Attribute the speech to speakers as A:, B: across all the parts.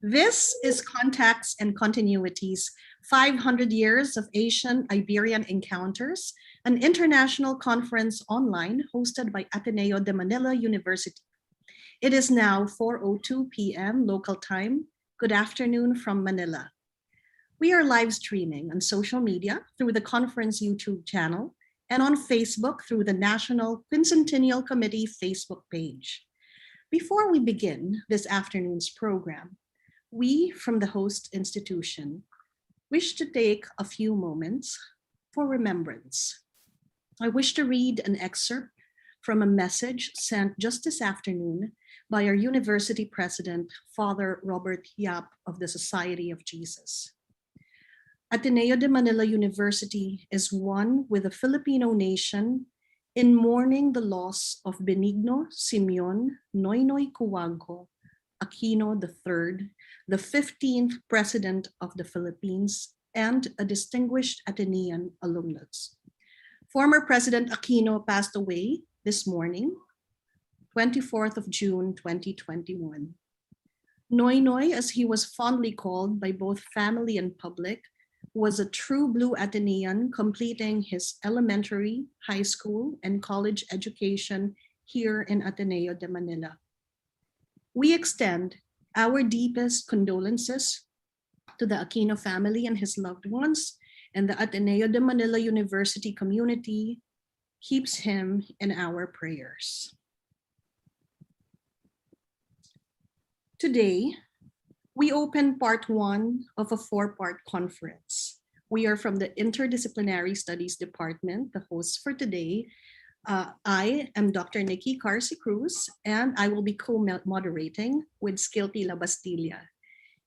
A: This is Contacts and Continuities, 500 Years of Asian-Iberian Encounters, an international conference online hosted by Ateneo de Manila University. It is now 4:02 p.m. local time. Good afternoon from Manila. We are live streaming on social media through the conference YouTube channel and on Facebook through the National Quincentennial Committee Facebook page. Before we begin this afternoon's program, we from the host institution wish to take a few moments for remembrance. I wish to read an excerpt from a message sent just this afternoon by our university president, Father Robert Yap of the Society of Jesus. Ateneo de Manila University is one with the Filipino nation in mourning the loss of Benigno Simeon Noynoy Cuangco Aquino III, the 15th President of the Philippines and a distinguished Atenean alumnus. Former President Aquino passed away this morning, 24th of June, 2021. Noynoy, as he was fondly called by both family and public, was a true blue Atenean, completing his elementary, high school, and college education here in Ateneo de Manila. We extend our deepest condolences to the Aquino family and his loved ones, and the Ateneo de Manila University community keeps him in our prayers. Today, we open part one of a four-part conference. We are from the Interdisciplinary Studies Department, the hosts for today. I am Dr. Nikki Carsi Cruz, and I will be co-moderating with Skilty La Bastilla.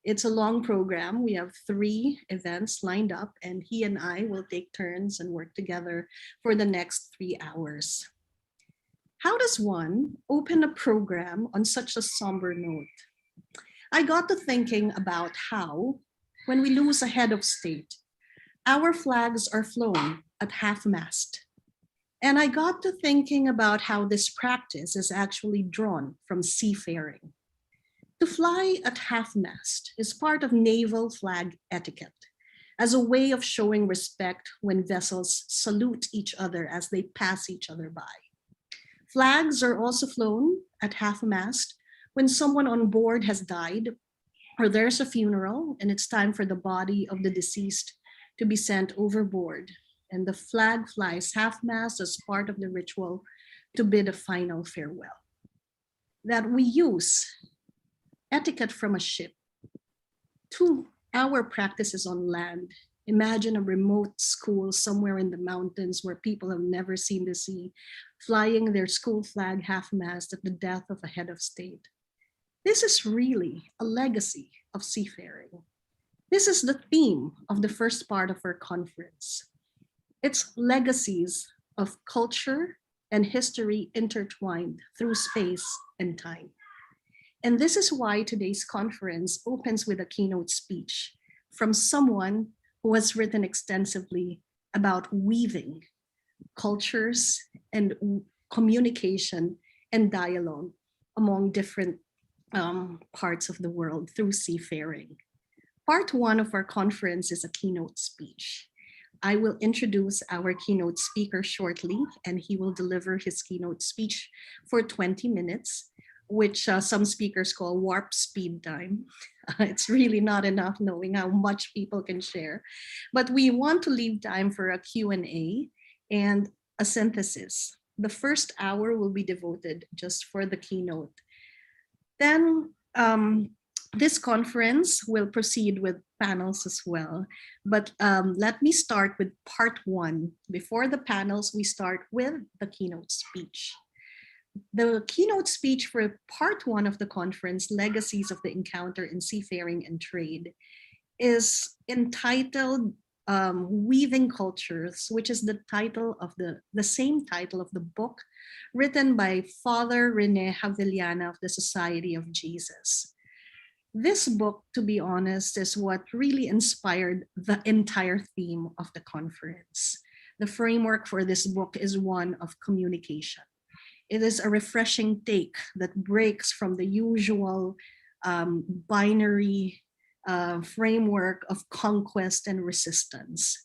A: It's a long program. We have 3 events lined up, and he and I will take turns and work together for the next 3 hours. How does one open a program on such a somber note? I got to thinking about how, when we lose a head of state, our flags are flown at half-mast. And I got to thinking about how this practice is actually drawn from seafaring. To fly at half-mast is part of naval flag etiquette, as a way of showing respect when vessels salute each other as they pass each other by. Flags are also flown at half-mast when someone on board has died, or there's a funeral and it's time for the body of the deceased to be sent overboard, and the flag flies half-mast as part of the ritual to bid a final farewell. That we use etiquette from a ship to our practices on land. Imagine a remote school somewhere in the mountains where people have never seen the sea, flying their school flag half-mast at the death of a head of state. This is really a legacy of seafaring. This is the theme of the first part of our conference. It's legacies of culture and history intertwined through space and time. And this is why today's conference opens with a keynote speech from someone who has written extensively about weaving cultures and communication and dialogue among different parts of the world through seafaring. Part one of our conference is a keynote speech. I will introduce our keynote speaker shortly, and he will deliver his keynote speech for 20 minutes, which some speakers call warp speed time. It's really not enough knowing how much people can share, but we want to leave time for a Q&A and a synthesis. The first hour will be devoted just for the keynote. Then this conference will proceed with panels as well. But let me start with part one. Before the panels, we start with the keynote speech. The keynote speech for part one of the conference, Legacies of the Encounter in Seafaring and Trade, is entitled Weaving Cultures, which is the title of the same title of the book written by Father Rene Havillana of the Society of Jesus. This book, to be honest, is what really inspired the entire theme of the conference. The framework for this book is one of communication. It is a refreshing take that breaks from the usual binary framework of conquest and resistance.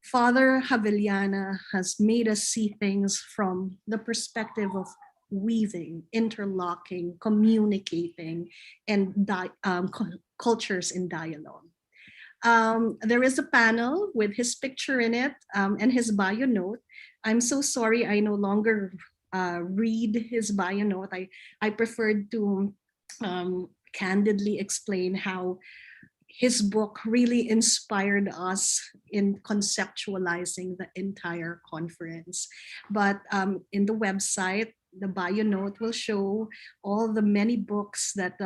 A: Father Haveliana has made us see things from the perspective of weaving, interlocking, communicating, and cultures in dialogue. There is a panel with his picture in it and his bio note. I'm so sorry I no longer read his bio note. I preferred to candidly explain how his book really inspired us in conceptualizing the entire conference. But in the website, the bio note will show all the many books that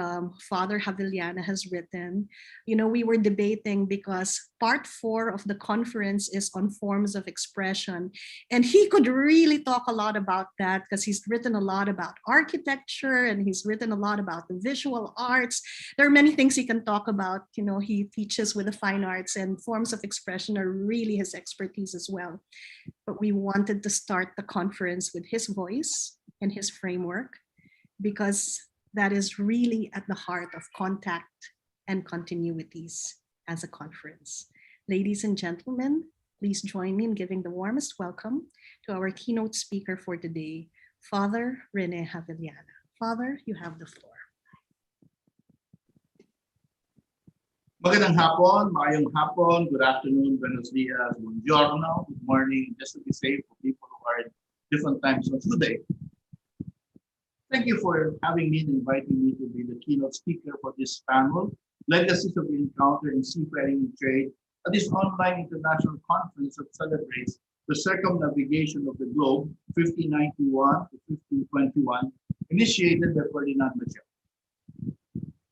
A: Father Haveliana has written. You know, we were debating because part 4 of the conference is on forms of expression. And he could really talk a lot about that because he's written a lot about architecture and he's written a lot about the visual arts. There are many things he can talk about. You know, he teaches with the fine arts and forms of expression are really his expertise as well. But we wanted to start the conference with his voice and his framework because that is really at the heart of contact and continuities as a conference. Ladies and gentlemen, please join me in giving the warmest welcome to our keynote speaker for today, Father Rene Haveliana. Father, you have the floor.
B: Magandang hapon, mayong hapon, good afternoon, buenos dias, buongiorno, good morning, just to be safe for people who are in different time zones today. Thank you for having me and inviting me to be the keynote speaker for this panel, Legacies of the Encounter in Seafaring and Trade, at this online international conference that celebrates the circumnavigation of the globe, 1591 to 1521, initiated by Ferdinand Magellan.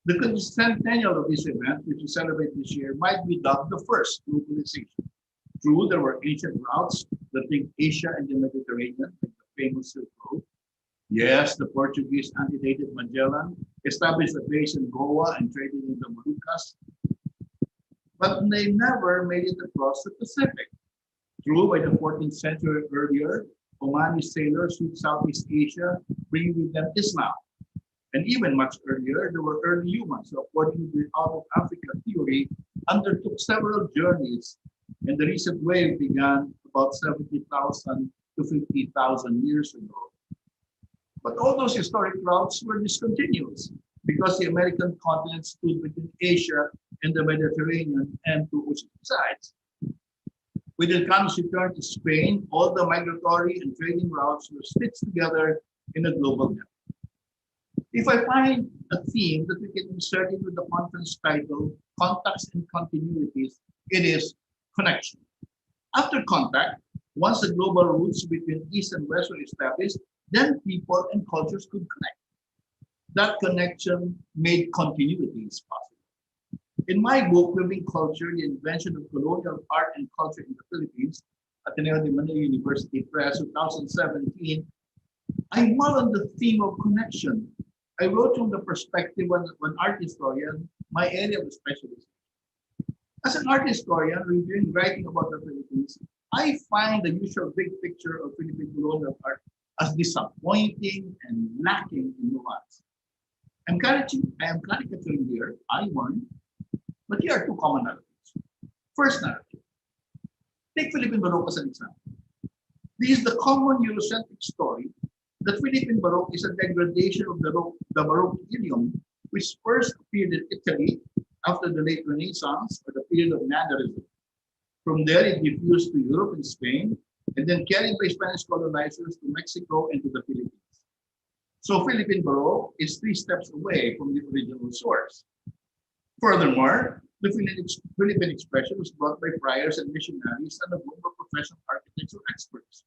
B: The centennial of this event, which we celebrate this year, might be dubbed the first globalization. True, there were ancient routes that linked Asia and the Mediterranean, like the famous Silk Road. Yes, the Portuguese antedated Magellan, established a base in Goa and traded in the Moluccas, but they never made it across the Pacific. True, by the 14th century earlier, Omani sailors reached Southeast Asia, bringing with them Islam. And even much earlier, there were early humans who, according to the Out of Africa theory, undertook several journeys, and the recent wave began about 70,000 to 50,000 years ago. But all those historic routes were discontinuous because the American continent stood between Asia and the Mediterranean and two ocean sides. With Elcano's return to Spain, all the migratory and trading routes were stitched together in a global net. If I find a theme that we can insert into the conference title, Contacts and Continuities, it is connection. After contact, once the global routes between East and West were established, then people and cultures could connect. That connection made continuities possible. In my book, Living Culture, The Invention of Colonial Art and Culture in the Philippines, Ateneo de Manila University Press, 2017, I dwell on the theme of connection. I wrote from the perspective of an art historian, my area of specialization. As an art historian, reviewing writing about the Philippines, I find the usual big picture of Philippine colonial art as disappointing and lacking in nuance. I am caricaturing here, I warn, but here are two common narratives. First narrative, take Philippine Baroque as an example. This is the common Eurocentric story that Philippine Baroque is a degradation of the Baroque idiom, which first appeared in Italy after the late Renaissance or the period of Mannerism. From there, it diffused to Europe and Spain, and then carried by Spanish colonizers to Mexico and to the Philippines. So Philippine Baroque is 3 steps away from the original source. Furthermore, the Philippine expression was brought by friars and missionaries and a group of professional architects or experts.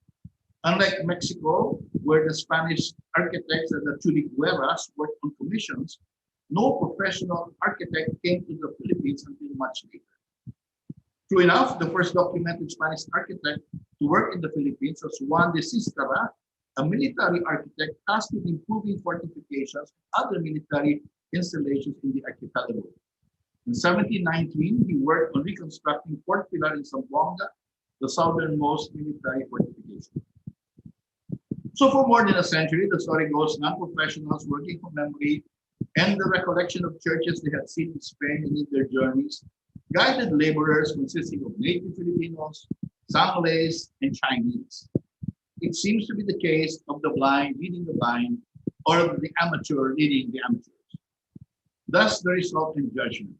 B: Unlike Mexico, where the Spanish architects and the churigueras worked on commissions, no professional architect came to the Philippines until much later. True enough, the first documented Spanish architect to work in the Philippines was Juan de Sistara, a military architect tasked with improving fortifications and other military installations in the archipelago. In 1719, he worked on reconstructing Fort Pilar in Zamboanga, the southernmost military fortification. So for more than a century, the story goes, non-professionals working from memory and the recollection of churches they had seen in Spain and in their journeys, guided laborers consisting of native Filipinos, Sangles, and Chinese. It seems to be the case of the blind leading the blind, or the amateur leading the amateurs. Thus, the result in judgment.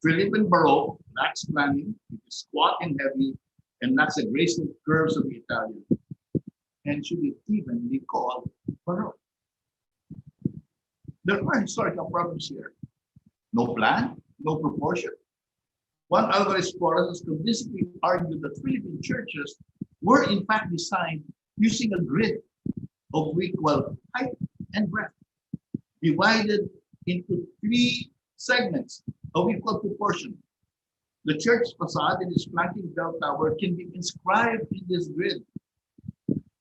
B: Philippine Baroque lacks planning, it is squat and heavy, and lacks the graceful curves of the Italian, and should it even be called Baroque. There are historical problems here. No plan, no proportion. One Alvarez Porras has convincingly argued that Philippine churches were in fact designed using a grid of equal height and breadth, divided into three segments of equal proportion. The church facade and its flanking bell tower can be inscribed in this grid.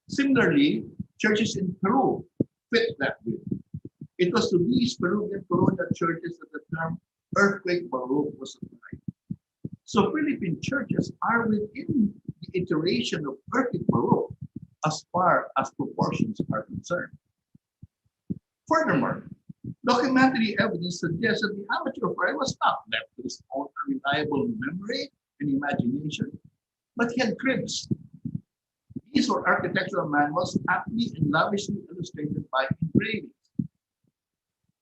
B: Similarly, churches in Peru fit that grid. It was to these Peruvian colonial churches that the term earthquake baroque was applied. So Philippine churches are within the iteration of earthquake baroque as far as proportions are concerned. Furthermore, documentary evidence suggests that the amateur friar was not left to his own unreliable memory and imagination, but he had cribs. These were architectural manuals aptly and lavishly illustrated by engravings.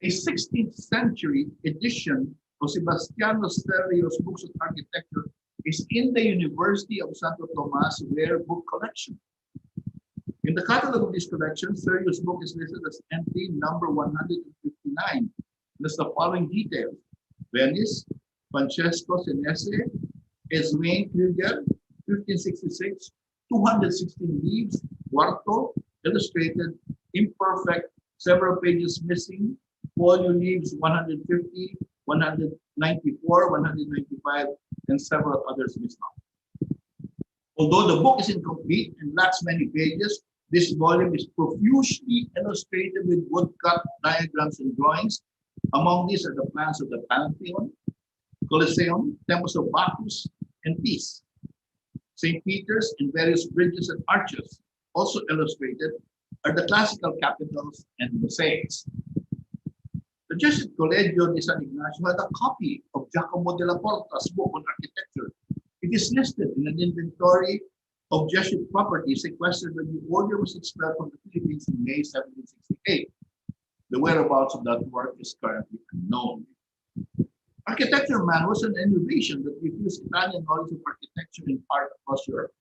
B: A 16th century edition of Sebastiano Sterio's Books of Architecture is in the University of Santo Tomas Rare Book Collection. In the catalog of this collection, Sterio's book is listed as entry number 159. There's the following details: Venice, Francesco Senese, Eswain Krieger, 1566, 216 leaves, quarto, illustrated, imperfect, several pages missing, folio leaves 150, 194, 195, and several others missed out. Although the book is incomplete and lacks many pages, this volume is profusely illustrated with woodcut diagrams and drawings. Among these are the plans of the Pantheon, Colosseum, temples of Bacchus, and Peace. St. Peter's and various bridges and arches, also illustrated, are the classical capitals and mosaics. The Jesuit Colegio de San Ignacio had a copy of Giacomo della Porta's book on architecture. It is listed in an inventory of Jesuit property sequestered when the order was expelled from the Philippines in May 1768. The whereabouts of that work is currently unknown. Architecture man was an innovation that refused Italian knowledge of architecture in part across Europe.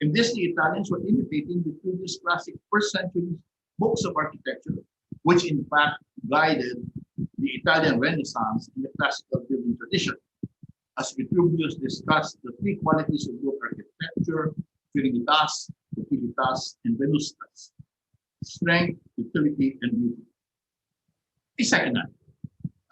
B: In this, the Italians were imitating the previous classic first century books of architecture, which in fact guided the Italian Renaissance in the classical building tradition. As Vitruvius discussed the three qualities of good architecture, viriditas, utilitas, and venustas: strength, utility, and beauty. A second act.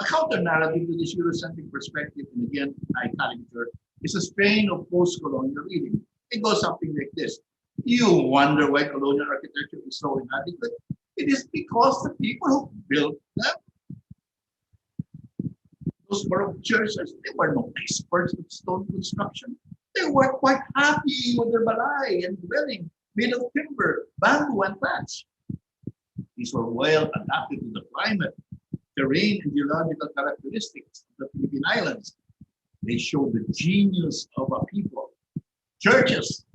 B: A counter-narrative to this Eurocentric perspective, and again, caricature, is a strain of post-colonial reading. It goes something like this: you wonder why colonial architecture is so inadequate? It is because the people who built them, those Baroque churches, they were no experts in stone construction. They were quite happy with their balay and dwelling made of timber, bamboo, and thatch. These were well adapted to the climate, terrain, and geological characteristics of the Philippine Islands. They show the genius of a people. Churches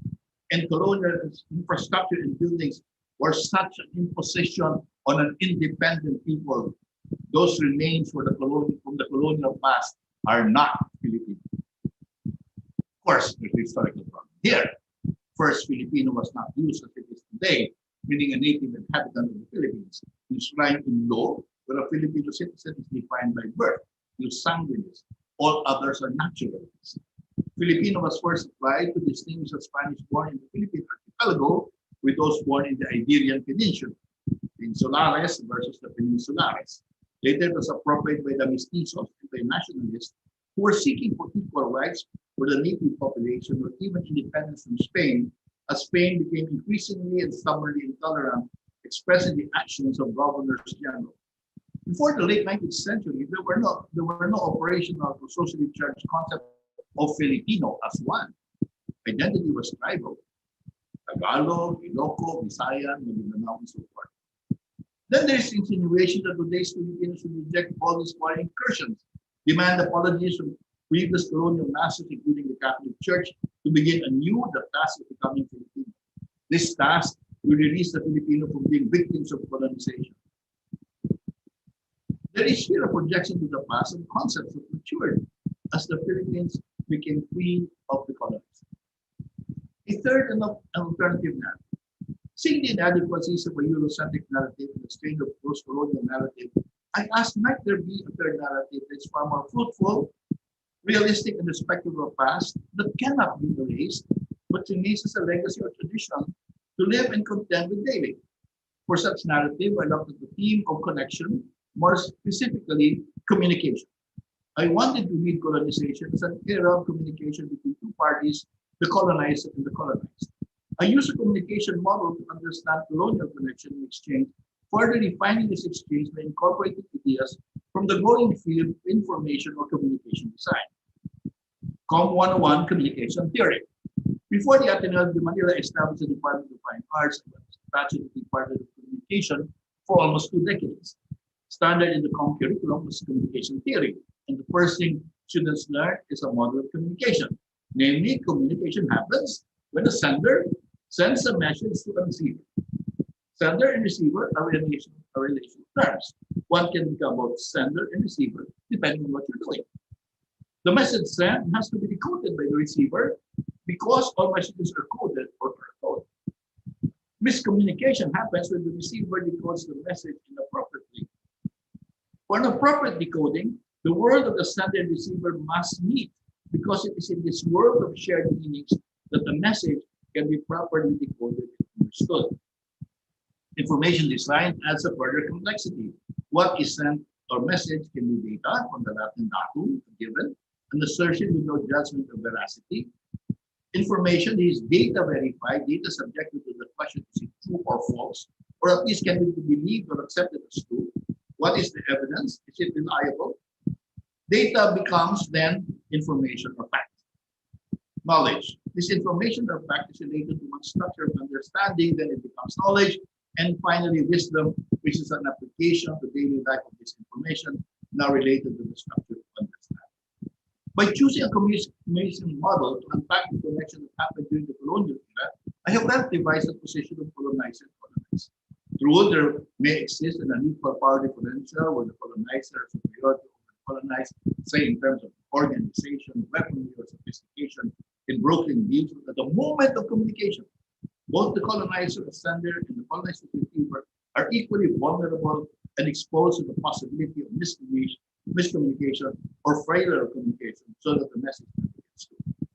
B: and colonial infrastructure and buildings were such an imposition on an independent people. Those remains from the colonial past are not Filipino. Of course, there's a historical problem here. First, Filipino was not used as it is today, meaning a native inhabitant of the Philippines, enshrined in law, where a Filipino citizen is defined by birth, is sanguinis. All others are naturalists. Filipino was first applied to distinguish the Spanish born in the Philippine archipelago with those born in the Iberian Peninsula, Insulares versus the Peninsulares. Later, it was appropriated by the mestizos and by nationalists who were seeking for equal rights for the native population or even independence from Spain, as Spain became increasingly and stubbornly intolerant, expressing the actions of governors general. Before the late 19th century, there were no operational or socially charged concept of Filipino as one. Identity was tribal. Tagalog, Ilocos, Visayan, Mindanao, and so forth. Then there's insinuation that today's Filipinos should reject all these foreign incursions, demand apologies from previous colonial masters, including the Catholic Church, to begin anew the task of becoming Filipino. This task will release the Filipino from being victims of colonization. There is here a projection to the past of concepts that matured as the Philippines became free of the colonies. A third and an alternative narrative. Seeing the inadequacies of a Eurocentric narrative and the strain of post-colonial narrative, I asked, might there be a third narrative that's far more fruitful, realistic, and respectful of the past that cannot be erased, but remains as a legacy or tradition to live and contend with daily? For such narrative, I looked at the theme of connection, more specifically, communication. I wanted to read colonization as an era of communication between two parties, the colonized and the colonized. I use a communication model to understand colonial connection and exchange, further refining this exchange by incorporating ideas from the growing field of information or communication design. Com 101 Communication Theory. Before the Ateneo de Manila established the Department of Fine Arts and was attached to Department of Communication for almost 2 decades. Standard in the Com curriculum was communication theory, and the first thing students learn is a model of communication. Namely, communication happens when the sender sends a message to a receiver. Sender and receiver are relational terms. One can become both sender and receiver depending on what you're doing. The message sent has to be decoded by the receiver because all messages are coded or coded. Miscommunication happens when the receiver decodes the message inappropriately. For an appropriate decoding, the world of the sender and receiver must meet because it is in this world of shared meanings that the message can be properly decoded and understood. Information design adds a further complexity. What is sent or message can be data from the Latin datum, given, and assertion with no judgment of veracity. Information is data verified, data subjected to the question is it true or false, or at least can be believed or accepted as true. What is the evidence? Is it reliable? Data becomes then information or fact. Knowledge. This information or fact is related to one structure of understanding, then it becomes knowledge, and finally wisdom, which is an application of the daily life of this information, now related to the structure of understanding. By choosing a communication model to unpack the connection that happened during the colonial era, I have relativized the position of colonizer and colonized. True, there may exist an unequal power differential where the colonizer is superior to the colonized, say in terms of organization, weaponry, or sophistication in brokering deals. At the moment of communication, both the colonizer, the sender, and the colonized receiver are equally vulnerable and exposed to the possibility of miscommunication or failure of communication so that the message gets through.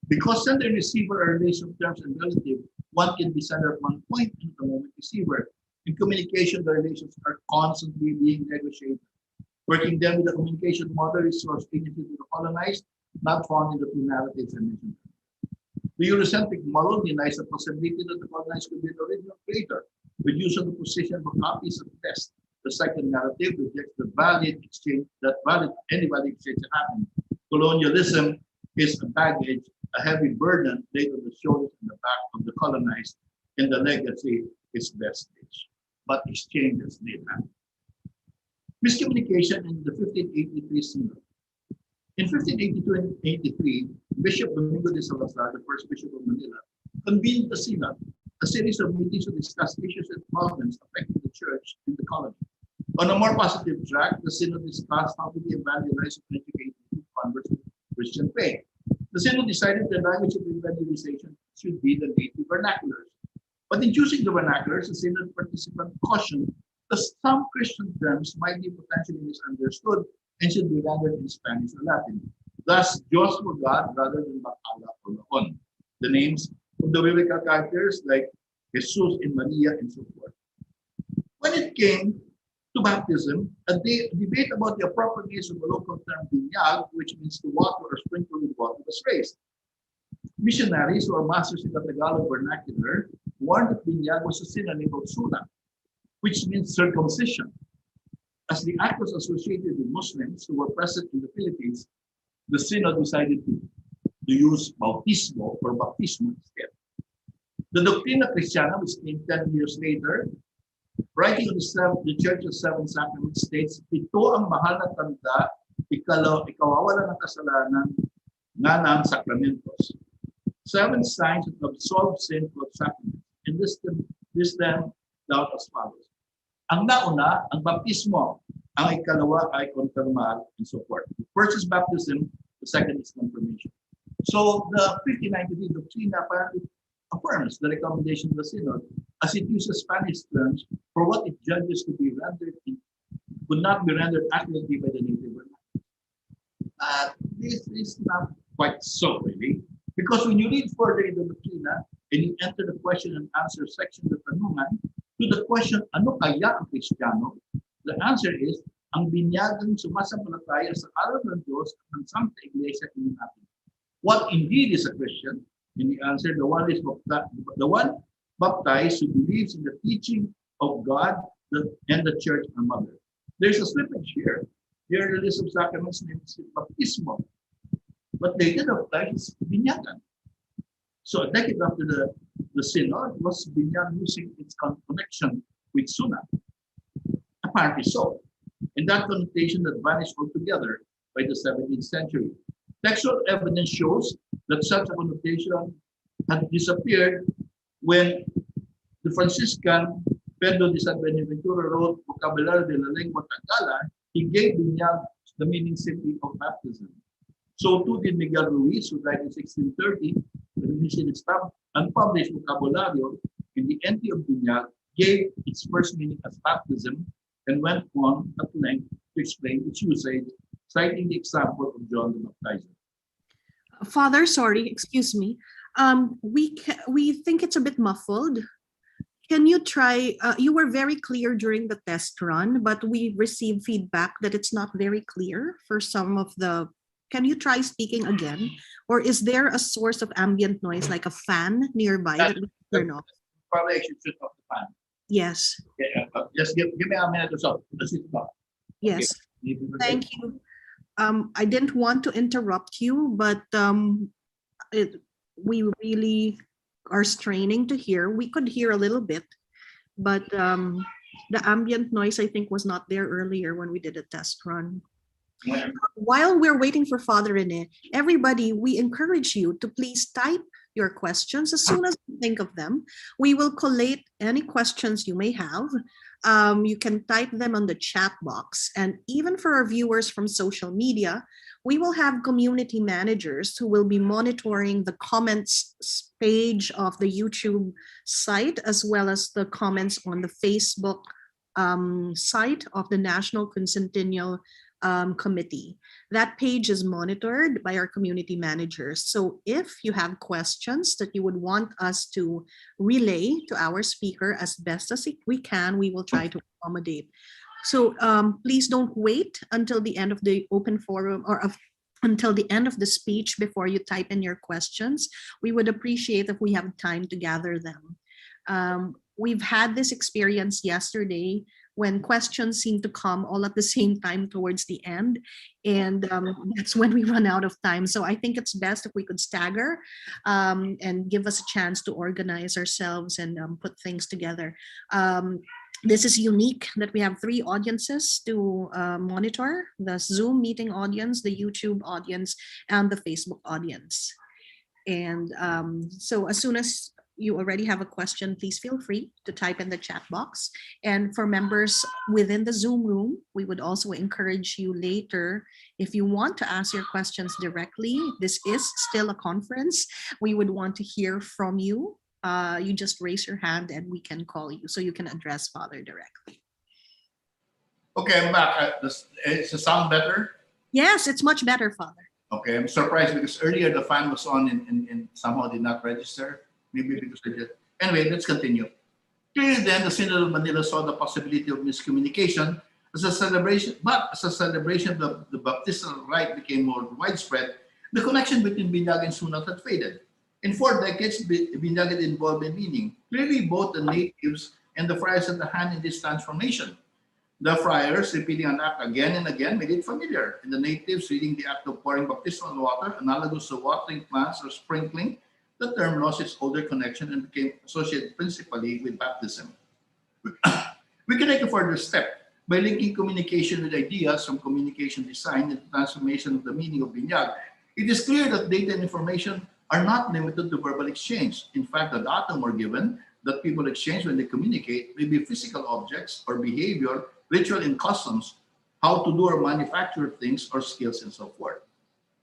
B: Because sender and receiver are relational terms and relative, one can be sender at one point and at the moment receiver. In communication, the relations are constantly being negotiated. Working then with the communication model restores dignity to the colonized, not found in the two narratives I mentioned. The Eurocentric model denies the possibility that the colonized could be the original creator, with use of the position for copies of test. The second narrative rejects the valid exchange, any valid exchange that happened. Colonialism is a baggage, a heavy burden laid on the shoulders and the back of the colonized, and the legacy is vestige. But exchanges did happen. Miscommunication in the 1583 Synod. In 1582 and 83, Bishop Domingo de Salazar, the first Bishop of Manila, convened the Synod, a series of meetings to discuss issues and problems affecting the church in the colony. On a more positive track, the Synod discussed how to evangelize and educate converts to Christian faith. The Synod decided the language of evangelization should be the native vernaculars. But in choosing the vernaculars, the Synod participant cautioned that some Christian terms might be potentially misunderstood and should be rendered in Spanish or Latin. Thus, Diyos for God rather than Bakala or Laon. The names of the biblical characters like Jesus and Maria and so forth. When it came to baptism, a debate about the appropriateness of the local term binyag, which means to water or sprinkle with water, was raised. Missionaries who are masters in the Tagalog vernacular warned that binyag was a synonym of suna, which means circumcision. As the act was associated with Muslims who were present in the Philippines, the Synod decided to use bautismo or baptismo instead. The Doctrina Christiana, which came 10 years later, writing on the Church's Seven Sacraments, states, ito ang mahal na tanda, ikawawala ng kasalanan nga ng sakramentos. 7 signs that absolve sin of sacraments. And this them out as follows. Ang nauna, ang baptismo. Ang ikalawa ay confirmal and so forth. The first is baptism, the second is confirmation. So the 1593 Doctrina apparently affirms the recommendation of the Synod as it uses Spanish terms for what it judges to be rendered could not be rendered accurately by the native vernacular. This is not quite so really, because when you read further in the Doctrina and you enter the question and answer section of the Tanungan to the question, ano kaya ang Kristiyano? The answer is, ang binyagang sumasampalataya sa aral ng Diyos at ng Santa Iglesia natin. What indeed is a Christian? And the answer, the one baptized who believes in the teaching of God and the Church and Mother. There's a slippage here. Here the list of sacraments names baptismo. But they did apply is binyagan. So a decade after the Synod was binyagan losing its connection with Suna. Apparently so. And that connotation that vanished altogether by the 17th century. Textual evidence shows that such a connotation had disappeared when the Franciscan Pedro de San Benaventura wrote Vocabulario de la Lengua Tagala. He gave binyag the meaning simply of baptism. So too did Miguel Ruiz, who died in 1630, released his unpublished vocabulario in the entry of binyag, gave its first meaning as baptism and went on at length to explain its usage, citing the example of John the Baptizer.
A: Father, sorry, excuse me. We think it's a bit muffled. Can you try? You were very clear during the test run, but we received feedback that it's not very clear for some of the. Can you try speaking again? Or is there a source of ambient noise like a fan nearby that we can turn off?
B: Probably I should turn off the fan.
A: Yes.
B: Just give me a minute or so.
A: Yes.
B: Okay.
A: Thank you. I didn't want to interrupt you, but we really are straining to hear. We could hear a little bit, but the ambient noise, I think, was not there earlier when we did a test run. While we're waiting for Father Rene, everybody, we encourage you to please type your questions as soon as you think of them. We will collate any questions you may have. You can type them on the chat box. And even for our viewers from social media, we will have community managers who will be monitoring the comments page of the YouTube site, as well as the comments on the Facebook site of the National Quincentennial Committee. That page is monitored by our community managers. So if you have questions that you would want us to relay to our speaker as best as we can, we will try to accommodate. So please don't wait until the end of the open forum or until the end of the speech before you type in your questions. We would appreciate if we have time to gather them. We've had this experience yesterday when questions seem to come all at the same time towards the end. And that's when we run out of time. So I think it's best if we could stagger and give us a chance to organize ourselves and put things together. This is unique that we have 3 audiences to monitor: the Zoom meeting audience, the YouTube audience, and the Facebook audience. And so as soon as you already have a question, please feel free to type in the chat box. And for members within the Zoom room, we would also encourage you later, if you want to ask your questions directly, this is still a conference, we would want to hear from you. You just raise your hand and we can call you so you can address Father directly.
B: Okay, I'm back. Is the sound better?
A: Yes, it's much better, Father.
B: Okay, I'm surprised because earlier the fan was on and somehow did not register. Maybe because I did. Anyway, let's continue. Clearly then, the Synod of Manila saw the possibility of miscommunication as a celebration, but as a celebration of the baptismal rite became more widespread, the connection between binyag and sunat had faded. In 4 decades, binyag had involved in meaning. Clearly, both the natives and the friars had a hand in this transformation. The friars, repeating an act again and again, made it familiar. And the natives, reading the act of pouring baptismal water, analogous to watering plants or sprinkling, The term lost its older connection and became associated principally with baptism. We can take a further step by linking communication with ideas from communication design and the transformation of the meaning of binyag. It is clear that data and information are not limited to verbal exchange. In fact, the data more given that people exchange when they communicate may be physical objects or behavior, ritual and customs, how to do or manufacture things or skills and so forth.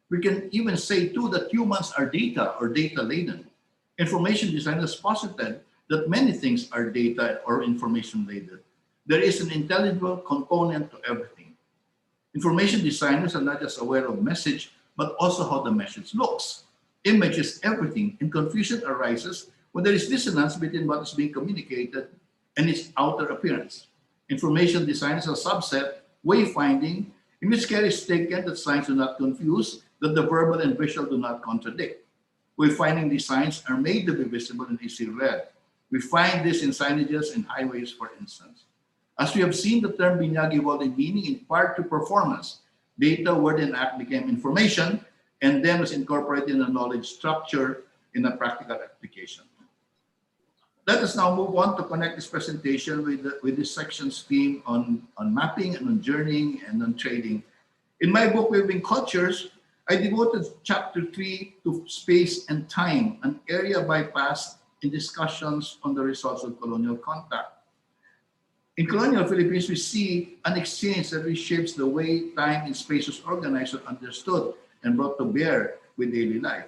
B: We can even say too that humans are data or data laden. Information designers posited that many things are data or information laden. There is an intelligible component to everything. Information designers are not just aware of message, but also how the message looks. Image is everything, and confusion arises when there is dissonance between what is being communicated and its outer appearance. Information design is a subset, wayfinding, in which care is taken that signs do not confuse, that the verbal and visual do not contradict. Wayfinding designs are made to be visible and easily read. We find this in signages and highways, for instance. As we have seen, the term binyag evolved in meaning in part to performance. Data, word, and act became information, and then was incorporated in a knowledge structure in a practical application. Let us now move on to connect this presentation with this section's theme on mapping and on journeying and on trading. In my book, Weaving Cultures, I devoted chapter 3 to space and time, an area bypassed in discussions on the results of colonial contact. In colonial Philippines, we see an exchange that reshapes the way time and space was organized or understood and brought to bear with daily life.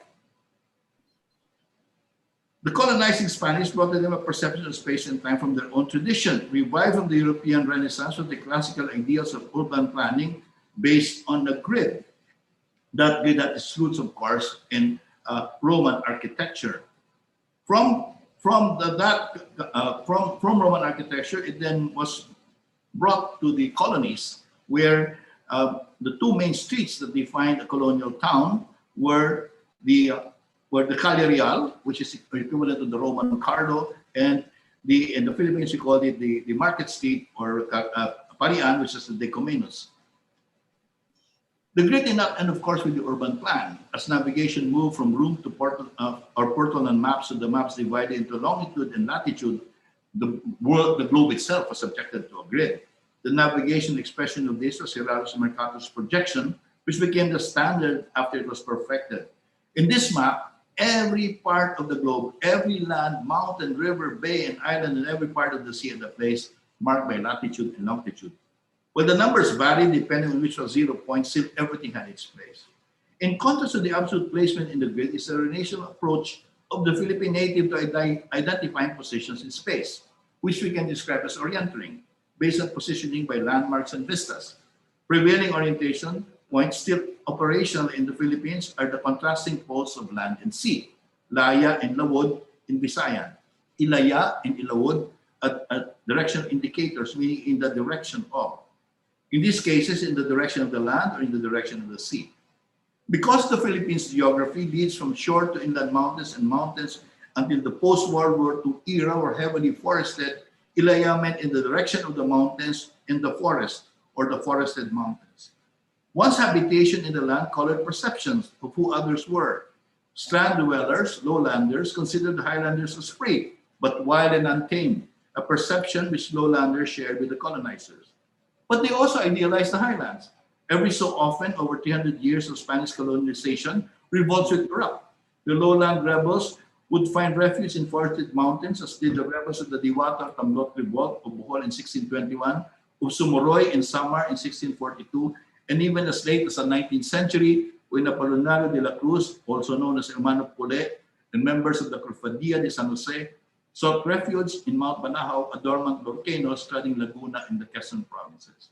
B: The colonizing Spanish brought to them a perception of space and time from their own tradition, revived from the European Renaissance with the classical ideas of urban planning based on the grid. That grid had its roots, of course, in Roman architecture. From Roman architecture, it then was brought to the colonies, where the two main streets that defined a colonial town were the Calle Real, which is equivalent to the Roman Cardo, and in the Philippines we call it the Market Street, or Parian, which is the Decomenus. The grid did not end, of course, with the urban plan. As navigation moved from room to portal and maps, so the maps divided into longitude and latitude, the globe itself was subjected to a grid. The navigation expression of this was Gerardus Mercator's projection, which became the standard after it was perfected. In this map, every part of the globe, every land, mountain, river, bay, and island, and every part of the sea and the place marked by latitude and longitude. Well, the numbers vary depending on which was 0 point, still everything had its place. In contrast to the absolute placement in the grid is the relational approach of the Philippine native to identifying positions in space, which we can describe as orienting, based on positioning by landmarks and vistas. Prevailing orientation points still operational in the Philippines are the contrasting poles of land and sea, Laya and Lawod in Visayan, Ilaya and Ilawod at directional indicators, meaning in the direction of. In these cases, in the direction of the land or in the direction of the sea. Because the Philippines' geography leads from shore to inland mountains and mountains until the post-World War II era were heavily forested, Ilaya meant in the direction of the mountains and the forest, or the forested mountains. One's habitation in the land colored perceptions of who others were. Strand dwellers, lowlanders, considered the highlanders as free, but wild and untamed, a perception which lowlanders shared with the colonizers. But they also idealized the highlands. Every so often, over 300 years of Spanish colonization, revolts would erupt. The lowland rebels would find refuge in forested mountains, as did the rebels of the Diwata Tamlot Revolt of Bohol in 1621, of Sumoroy in Samar in 1642, and even as late as the 19th century, when Apolinario de la Cruz, also known as Hermano Pule, and members of the Cofradia de San Jose, sought refuge in Mount Banahaw, a dormant volcano straddling Laguna in the Quezon provinces.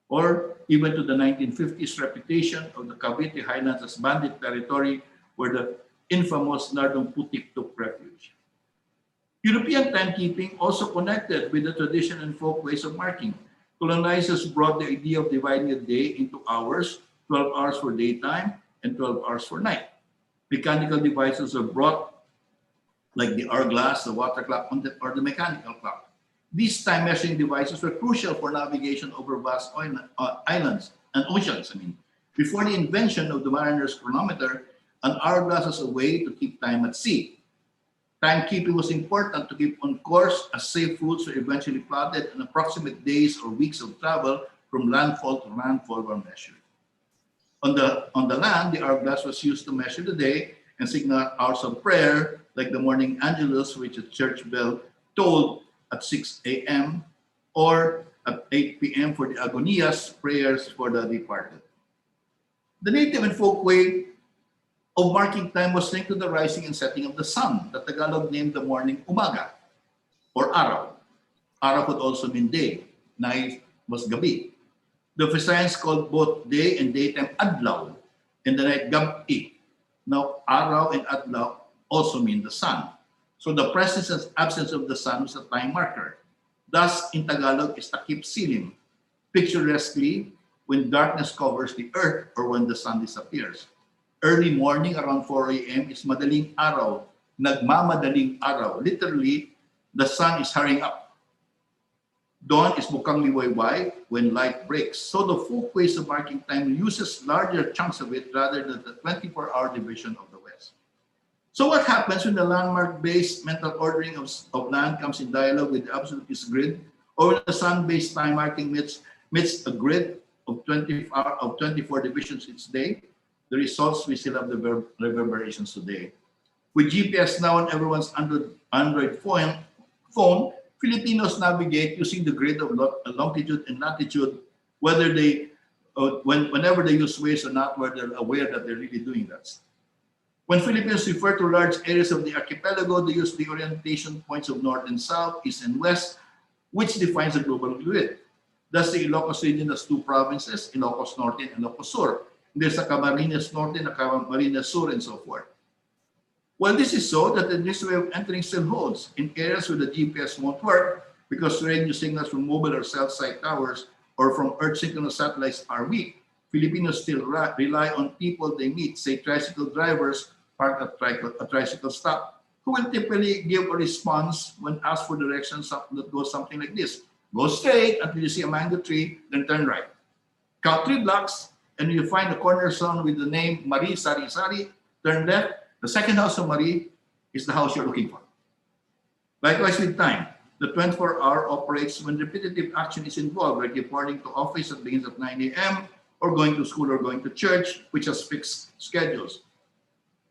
B: Or even to the 1950s reputation of the Cavite Highlands as bandit territory, where the infamous Nardong Putik took refuge. European timekeeping also connected with the tradition and folk ways of marking. Colonizers brought the idea of dividing a day into hours, 12 hours for daytime and 12 hours for night. Mechanical devices were brought, like the hourglass, the water clock, or the mechanical clock. These time measuring devices were crucial for navigation over vast islands and oceans. Before the invention of the mariner's chronometer, An hourglass as a way to keep time at sea. Timekeeping was important to keep on course as safe routes were eventually plotted and approximate days or weeks of travel from landfall to landfall were measured. On the land, the hourglass was used to measure the day and signal hours of prayer, like the morning angelus, which a church bell tolled at 6 a.m. or at 8 p.m. for the agonias, prayers for the departed. The native and folk way of marking time was linked to the rising and setting of the sun, that Tagalog named the morning umaga or araw. Araw could also mean day. Night was gabi. The Visayans called both day and daytime adlaw and the night gabi. Now, araw and adlaw also mean the sun. So the presence and absence of the sun was a time marker. Thus, in Tagalog, is takip silim, picturesquely when darkness covers the earth or when the sun disappears. Early morning around 4 a.m. is madaling araw, nagmamadaling araw. Literally, the sun is hurrying up. Dawn is bukang liwayway when light breaks. So the folk ways of marking time uses larger chunks of it rather than the 24-hour division of the West. So what happens when the landmark-based mental ordering of land comes in dialogue with the absolutist grid, or when the sun-based time marking meets a grid of 24 divisions each day? The results, we still have the reverberations today. With GPS now on everyone's Android phone, Filipinos navigate using the grid of longitude and latitude, whether whenever they use Waze or not, where they're aware that they're really doing that. When Filipinos refer to large areas of the archipelago, they use the orientation points of north and south, east and west, which defines the global grid. Thus, the Ilocos region has two provinces, Ilocos Norte and Ilocos Sur. There's a Camarines Norte and a Camarines Sur and so forth. Well, this is so that this way of entering still holds in areas where the GPS won't work because radio signals from mobile or cell site towers or from Earth synchronous satellites are weak. Filipinos still rely on people they meet, say tricycle drivers parked at a tricycle stop, who will typically give a response when asked for directions that goes something like this. Go straight until you see a mango tree, then turn right. Count 3 blocks, and you find a cornerstone with the name Marie Sari Sari, turn left. The second house of Marie is the house you're looking for. Likewise with time, the 24-hour operates when repetitive action is involved, like reporting to office that begins at 9 a.m., or going to school or going to church, which has fixed schedules.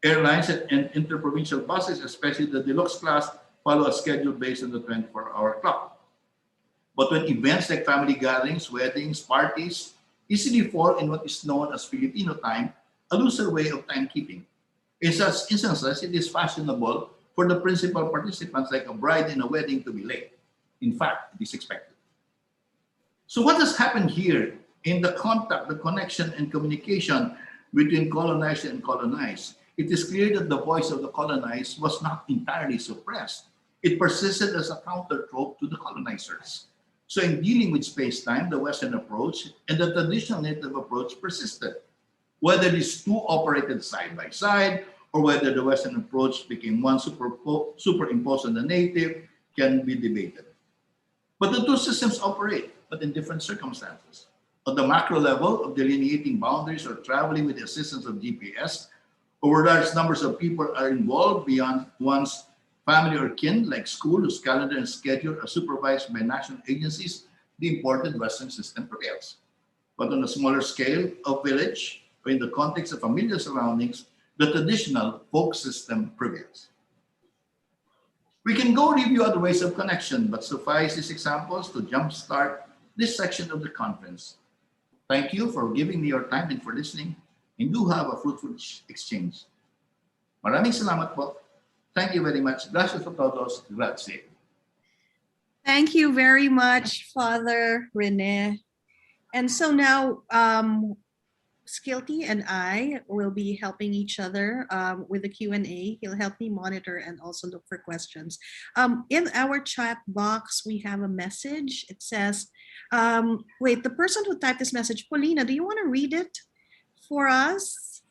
B: Airlines and interprovincial buses, especially the deluxe class, follow a schedule based on the 24-hour clock. But when events like family gatherings, weddings, parties easily fall in what is known as Filipino time, a looser way of timekeeping. In such instances, it is fashionable for the principal participants, like a bride in a wedding, to be late. In fact, it is expected. So what has happened here in the contact, the connection, and communication between colonized and colonized? It is clear that the voice of the colonized was not entirely suppressed. It persisted as a counter-trope to the colonizers. So in dealing with space-time, the Western approach and the traditional native approach persisted. Whether these two operated side by side or whether the Western approach became one superimposed on the native can be debated. But the two systems operate, but in different circumstances. On the macro level of delineating boundaries or traveling with the assistance of GPS, over large numbers of people are involved beyond one's family or kin, like school, whose calendar and schedule are supervised by national agencies, the imported Western system prevails. But on a smaller scale of village, or in the context of familiar surroundings, the traditional folk system prevails. We can go review other ways of connection, but suffice these examples to jumpstart this section of the conference. Thank you for giving me your time and for listening, and do have a fruitful exchange. Maraming salamat po. Thank you very much. Gracias a todos. Grazie.
A: Thank you very much, Father Rene. And so now, Skilty and I will be helping each other with the Q&A. He'll help me monitor and also look for questions. In our chat box, we have a message. It says, wait, the person who typed this message, Paulina, do you want to read it for us?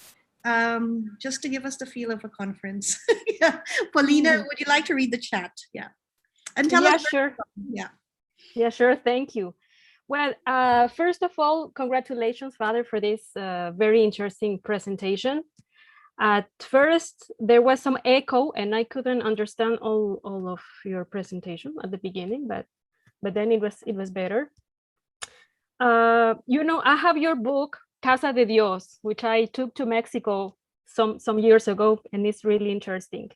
A: Just to give us the feel of a conference. Yeah. Paulina, would you like to read the chat? Yeah. And tell us.
C: Sure.
A: Yeah.
C: Yeah, sure. Thank you. Well, first of all, congratulations, Father, for this very interesting presentation. At first, there was some echo, and I couldn't understand all of your presentation at the beginning, but then it was better. You know, I have your book, Casa de Dios, which I took to Mexico some years ago, and it's really interesting.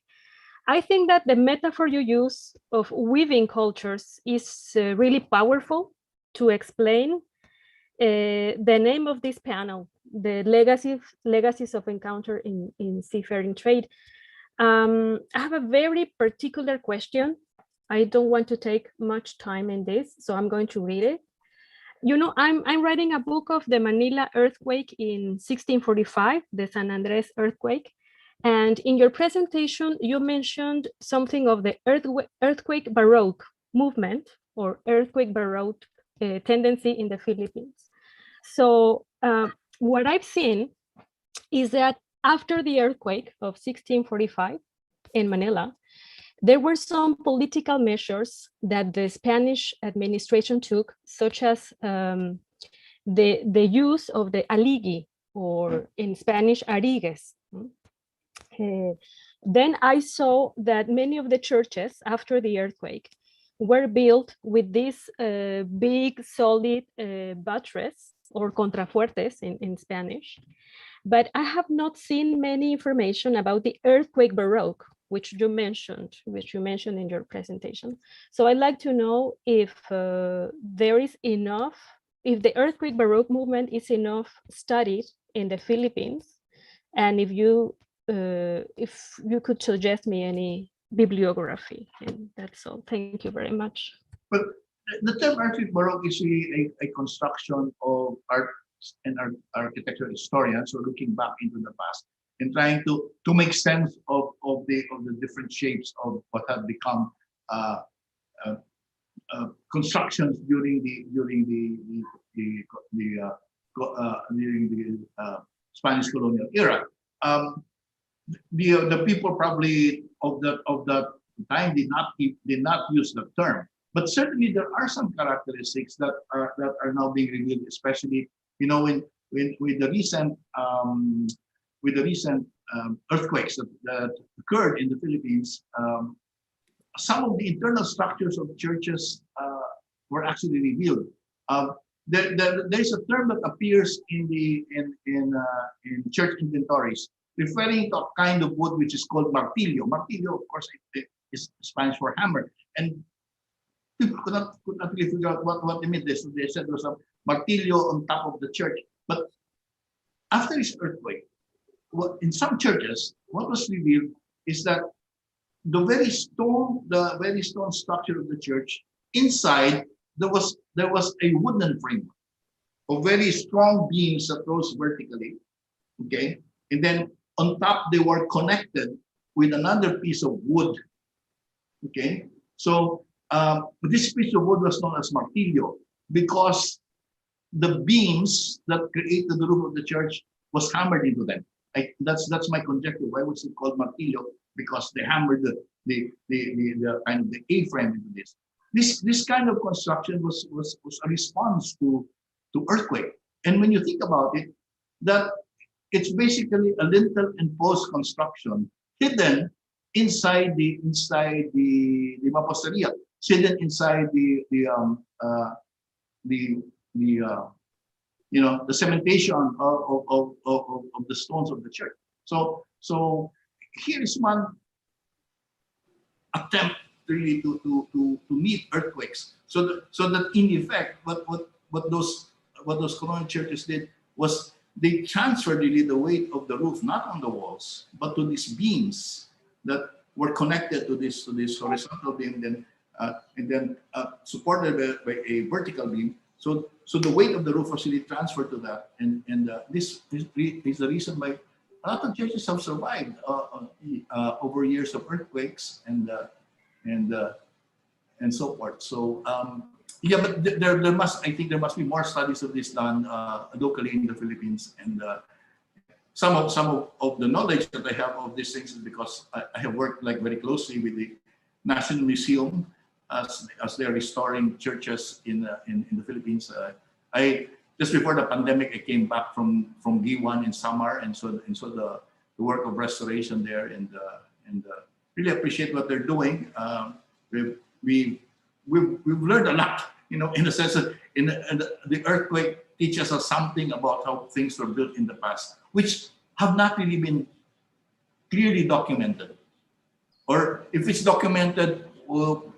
C: I think that the metaphor you use of weaving cultures is really powerful to explain the name of this panel, the legacies of encounter in seafaring trade. I have a very particular question. I don't want to take much time in this, so I'm going to read it. You know, I'm writing a book of the Manila earthquake in 1645, the San Andres earthquake. And in your presentation, you mentioned something of the earthquake baroque movement or earthquake baroque tendency in the Philippines. So what I've seen is that after the earthquake of 1645 in Manila, there were some political measures that the Spanish administration took, such as the use of the aligi, or in Spanish, arigues. Then I saw that many of the churches after the earthquake were built with this big, solid buttress, or contrafuertes in Spanish. But I have not seen many information about the earthquake baroque, which you mentioned in your presentation. So I'd like to know if there is enough, if the earthquake baroque movement is enough studied in the Philippines, and if you could suggest me any bibliography. And that's all. Thank you very much.
B: But the term earthquake baroque is really a construction of art and architectural historians, so looking back into the past and trying to make sense of the different shapes of what had become constructions during the Spanish colonial era. The people probably of that time did not use the term, but certainly there are some characteristics that are now being revealed, especially with the recent earthquakes that occurred in the Philippines. Some of the internal structures of churches were actually revealed. There's a term that appears in church inventories, referring to a kind of wood which is called martillo. Martillo, of course, is Spanish for hammer, and people could not really figure out what they meant. So they said there was a martillo on top of the church. But after this earthquake, in some churches, what was revealed is that the very stone structure of the church, inside there was a wooden frame of very strong beams that rose vertically. Okay, and then on top they were connected with another piece of wood. Okay, so this piece of wood was known as martillo because the beams that created the roof of the church was hammered into them. That's my conjecture. Why was it called martillo? Because they hammered the kind of the A-frame into this. This kind of construction was a response to earthquake. And when you think about it, that it's basically a lintel and post construction hidden inside the mamposteria, hidden inside the cementation of the stones of the church. So here is one attempt really to meet earthquakes. So that in effect, what those colonial churches did was they transferred really the weight of the roof not on the walls but to these beams that were connected to this horizontal beam, and then supported by a vertical beam. So the weight of the roof was really transferred to that, and this is the reason why a lot of churches have survived over years of earthquakes and so forth. So yeah, but there must be more studies of this done locally in the Philippines, and some of the knowledge that I have of these things is because I have worked very closely with the National Museum as they're restoring churches in the Philippines. I just before the pandemic, I came back from G1 in Samar, and so the work of restoration there, and really appreciate what they're doing. We've, we, we've learned a lot, in the sense that the earthquake teaches us something about how things were built in the past, which have not really been clearly documented. Or if it's documented, well,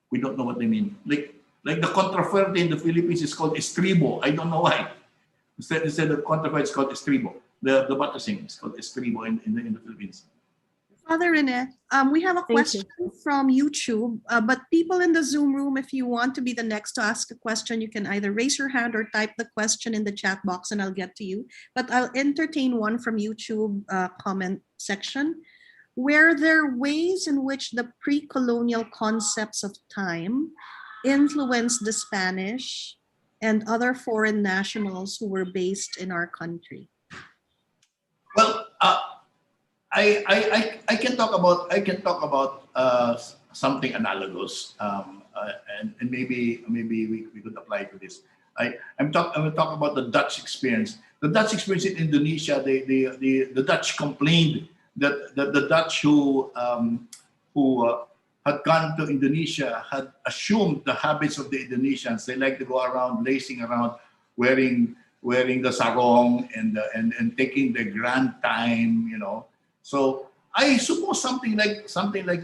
B: we don't know what they mean. Like the contrafuerte in the Philippines is called estribo. I don't know why. Instead of contrafuerte, it's called estribo. The battersing is called estribo in the Philippines.
A: Father Rene, we have a question from YouTube, but people in the Zoom room, if you want to be the next to ask a question, you can either raise your hand or type the question in the chat box and I'll get to you. But I'll entertain one from YouTube comment section. Were there ways in which the pre-colonial concepts of time influenced the Spanish and other foreign nationals who were based in our country?
B: Well, I can talk about something analogous, and maybe we could apply to this. I will talk about the Dutch experience. The Dutch experience in Indonesia, the Dutch complained that the Dutch who had gone to Indonesia had assumed the habits of the Indonesians. They like to go around lacing around, wearing the sarong and taking the grand time, So I suppose something like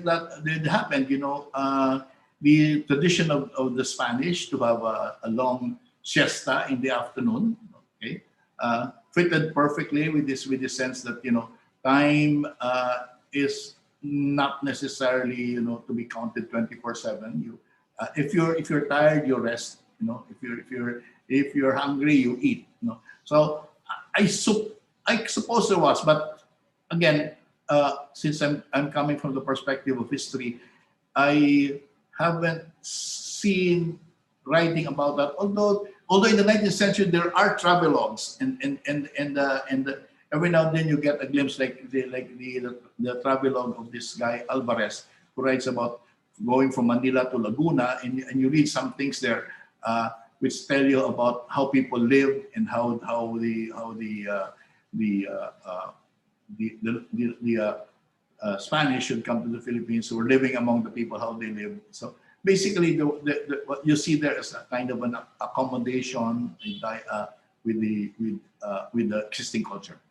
B: that did happen. The tradition of the Spanish to have a long siesta in the afternoon, okay, fitted perfectly with this sense that time is not necessarily to be counted 24/7. If you're tired, you rest. If you're hungry, you eat. So I suppose there was, but again, since I'm coming from the perspective of history, I haven't seen writing about that. Although in the 19th century there are travelogues, and every now and then you get a glimpse, like the travelogue of this guy Alvarez, who writes about going from Manila to Laguna, and you read some things there, which tell you about how people live and how the Spanish should come to the Philippines, who were living among the people, how they live. So basically, what you see there is a kind of an accommodation with the existing culture.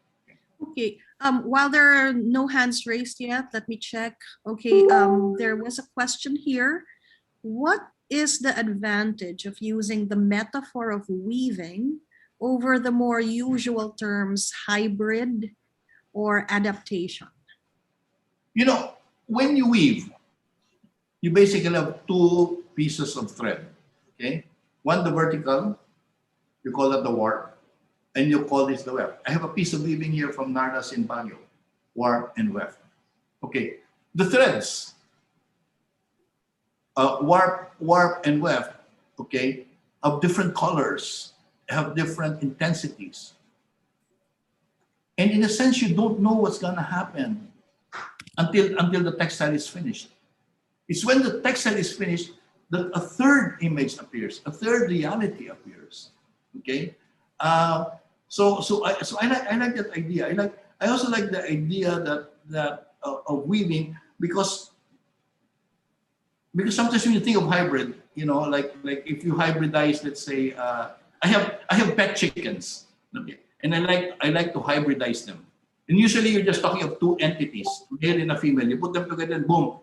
A: Okay. While there are no hands raised yet, let me check. Okay. There was a question here. What is the advantage of using the metaphor of weaving over the more usual terms hybrid or adaptation?
B: When you weave, you basically have two pieces of thread. Okay, one the vertical, you call that the warp, and you call this the weft. I have a piece of weaving here from Nardas in Baguio, warp and weft. Okay, the threads, warp and weft, okay, of different colors, have different intensities. And in a sense, you don't know what's gonna happen until the textile is finished. It's when the textile is finished that a third image appears, a third reality appears. Okay, so I like that idea. I also like the idea that of weaving, because sometimes when you think of hybrid, like if you hybridize, let's say, I have pet chickens, okay, and I like to hybridize them. And usually you're just talking of two entities, male and a female. You put them together and boom,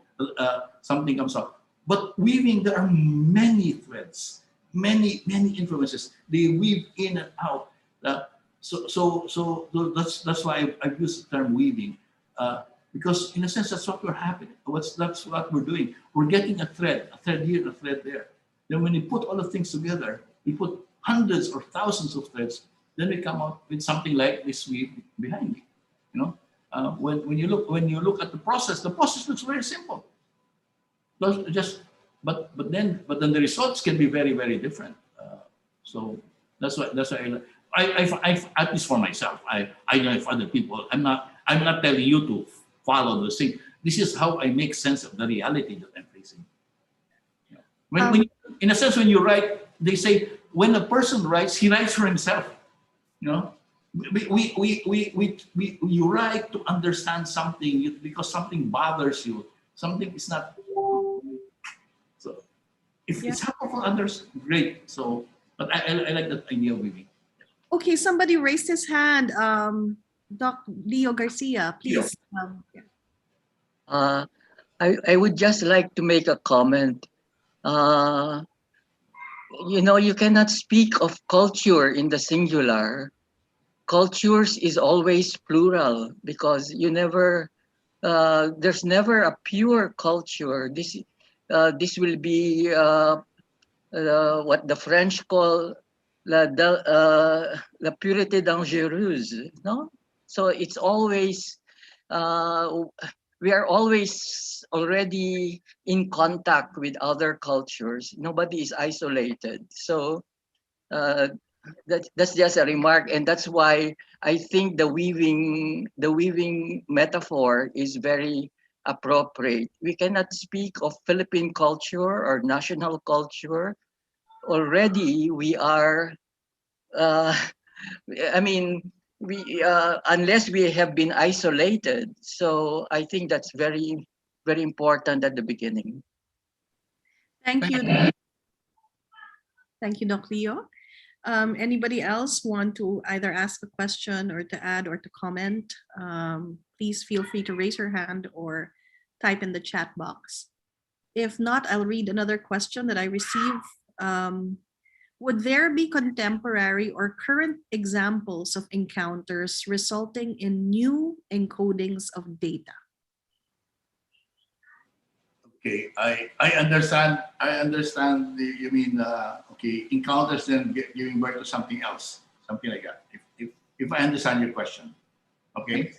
B: something comes out. But weaving, there are many threads, many influences. They weave in and out. So that's why I've used the term weaving, because in a sense that's what we're happening. That's what we're doing. We're getting a thread here, a thread there. Then when you put all the things together, we put hundreds or thousands of threads. Then we come out with something like this weave behind me. When you look at the process looks very simple. But then the results can be very, very different. So that's why I at least for myself, I know if other people, I'm not telling you to follow the same. This is how I make sense of the reality that I'm facing. When in a sense, when you write, they say when a person writes, he writes for himself. you write to understand something because something bothers you. Something is not so. If
A: Yeah.
B: it's helpful for others, great. So, but I like that idea of weaving.
A: Okay, somebody raised his hand. Doc Leo Garcia,
B: Leo.
A: please. Yeah.
D: Uh, I would just like to make a comment. Uh, you cannot speak of culture in the singular. Cultures is always plural because there's never a pure culture. This will be what the French call la pureté dangereuse, no? So it's always uh, we are always already in contact with other cultures. Nobody is isolated. So uh, that's just a remark, and that's why I think the weaving metaphor is very appropriate. We cannot speak of Philippine culture or national culture. Already we are uh, I mean we unless we have been isolated. So I think that's very very important at the beginning.
A: Thank you. Thank you, Doc Leo. Anybody else want to either ask a question or to add or to comment? Please feel free to raise your hand or type in the chat box. If not, I'll read another question that I received. Would there be contemporary or current examples of encounters resulting in new encodings of data?
B: Okay, I understand. I understand you mean okay, encounters then giving birth to something else, something like that. If I understand your question, okay.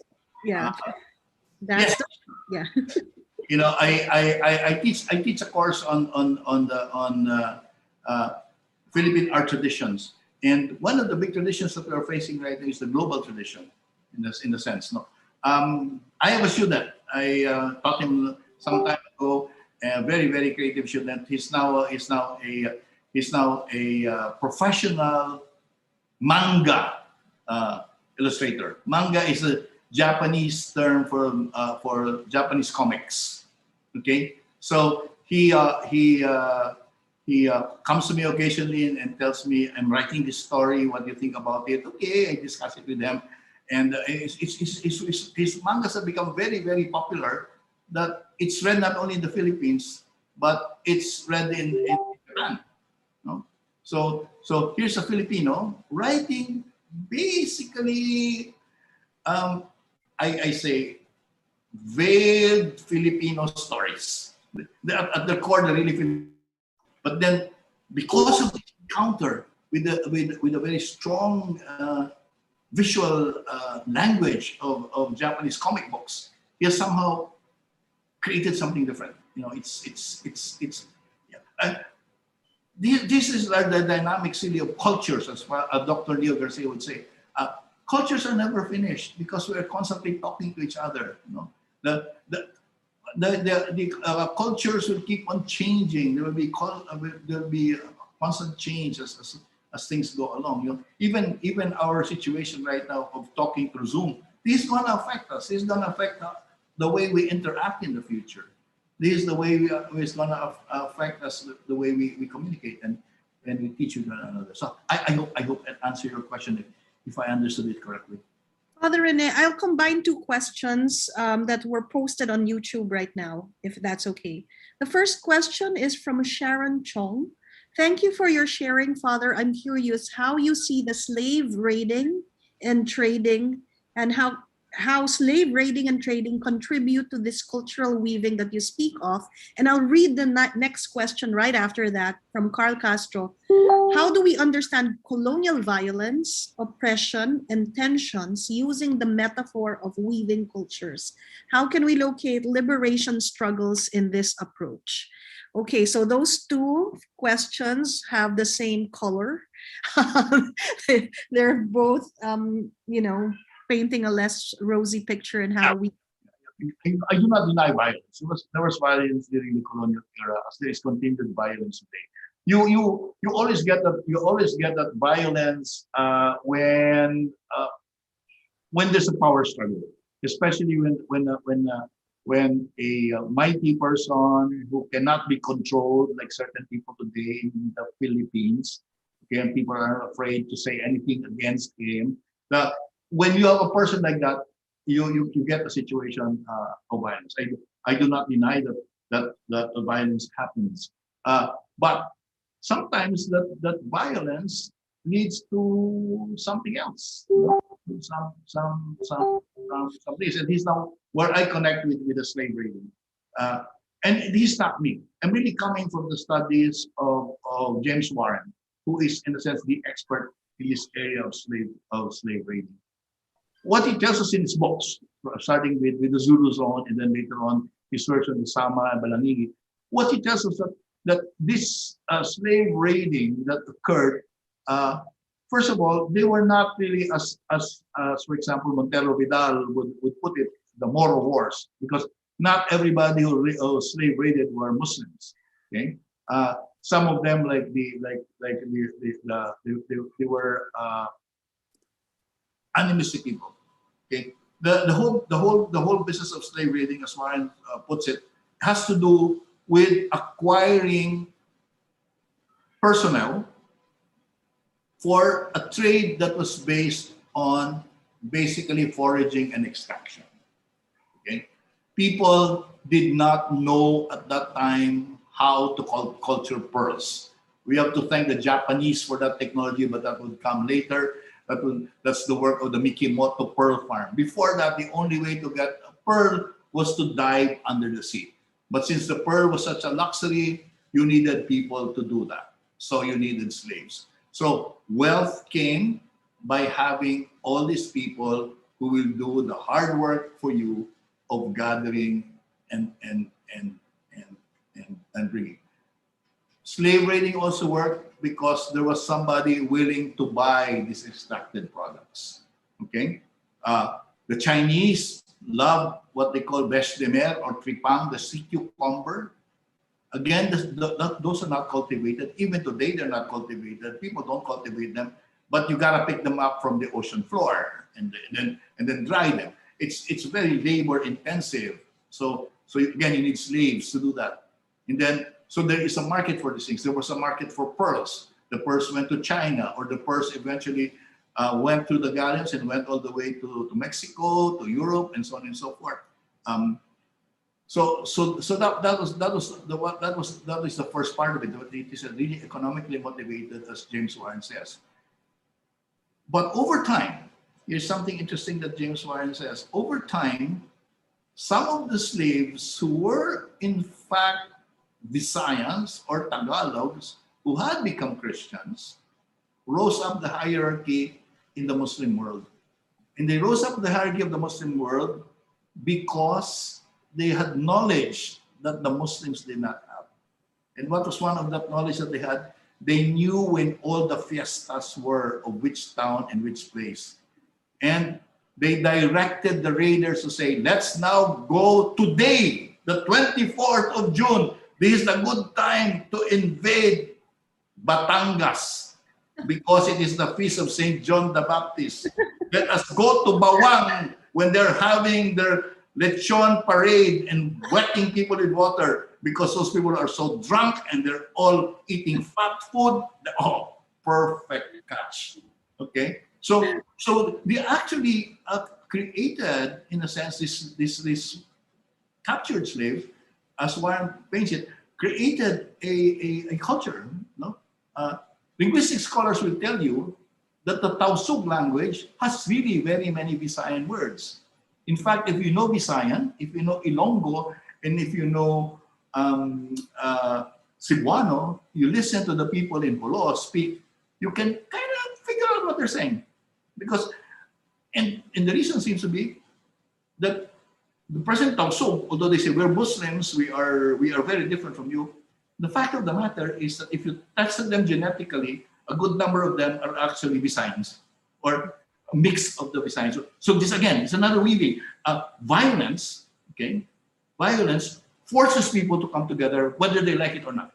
A: Yeah, that's
B: Yes.
A: yeah.
B: You know, I teach a course on Philippine art traditions, and one of the big traditions that we are facing right now is the global tradition, in the sense. No, I have a student. I taught him some time ago. A very creative student. He's now a professional manga illustrator. Manga is a Japanese term for Japanese comics. Okay, so he comes to me occasionally and tells me, "I'm writing this story. What do you think about it?" Okay, I discuss it with them, and his mangas have become very popular. That it's read not only in the Philippines, but it's read in Japan. No? So here's a Filipino writing basically, I say, veiled Filipino stories. At the core, they're really Filipino. But then, because of this encounter with a very strong visual language of Japanese comic books, he has somehow created something different. You know, it's yeah. This is like the dynamics really of cultures, as Dr. Leo Garcia would say. Cultures are never finished because we are constantly talking to each other. You know, the cultures will keep on changing. There will be constant change as things go along. You know, even our situation right now of talking through Zoom, this is going to affect us. This is going to affect the way we interact in the future. This is the way it's going to affect us, the way we communicate and we teach with one another. So I hope that answered your question if I understood it correctly.
A: Father Rene, I'll combine two questions that were posted on YouTube right now, if that's okay. The first question is from Sharon Chong. Thank you for your sharing, Father. I'm curious how you see the slave raiding and trading and how slave raiding and trading contribute to this cultural weaving that you speak of. And I'll read the next question right after that from Carl Castro. How do we understand colonial violence, oppression, and tensions using the metaphor of weaving cultures? How can we locate liberation struggles in this approach? Okay, so those two questions have the same color. They're both, painting a less rosy picture in how we.
B: I do not deny violence. There was violence during the colonial era, as there is continued violence today. You always get that violence when when there's a power struggle, especially when a mighty person who cannot be controlled, like certain people today in the Philippines, okay, and people are afraid to say anything against him. That when you have a person like that, you get a situation of violence. I do not deny that violence happens, but sometimes that violence leads to something else. Some place. And he's now where I connect with the slavery. Uh, and he's not me. I'm really coming from the studies of James Warren, who is in a sense the expert in this area of slave raiding. What he tells us in his books, starting with the Zulu zone and then later on his version of the Sama and Balangigi, what he tells us that this slave raiding that occurred, first of all, they were not really as for example, Montero Vidal would put it, the Moro Wars, because not everybody who slave raided were Muslims. Okay, some of them they were animistic people. Okay, the whole business of slave raiding, as Warren puts it, has to do with acquiring personnel for a trade that was based on basically foraging and extraction. Okay, people did not know at that time how to culture pearls. We have to thank the Japanese for that technology, but that would come later. That's the work of the Mikimoto Pearl Farm. Before that, the only way to get a pearl was to dive under the sea. But since the pearl was such a luxury, you needed people to do that. So you needed slaves. So wealth came by having all these people who will do the hard work for you of gathering and bringing. Slave raiding also worked because there was somebody willing to buy these extracted products. Okay, the Chinese love what they call bêche de mer or tripang, the sea cucumber. Again, those are not cultivated. Even today, they're not cultivated. People don't cultivate them, but you gotta pick them up from the ocean floor and then dry them. It's very labor intensive. So again, you need slaves to do that. And then so there is a market for these things. There was a market for pearls. The pearls went to China, or the pearls eventually went through the galleons and went all the way to Mexico, to Europe, and so on and so forth. So that was the first part of it. It is really economically motivated, as James Warren says. But over time, here's something interesting that James Warren says. Over time, some of the slaves who were in fact Visayans or Tagalogs who had become Christians rose up the hierarchy in the Muslim world. And they rose up the hierarchy of the Muslim world because they had knowledge that the Muslims did not have. And what was one of that knowledge that they had? They knew when all the fiestas were of which town and which place. And they directed the raiders to say, let's now go today, the 24th of June. This is a good time to invade Batangas because it is the feast of St. John the Baptist. Let us go to Bawang when they're having their lechon parade and wetting people with water because those people are so drunk and they're all eating fat food. Oh, perfect catch. Okay, so they actually created, in a sense, this captured slaves, as Warren paints it, created a culture. No, linguistic scholars will tell you that the Tausug language has really very many Visayan words. In fact, if you know Visayan, if you know Ilonggo, and if you know Cebuano, you listen to the people in Polo speak, you can kind of figure out what they're saying. Because, and the reason seems to be that the present Tausug, although they say we're Muslims, we are very different from you, the fact of the matter is that if you test them genetically, a good number of them are actually Visayans, or a mix of the Visayans. So this again is another weaving. Violence, okay? Violence forces people to come together whether they like it or not.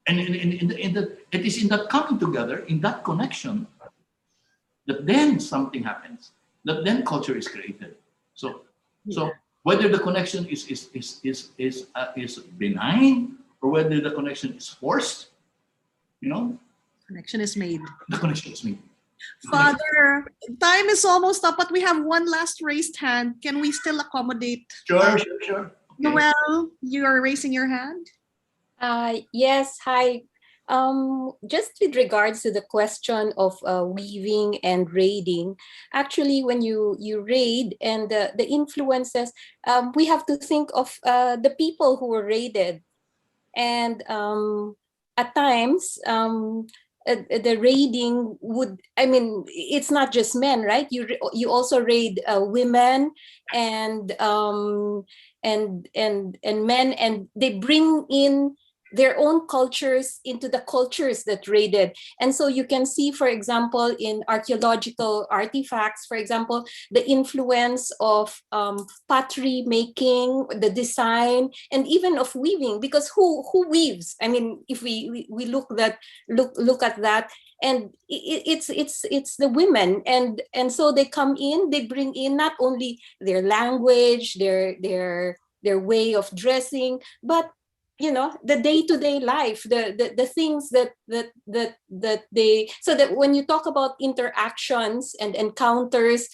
B: And it is in that coming together, in that connection, that then something happens. that then culture is created. So so
A: Yeah.
B: whether the connection is benign or whether the connection is forced, you know,
A: Connection is made.
B: the connection is made.
A: Father, time is almost up, but we have one last raised hand. Can we still accommodate?
B: Sure, sure, sure. Okay.
A: Noel, you are raising your hand.
E: Yes, hi. Just with regards to the question of weaving and raiding, actually, when you raid and the influences, we have to think of the people who were raided, and at times the raiding would, I mean, it's not just men, right? You also raid women and men, and they bring in their own cultures into the cultures that raided. And so you can see, for example, in archaeological artifacts, for example, the influence of pottery making, the design, and even of weaving. Because who weaves? I mean, if we look at that, and it's the women, and so they come in, they bring in not only their language, their way of dressing, but the day-to-day life, the things that they, so that when you talk about interactions and encounters,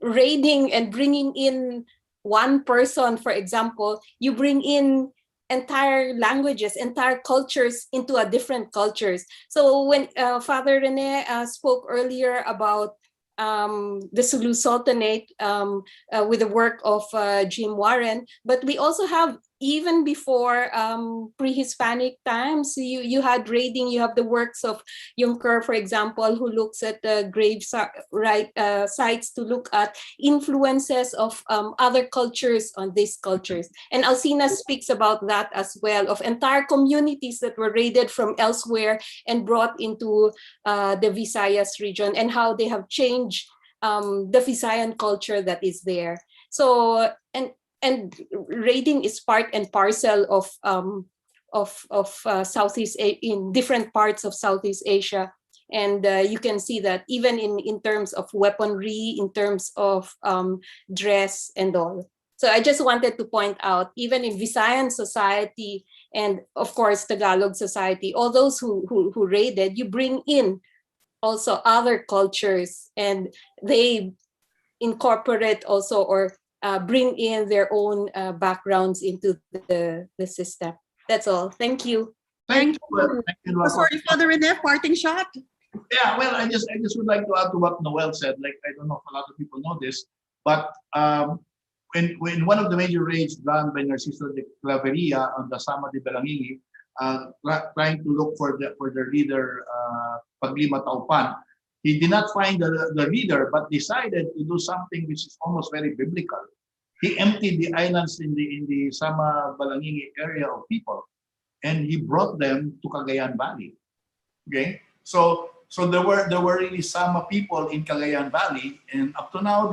E: raiding and bringing in one person, for example, you bring in entire languages, entire cultures into a different cultures. So when Father Rene spoke earlier about the Sulu Sultanate with the work of Jim Warren, but we also have, even before pre-Hispanic times, you had raiding. You have the works of Juncker, for example, who looks at the grave sites to look at influences of other cultures on these cultures. And Alcina speaks about that as well, of entire communities that were raided from elsewhere and brought into the Visayas region, and how they have changed the Visayan culture that is there. So, and raiding is part and parcel of Southeast in different parts of Southeast Asia. And you can see that even in terms of weaponry, in terms of dress and all. So I just wanted to point out, even in Visayan society and of course Tagalog society, all those who raided, you bring in also other cultures, and they incorporate also, or bring in their own backgrounds into the system. That's all. Thank you.
B: Thank you. Thank you.
A: Sorry, Father Rene, parting shot.
B: Yeah, well, I just would like to add to what Noel said. Like, I don't know if a lot of people know this, but when one of the major raids done by Narciso de Claveria on the Sama de Belangigi, trying to look for the leader, Paglima Taupan, he did not find the leader, but decided to do something which is almost very biblical. He emptied the islands in the Sama Balangigi area of people, and he brought them to Cagayan Valley. Okay, so there were really Sama people in Cagayan Valley, and up to now,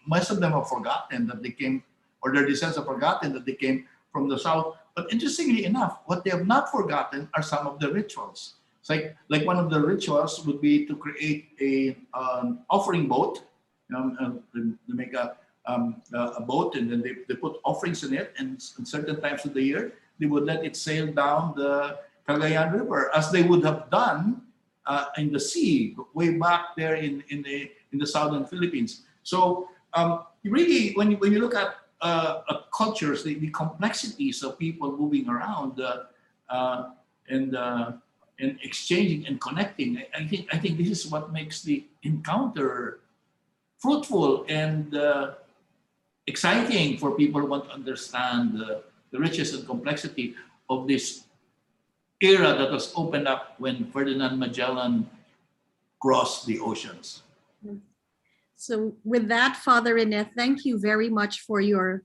B: most of them have forgotten that they came, or their descendants have forgotten that they came from the south. But interestingly enough, what they have not forgotten are some of the rituals. It's like one of the rituals would be to create an offering boat. They make a boat, and then they put offerings in it, and certain times of the year they would let it sail down the Cagayan River, as they would have done in the sea way back there in the southern Philippines. So really, when you look at cultures, the complexities of people moving around and exchanging and connecting, I think this is what makes the encounter fruitful and exciting for people who want to understand the richness and complexity of this era that was opened up when Ferdinand Magellan crossed the oceans.
A: So with that, Father Rene, thank you very much for your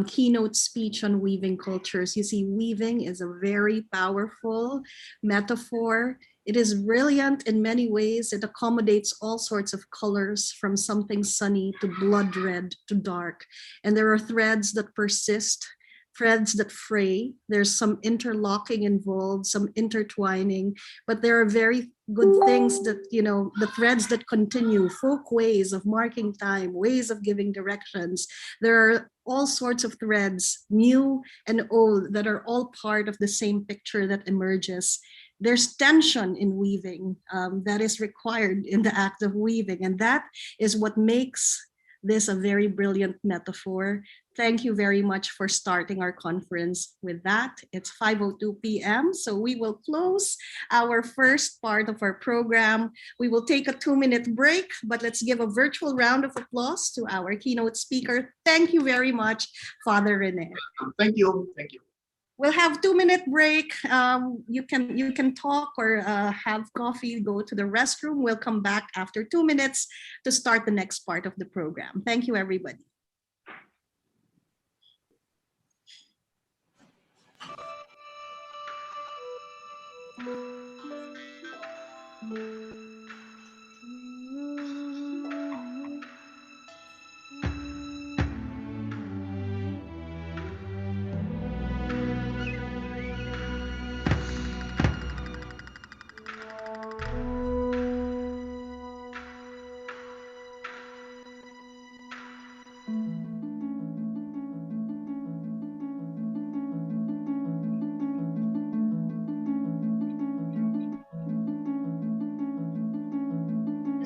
A: keynote speech on weaving cultures. You see, weaving is a very powerful metaphor. It is brilliant in many ways. It accommodates all sorts of colors, from something sunny to blood red to dark. And there are threads that persist threads that fray. There's some interlocking involved, some intertwining, but there are very good things that, the threads that continue, folk ways of marking time, ways of giving directions. There are all sorts of threads, new and old, that are all part of the same picture that emerges. There's tension in weaving that is required in the act of weaving, and that is what makes this a very brilliant metaphor. Thank you very much for starting our conference with that. It's 5:02 p.m., so we will close our first part of our program. We will take a 2-minute break, but let's give a virtual round of applause to our keynote speaker. Thank you very much, Father Rene.
B: Thank you. Thank you.
A: We'll have 2-minute break. You can talk or have coffee, go to the restroom. We'll come back after 2 minutes to start the next part of the program. Thank you, everybody.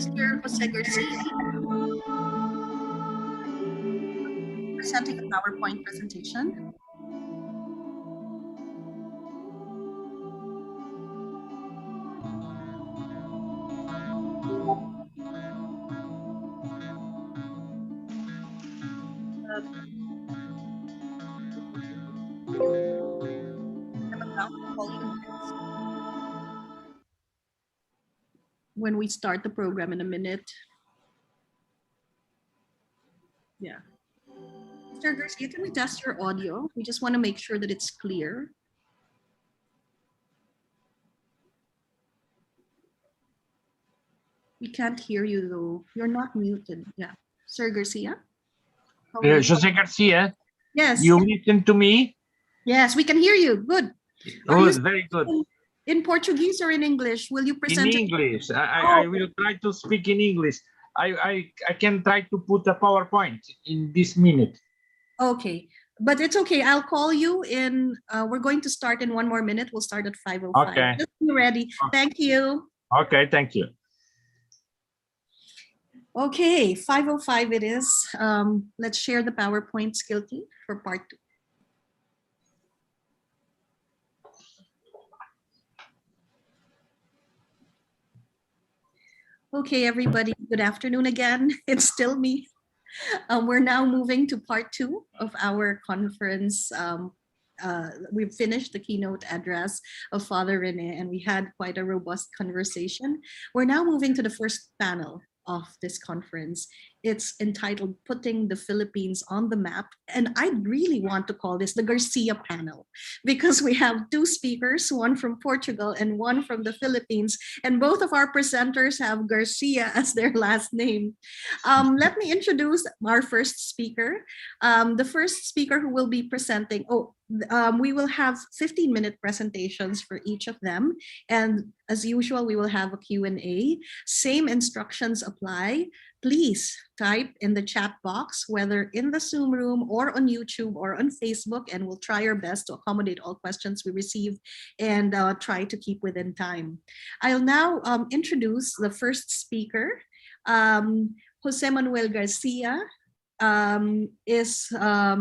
A: Mr. Jose Garcia, presenting a PowerPoint presentation. I'm about to call you next. When we start the program in a minute. Yeah. Mr. Garcia, can we test your audio? We just want to make sure that it's clear. We can't hear you though. You're not muted. Yeah. Sir Garcia?
F: Jose Garcia,
A: Yes.
F: you listen to me?
A: Yes, we can hear you. Good.
F: Good, very good.
A: In Portuguese or in English? Will you present
F: In English. I will try to speak in English. I can try to put a PowerPoint in this minute.
A: Okay, but it's okay. I'll call you in. We're going to start in 1 more minute. We'll start at 5:05.
F: Okay.
A: Just be ready. Thank you.
F: Okay, thank you.
A: Okay, 5:05 it is. Let's share the PowerPoint skill key for part 2. Okay, everybody, good afternoon again. It's still me. We're now moving to part 2 of our conference. We've finished the keynote address of Father Rene, and we had quite a robust conversation. We're now moving to the first panel of this conference. It's entitled Putting the Philippines on the Map. And I really want to call this the Garcia panel, because we have 2 speakers, one from Portugal and one from the Philippines. And both of our presenters have Garcia as their last name. Let me introduce our first speaker. The first speaker who will be presenting, we will have 15-minute presentations for each of them. And as usual, we will have a Q&A. Same instructions apply. Please type in the chat box, whether in the Zoom room or on YouTube or on Facebook, and we'll try our best to accommodate all questions we receive and try to keep within time. I'll now introduce the first speaker. Jose Manuel Garcia is a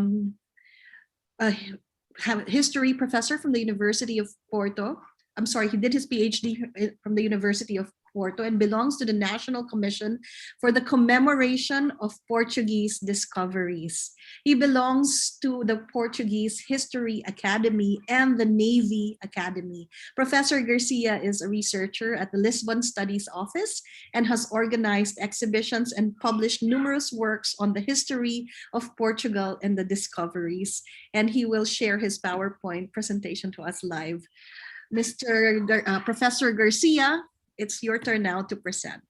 A: history professor from the University of Porto. I'm sorry, he did his PhD from the University of Porto and belongs to the National Commission for the Commemoration of Portuguese Discoveries. He belongs to the Portuguese History Academy and the Navy Academy. Professor Garcia is a researcher at the Lisbon Studies Office and has organized exhibitions and published numerous works on the history of Portugal and the discoveries. And he will share his PowerPoint presentation to us live. Professor Garcia, it's your turn now to present.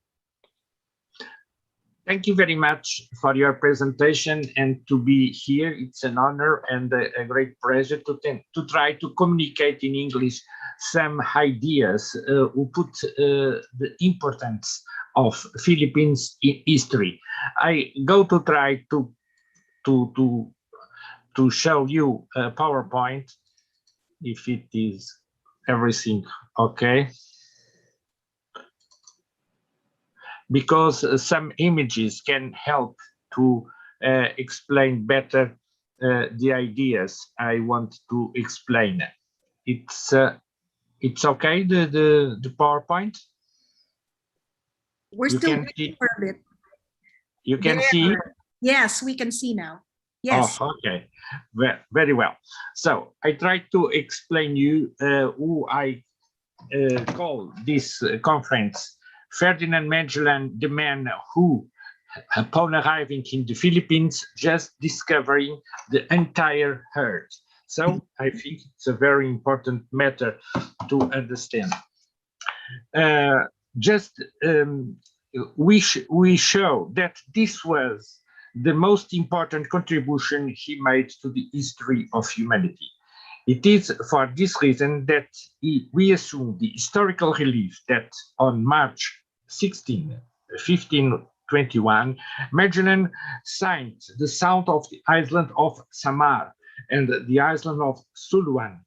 F: Thank you very much for your presentation and to be here. It's an honor and a great pleasure to try to communicate in English some ideas who put the importance of Philippines in history. I go to try to show you a PowerPoint if it is everything okay. Because some images can help to explain better the ideas I want to explain. It's okay, the PowerPoint?
A: We're
F: You
A: still
F: can
A: waiting
F: see,
A: for a bit.
F: you can
A: There.
F: see?
A: Yes, we can see now. Yes.
F: Oh, okay, very well. So I try to explain you who I call this conference Ferdinand Magellan, the man who, upon arriving in the Philippines, just discovering the entire earth. So I think it's a very important matter to understand. We show that this was the most important contribution he made to the history of humanity. It is for this reason that we assume the historical relief that on March 16, 1521, Magellan signed the south of the island of Samar and the island of Suluan,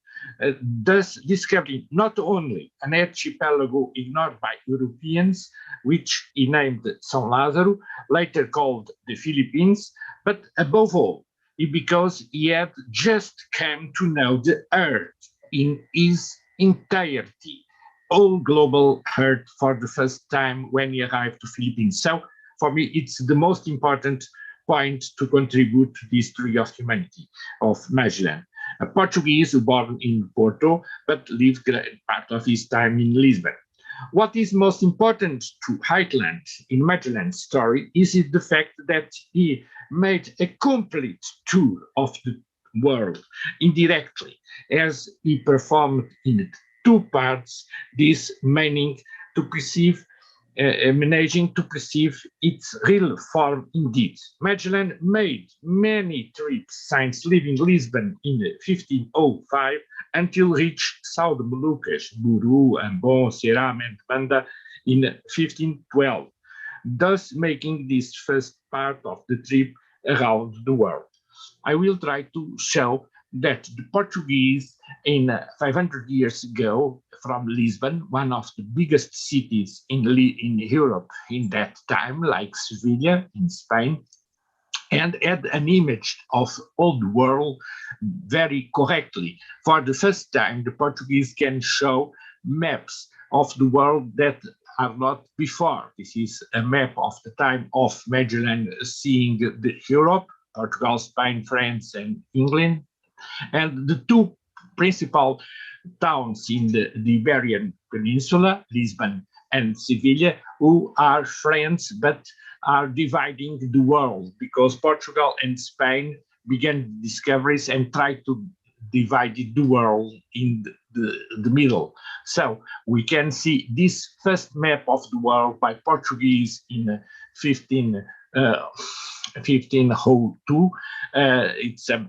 F: thus discovering not only an archipelago ignored by Europeans, which he named São Lázaro, later called the Philippines, but above all, because he had just come to know the earth in its entirety, all global earth for the first time when he arrived to Philippines. So for me, it's the most important point to contribute to the history of humanity of Magellan. A Portuguese born in Porto, but lived part of his time in Lisbon. What is most important to highlight in Magellan's story is the fact that he made a complete tour of the world indirectly, as he performed in two parts, this meaning to perceive, managing to perceive its real form indeed. Magellan made many trips since leaving Lisbon in 1505 until reach São de Molucas, Buru, Ambon, Ceram, and Banda in 1512, thus making this first part of the trip around the world. I will try to show that the Portuguese in 500 years ago from Lisbon, one of the biggest cities in Europe in that time, like Sevilla in Spain, and had an image of all the world very correctly. For the first time, the Portuguese can show maps of the world that are not before. This is a map of the time of Magellan seeing the Europe, Portugal, Spain, France, and England, and the two principal towns in the Iberian Peninsula, Lisbon and Sevilla, who are friends but are dividing the world because Portugal and Spain began discoveries and tried to divide the world in the middle. So we can see this first map of the world by Portuguese in 1502. It's a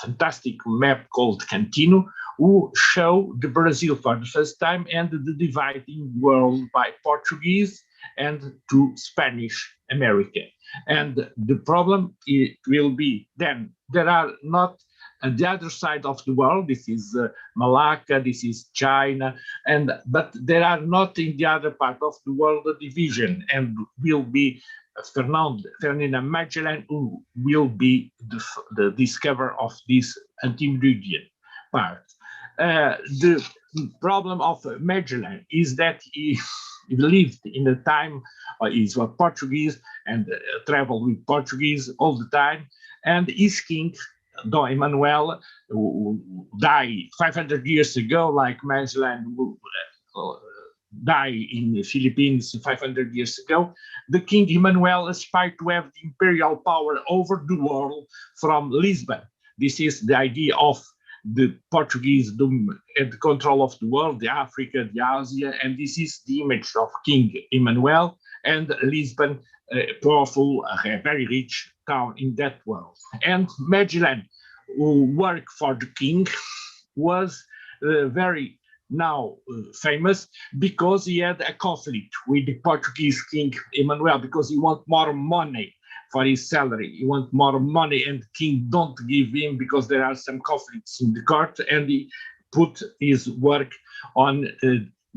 F: fantastic map called Cantino, who show the Brazil for the first time and the dividing world by Portuguese and to Spanish America. And the problem it will be then there are not on the other side of the world. This is Malacca, this is China, but there are not in the other part of the world a division, and will be Ferdinand Magellan who will be the discoverer of this intermediate part. The problem of Magellan is that he lived in a time, he was Portuguese and traveled with Portuguese all the time, and his king, Dom Emanuel, who died 500 years ago, like Magellan died in the Philippines 500 years ago. The King Emmanuel aspired to have the imperial power over the world from Lisbon. This is the idea of the Portuguese at the control of the world, the Africa, the Asia, and this is the image of King Emmanuel, and Lisbon powerful, very rich town in that world. And Magellan, who worked for the king, was very now famous because he had a conflict with the Portuguese king Emmanuel, because he want more money for his salary. He want more money, and the king don't give him because there are some conflicts in the court, and he put his work on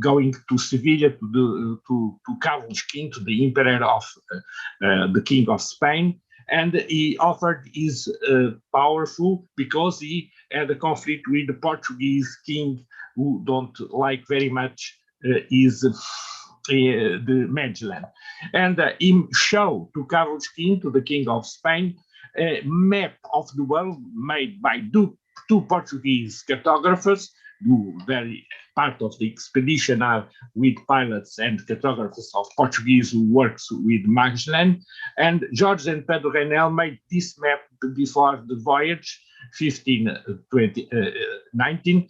F: going to Sevilla to Carlos King, to the emperor of the king of Spain. And he offered his powerful because he had a conflict with the Portuguese king, who don't like very much the Magellan. And he showed to Carlos King, to the king of Spain, a map of the world made by two Portuguese cartographers, who very part of the expedition are with pilots and cartographers of Portuguese who works with Magellan. And George and Pedro Reinel made this map before the voyage, 1519,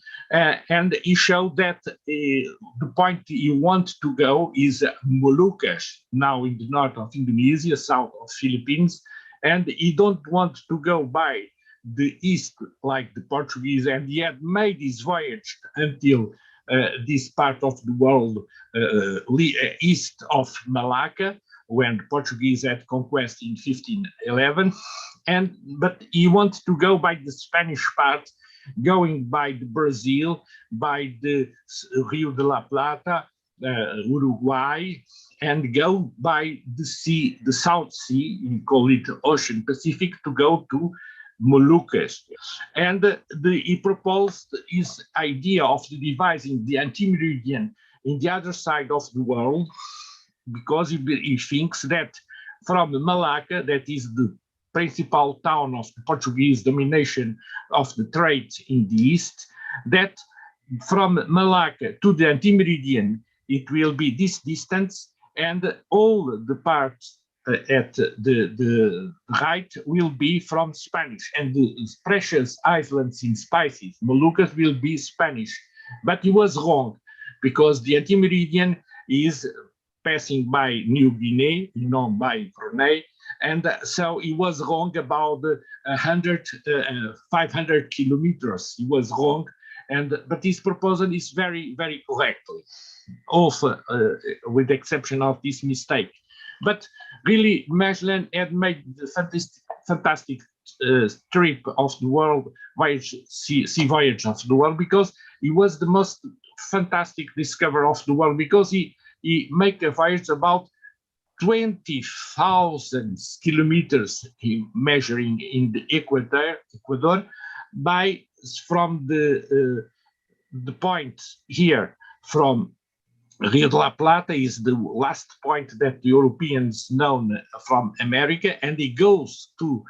F: and he showed that the point he wants to go is Moluccas, now in the north of Indonesia, south of Philippines, and he don't want to go by the east like the Portuguese, and he had made his voyage until this part of the world east of Malacca, when the Portuguese had conquest in 1511, but he wants to go by the Spanish part, going by the Brazil, by the Rio de la Plata, Uruguay, and go by the sea, the South Sea, we call it Ocean Pacific, to go to Moluccas. And he proposed his idea of devising the anti-meridian in the other side of the world, because he thinks that from Malacca, that is the principal town of the Portuguese domination of the trade in the east, that from Malacca to the anti-meridian, it will be this distance, and all the parts at the right will be from Spanish, and the precious islands in spices, Moluccas, will be Spanish. But he was wrong, because the anti-meridian is passing by New Guinea, by Brunei, and so he was wrong about 500 kilometers. He was wrong, but his proposal is very, very correctly, also with the exception of this mistake. But really, Magellan had made the fantastic trip of the world, sea voyage of the world, because he was the most fantastic discoverer of the world, because he made a voyage about 20,000 kilometers measuring in the Ecuador, from the point here from Rio de la Plata is the last point that the Europeans known from America, and he goes to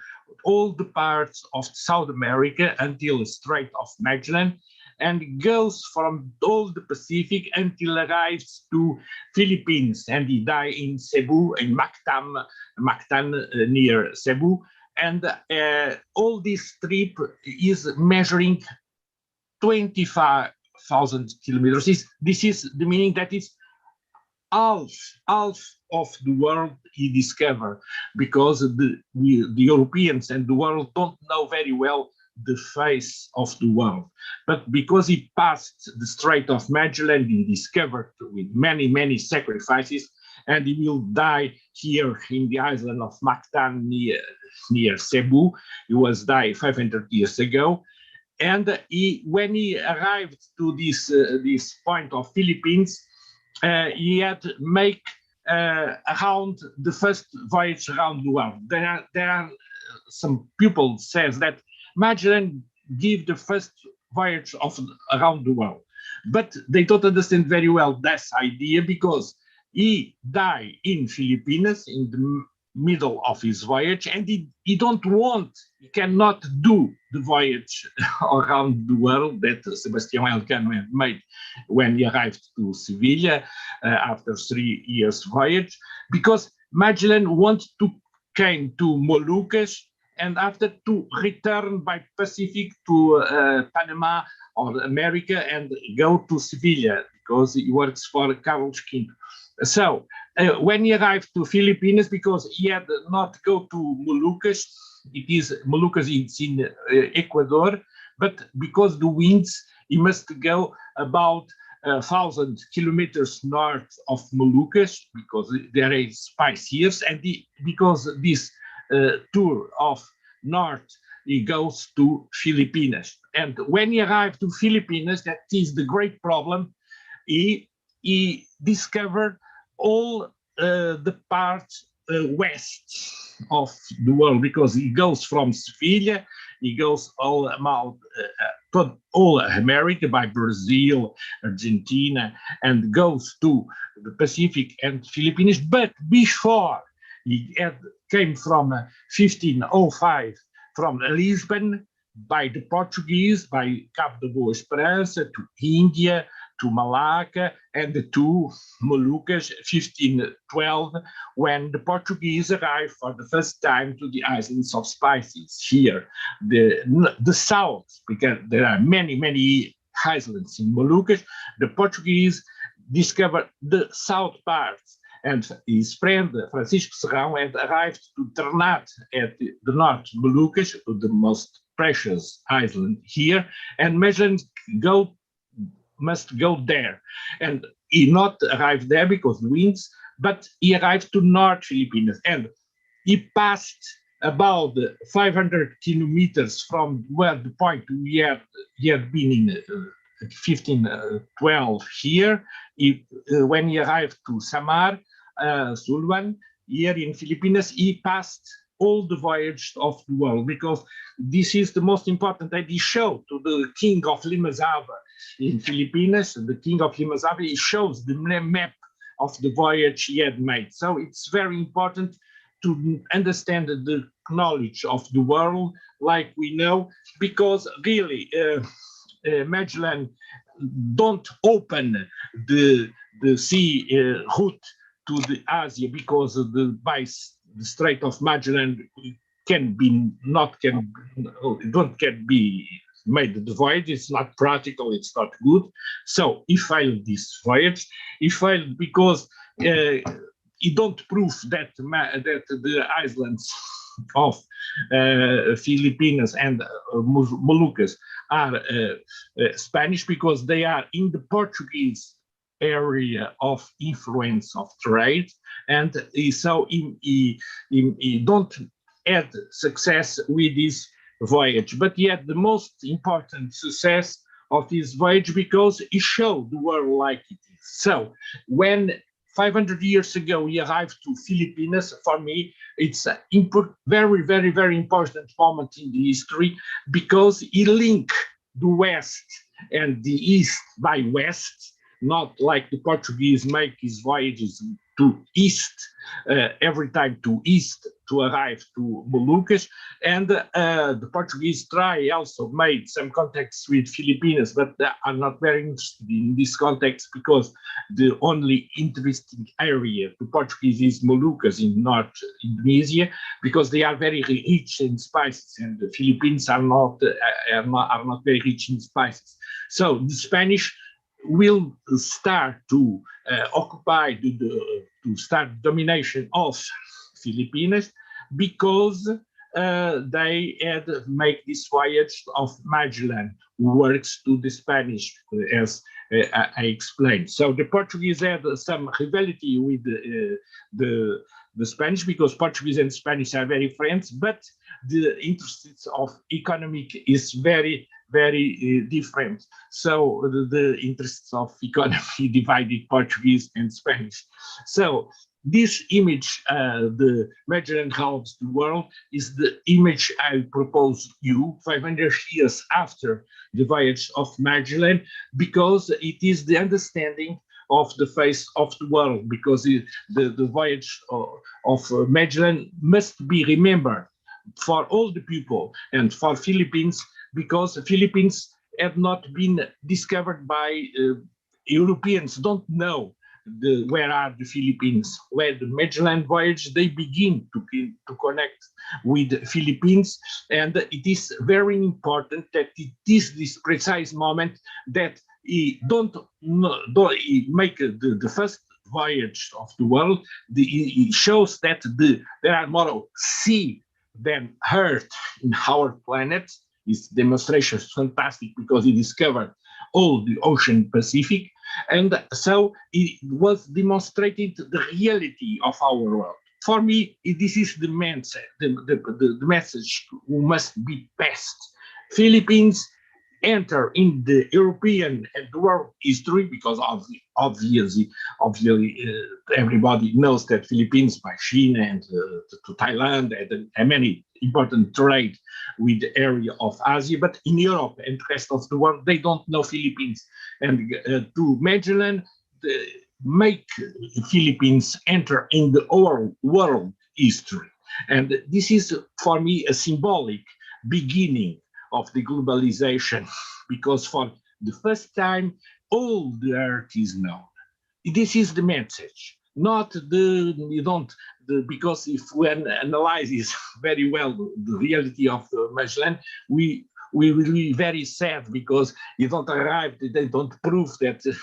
F: all the parts of South America until the Strait of Magellan, and goes from all the Pacific until arrives to Philippines, and he died in Cebu, in Mactan near Cebu, and all this trip is measuring 25,000 kilometers. This is the meaning that it's half of the world he discovered, because the Europeans and the world don't know very well the face of the world. But because he passed the Strait of Magellan, he discovered with many, many sacrifices, and he will die here in the island of Mactan near Cebu. He was died 500 years ago. And when he arrived to this point of Philippines, he had to make around the first voyage around the world. There are some people says that Magellan gave the first voyage around the world, but they don't understand very well this idea, because he died in Philippines in the middle of his voyage, and he cannot do the voyage around the world that Sebastian Elcano made when he arrived to Sevilla after 3 years voyage, because Magellan came to Moluccas, and after to return by Pacific to Panama or America and go to Sevilla, because he works for Carlos King. So when he arrived to Philippines, because he had not go to Moluccas, Moluccas is in Ecuador, but because the winds, he must go about 1,000 kilometers north of Moluccas, because there is spice here, and because this tour of north, he goes to Philippines. And when he arrived to Philippines, that is the great problem, he discovered all the part west of the world, because he goes from Sevilla, he goes all about all America by Brazil, Argentina, and goes to the Pacific and Philippines. But before he came from 1505 from Lisbon by the Portuguese, by Cabo de Boa Esperança to India, to Malacca, and to Moluccas, 1512, when the Portuguese arrived for the first time to the islands of spices here, the south, because there are many, many islands in Moluccas. The Portuguese discovered the south parts, and his friend Francisco Serrão had arrived to Ternate at the North Moluccas, the most precious island here, and Magellan must go there. And he not arrived there because the winds, but he arrived to North Philippines, and he passed about 500 kilometers from where the point he had been in 1512 here. When he arrived to Samar, Suluan, here in Philippines, he passed all the voyage of the world, because this is the most important that he showed to the king of Limassaba in Philippines. The king of Limassaba, he shows the map of the voyage he had made. So it's very important to understand the knowledge of the world like we know, because really Magellan don't open the sea route to the Asia, because by the Strait of Magellan don't be made the voyage. It's not practical, it's not good. So he failed this voyage. He failed because he don't prove that the islands of Philippines and Moluccas are Spanish, because they are in the Portuguese area of influence of trade, and so he don't had success with this voyage. But he had the most important success of this voyage because he showed the world like it is. So when 500 years ago he arrived to Philippines, for me it's a very, very, very important moment in the history, because he linked the West and the East by West, not like the Portuguese make his voyages to East, every time to East to arrive to Moluccas. And the Portuguese also made some contacts with Philippines, but they are not very interested in this context, because the only interesting area to Portuguese is Moluccas in North Indonesia, because they are very rich in spices, and the Philippines are not very rich in spices. So the Spanish will start to occupy to start domination of Philippines, because they had make this voyage of Magellan, who works to the Spanish, as I explained. So the Portuguese had some rivalry with the Spanish, because Portuguese and Spanish are very friends, but the interests of economic is very, very different. So the interests of economy divided Portuguese and Spanish. So this image, the Magellan halves the world, is the image I propose you 500 years after the voyage of Magellan, because it is the understanding of the face of the world, because the voyage of Magellan must be remembered for all the people and for Philippines, because the Philippines have not been discovered by Europeans, don't know where are the Philippines. Where the Magellan voyage, they begin to connect with the Philippines, and it is very important that it is this precise moment that he make the first voyage of the world, it shows that there are more sea than earth in our planet. This demonstration is fantastic because he discovered all the ocean Pacific. And so it was demonstrated the reality of our world. For me, this is the message, the message who must be passed. Philippines enter in the European and world history because obviously everybody knows that Philippines by China and to Thailand and many important trade with the area of Asia, but in Europe and the rest of the world, they don't know Philippines. And to Magellan, make Philippines enter in the world history. And this is, for me, a symbolic beginning of the globalization, because for the first time, all the earth is known. This is the message, not because if we analyze this very well, the reality of Magellan, we will be very sad because you don't arrive, they don't prove that the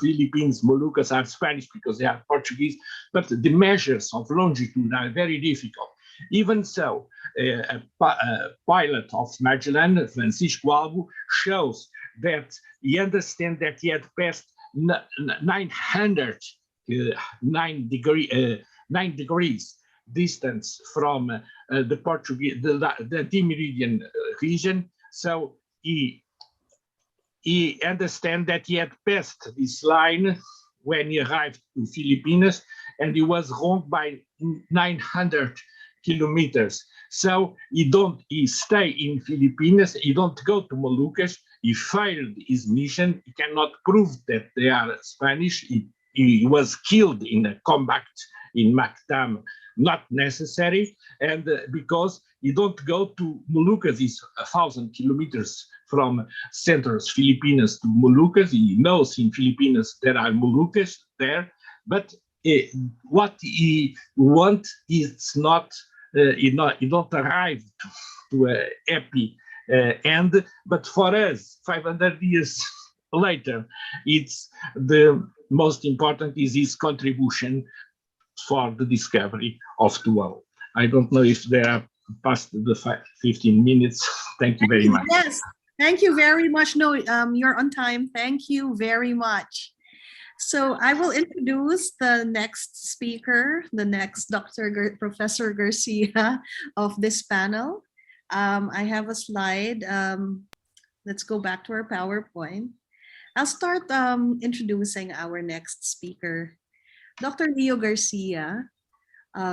F: Philippines, Moluccas are Spanish because they are Portuguese, but the measures of longitude are very difficult. Even so, a pilot of Magellan, Francisco Albo, shows that he understands that he had passed 9 degrees distance from the Portuguese, the Meridian region. So he understands that he had passed this line when he arrived to Philippines, and he was wrong by 900 kilometers. So he stay in Philippines, he don't go to Moluccas, he failed his mission, he cannot prove that they are Spanish, he was killed in a combat in Mactam, not necessary, and because you don't go to Moluccas, it's 1,000 kilometers from centers Philippines to Moluccas. He knows in Philippines there are Moluccas there, but what he want is not, he don't arrive to a happy end, but for us, 500 years later, it's the most important is his contribution for the discovery of the world. I don't know if they are past the 15 minutes. Thank you very much.
A: Yes, thank you very much. No, you're on time. Thank you very much. So I will introduce the next speaker, the next Professor Garcia of this panel. I have a slide. Let's go back to our PowerPoint. I'll start introducing our next speaker. Dr. Leo Garcia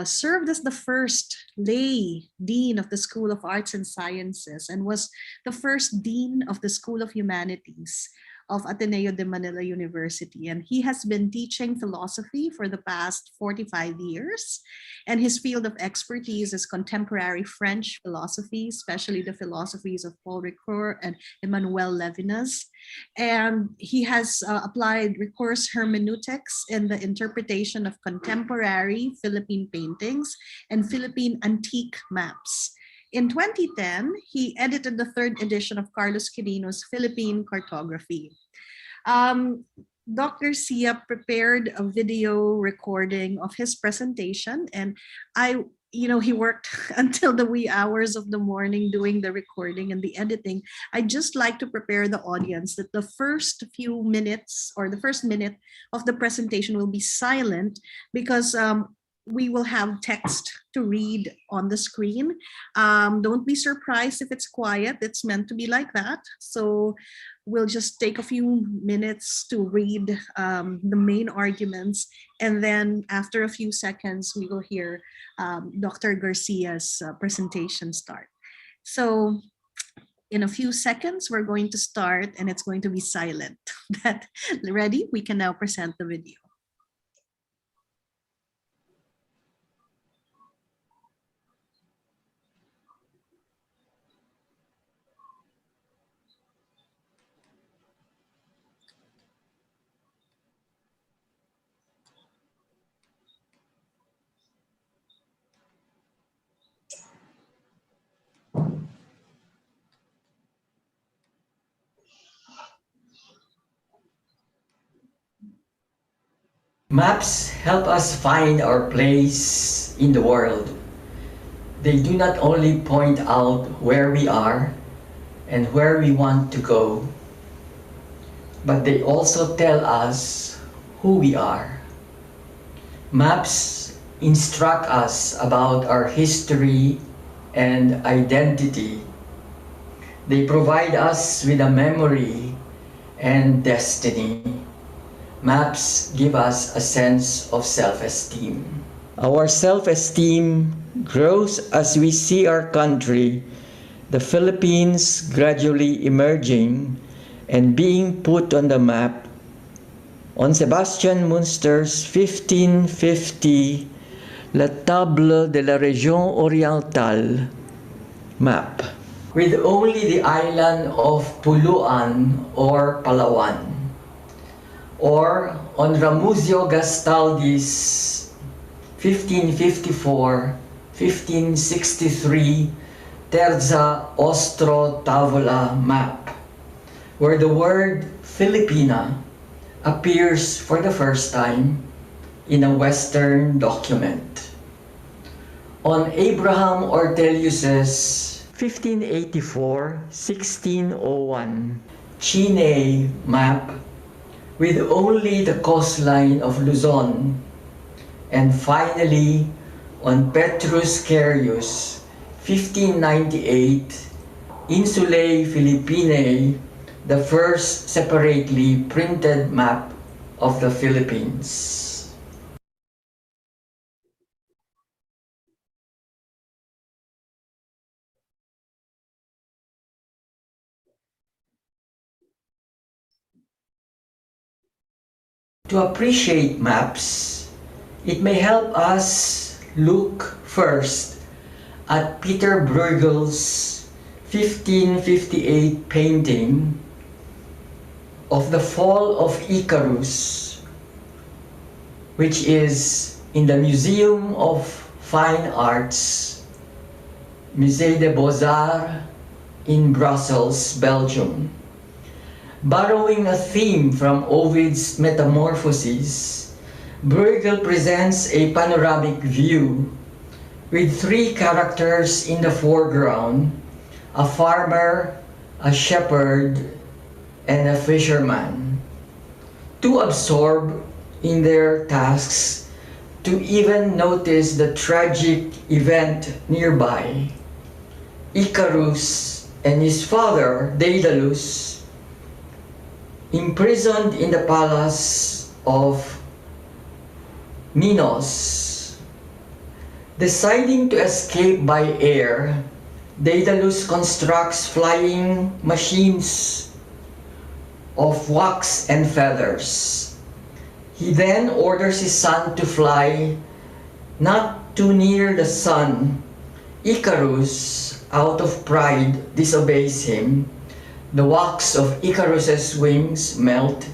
A: served as the first lay dean of the School of Arts and Sciences and was the first dean of the School of Humanities of Ateneo de Manila University. And he has been teaching philosophy for the past 45 years. And his field of expertise is contemporary French philosophy, especially the philosophies of Paul Ricoeur and Emmanuel Levinas. And he has applied recourse hermeneutics in the interpretation of contemporary Philippine paintings and Philippine antique maps. In 2010, he edited the 3rd edition of Carlos Quirino's Philippine Cartography. Dr. Sia prepared a video recording of his presentation, and he worked until the wee hours of the morning doing the recording and the editing. I'd just like to prepare the audience that the first few minutes or the first minute of the presentation will be silent because we will have text to read on the screen. Don't be surprised if it's quiet. It's meant to be like that. So we'll just take a few minutes to read the main arguments. And then after a few seconds, we will hear Dr. Garcia's presentation start. So in a few seconds, we're going to start and it's going to be silent. Ready? We can now present the video.
D: Maps help us find our place in the world. They do not only point out where we are and where we want to go, but they also tell us who we are. Maps instruct us about our history and identity. They provide us with a memory and destiny. Maps give us a sense of self-esteem. Our self-esteem grows as we see our country, the Philippines, gradually emerging and being put on the map on Sebastian Münster's 1550 La Table de la Région Orientale map, with only the island of Puluan or Palawan, or on Ramuzio Gastaldi's 1554-1563 Terza Ostro Tavola map, where the word Filipina appears for the first time in a Western document. On Abraham Ortelius's 1584-1601 Chine map, with only the coastline of Luzon, and finally on Petrus Carius 1598 Insulae Philippinae, the first separately printed map of the Philippines. To appreciate maps, it may help us look first at Peter Bruegel's 1558 painting of the Fall of Icarus, which is in the Museum of Fine Arts, Musée des Beaux-Arts in Brussels, Belgium. Borrowing a theme from Ovid's Metamorphoses, Bruegel presents a panoramic view with three characters in the foreground: a farmer, a shepherd, and a fisherman, too absorbed in their tasks to even notice the tragic event nearby. Icarus and his father, Daedalus, imprisoned in the palace of Minos. Deciding to escape by air, Daedalus constructs flying machines of wax and feathers. He then orders his son to fly not too near the sun. Icarus, out of pride, disobeys him. The wax of Icarus's wings melt,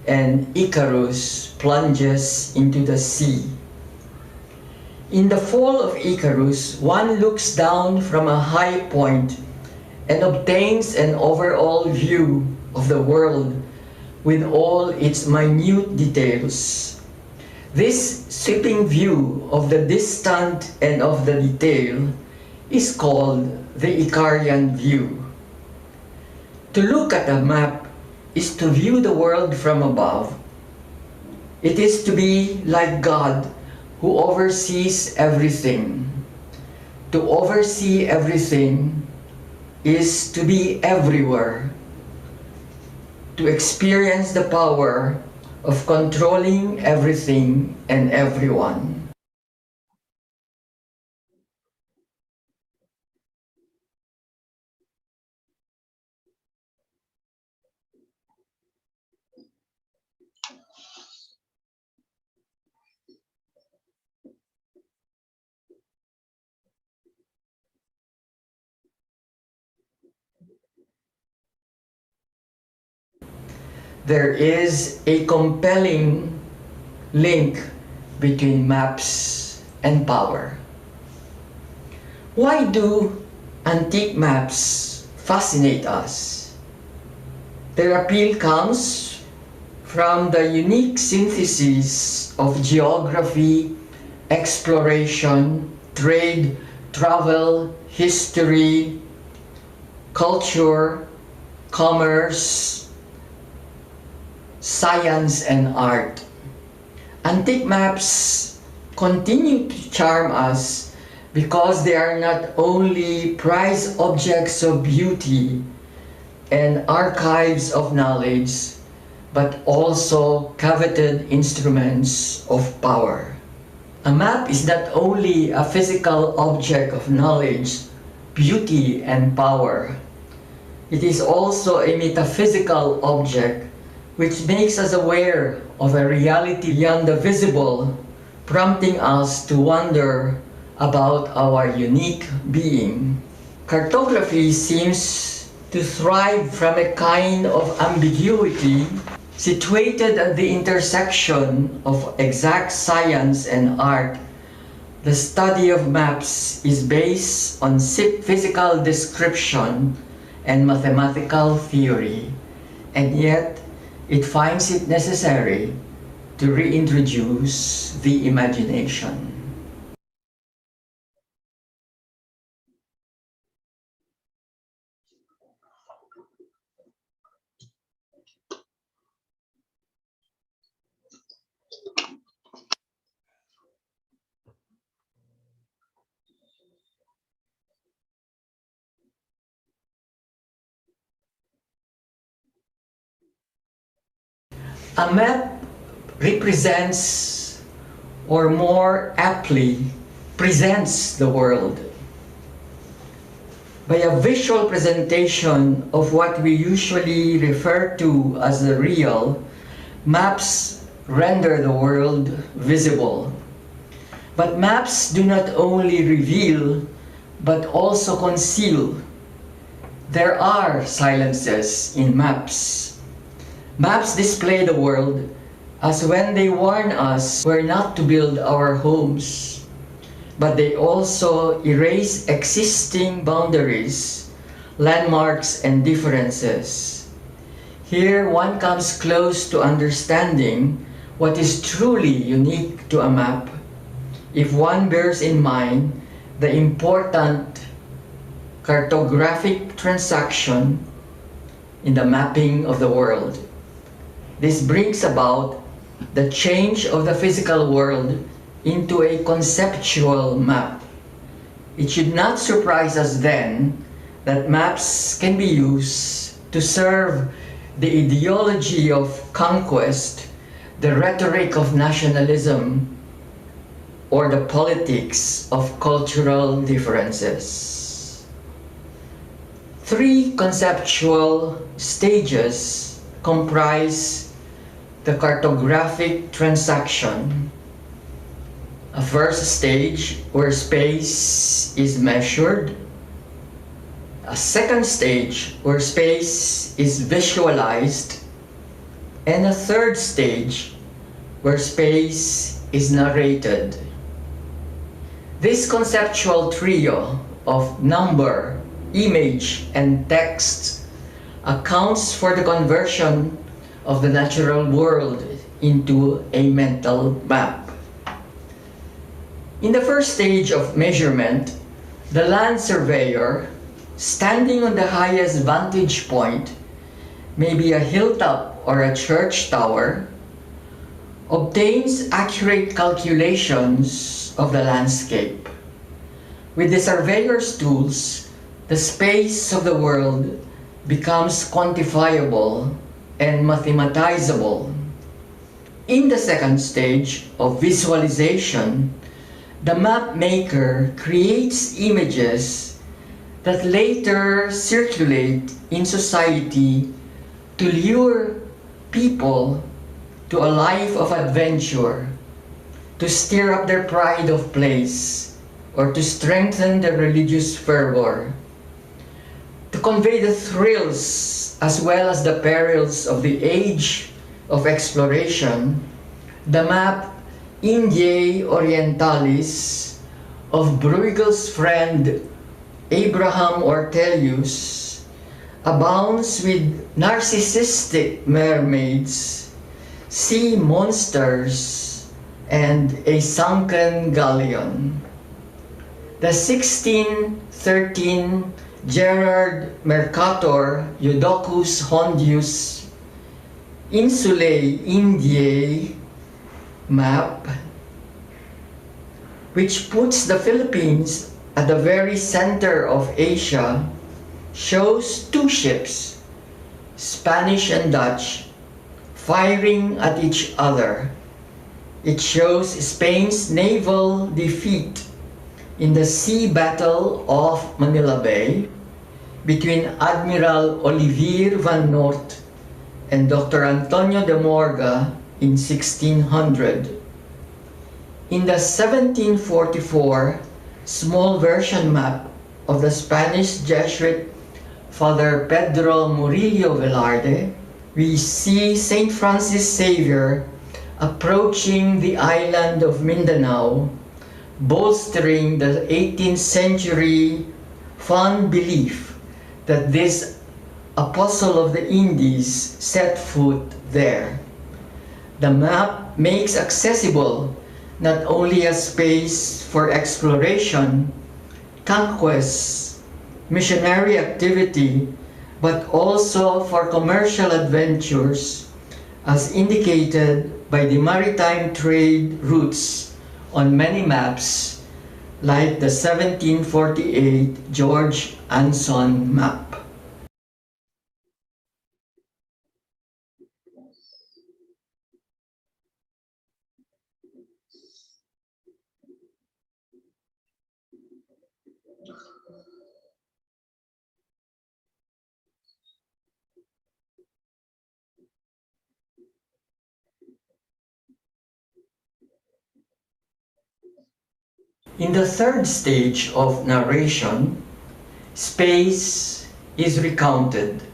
D: and Icarus plunges into the sea. In the fall of Icarus, one looks down from a high point and obtains an overall view of the world with all its minute details. This sweeping view of the distant and of the detail is called the Icarian view. To look at a map is to view the world from above. It is to be like God, who oversees everything. To oversee everything is to be everywhere, to experience the power of controlling everything and everyone. There is a compelling link between maps and power. Why do antique maps fascinate us? Their appeal comes from the unique synthesis
G: of geography, exploration, trade, travel, history, culture, commerce, science, and art. Antique maps continue to charm us because they are not only prized objects of beauty and archives of knowledge, but also coveted instruments of power. A map is not only a physical object of knowledge, beauty, and power. It is also a metaphysical object which makes us aware of a reality beyond the visible, prompting us to wonder about our unique being. Cartography seems to thrive from a kind of ambiguity situated at the intersection of exact science and art. The study of maps is based on physical description and mathematical theory, and yet it finds it necessary to reintroduce the imagination. A map represents, or more aptly, presents the world. By a visual presentation of what we usually refer to as the real, maps render the world visible. But maps do not only reveal, but also conceal. There are silences in maps. Maps display the world as when they warn us where not to build our homes, but they also erase existing boundaries, landmarks, and differences. Here one comes close to understanding what is truly unique to a map if one bears in mind the important cartographic transaction in the mapping of the world. This brings about the change of the physical world into a conceptual map. It should not surprise us then that maps can be used to serve the ideology of conquest, the rhetoric of nationalism, or the politics of cultural differences. Three conceptual stages comprise the cartographic transaction. A first stage where space is measured. A second stage where space is visualized. And a third stage where space is narrated. This conceptual trio of number, image, and text accounts for the conversion of the natural world into a mental map. In the first stage of measurement, the land surveyor, standing on the highest vantage point, maybe a hilltop or a church tower, obtains accurate calculations of the landscape. With the surveyor's tools, the space of the world becomes quantifiable and mathematizable. In the second stage of visualization, the map maker creates images that later circulate in society to lure people to a life of adventure, to stir up their pride of place, or to strengthen their religious fervor, to convey the thrills as well as the perils of the age of exploration. The map Indiae Orientalis of Bruegel's friend Abraham Ortelius abounds with narcissistic mermaids, sea monsters, and a sunken galleon. The 1613 Gerard Mercator Iudocus Hondius Insulae Indiae map, which puts the Philippines at the very center of Asia, shows two ships, Spanish and Dutch, firing at each other. It shows Spain's naval defeat in the sea battle of Manila Bay between Admiral Olivier van Noort and Dr. Antonio de Morga in 1600. In the 1744 small version map of the Spanish Jesuit Father Pedro Murillo Velarde, we see St. Francis Xavier approaching the island of Mindanao, bolstering the 18th century fond belief that this apostle of the Indies set foot there. The map makes accessible not only a space for exploration, conquest, missionary activity, but also for commercial adventures, as indicated by the maritime trade routes on many maps, like the 1748 George Anson map. In the third stage of narration, space is recounted.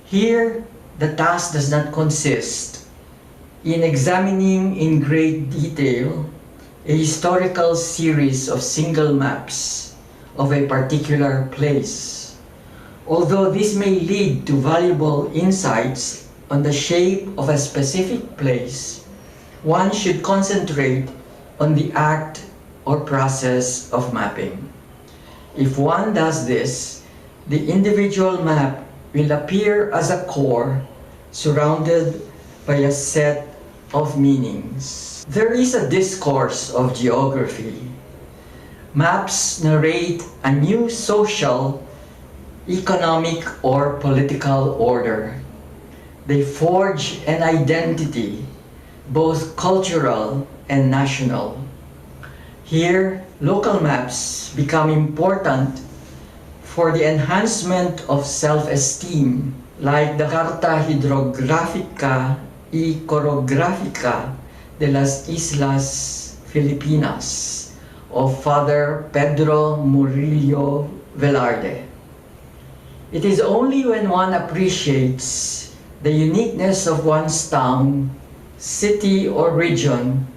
G: Here, the task does not consist in examining in great detail a historical series of single maps of a particular place. Although this may lead to valuable insights on the shape of a specific place, one should concentrate on the act or process of mapping. If one does this, the individual map will appear as a core surrounded by a set of meanings. There is a discourse of geography. Maps narrate a new social, economic, or political order. They forge an identity, both cultural and national. Here, local maps become important for the enhancement of self-esteem, like the Carta Hidrográfica y Corográfica de las Islas Filipinas of Father Pedro Murillo Velarde. It is only when one appreciates the uniqueness of one's town, city, or region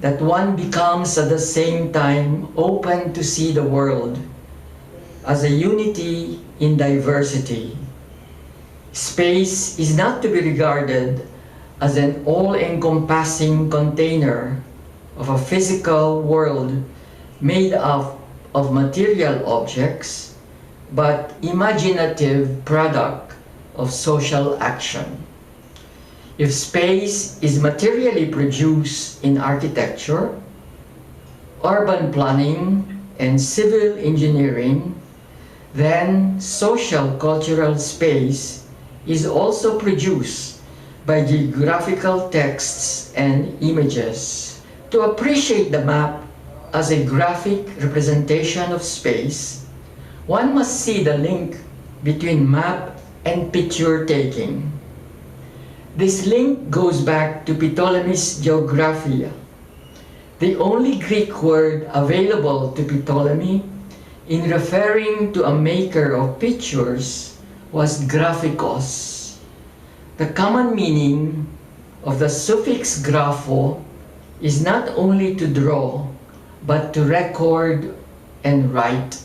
G: that one becomes at the same time open to see the world as a unity in diversity. Space is not to be regarded as an all-encompassing container of a physical world made up of material objects, but imaginative product of social action. If space is materially produced in architecture, urban planning, and civil engineering, then social cultural space is also produced by geographical texts and images. To appreciate the map as a graphic representation of space, one must see the link between map and picture taking. This link goes back to Ptolemy's Geographia. The only Greek word available to Ptolemy in referring to a maker of pictures was graphikos. The common meaning of the suffix grapho is not only to draw, but to record and write.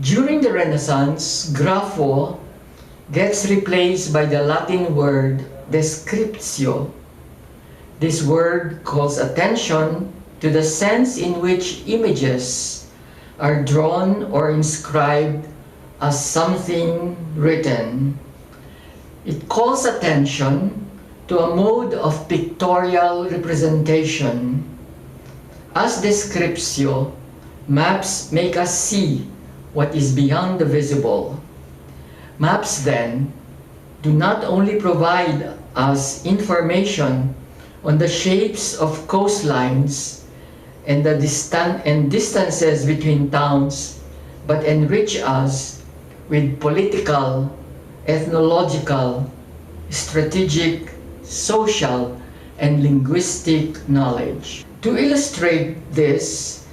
G: During the Renaissance, grapho gets replaced by the Latin word descriptio. This word calls attention to the sense in which images are drawn or inscribed as something written. It calls attention to a mode of pictorial representation. As descriptio, maps make us see what is beyond the visible. Maps then do not only provide us information on the shapes of coastlines and the distances between towns, but enrich us with political, ethnological, strategic, social, and linguistic knowledge. To illustrate this,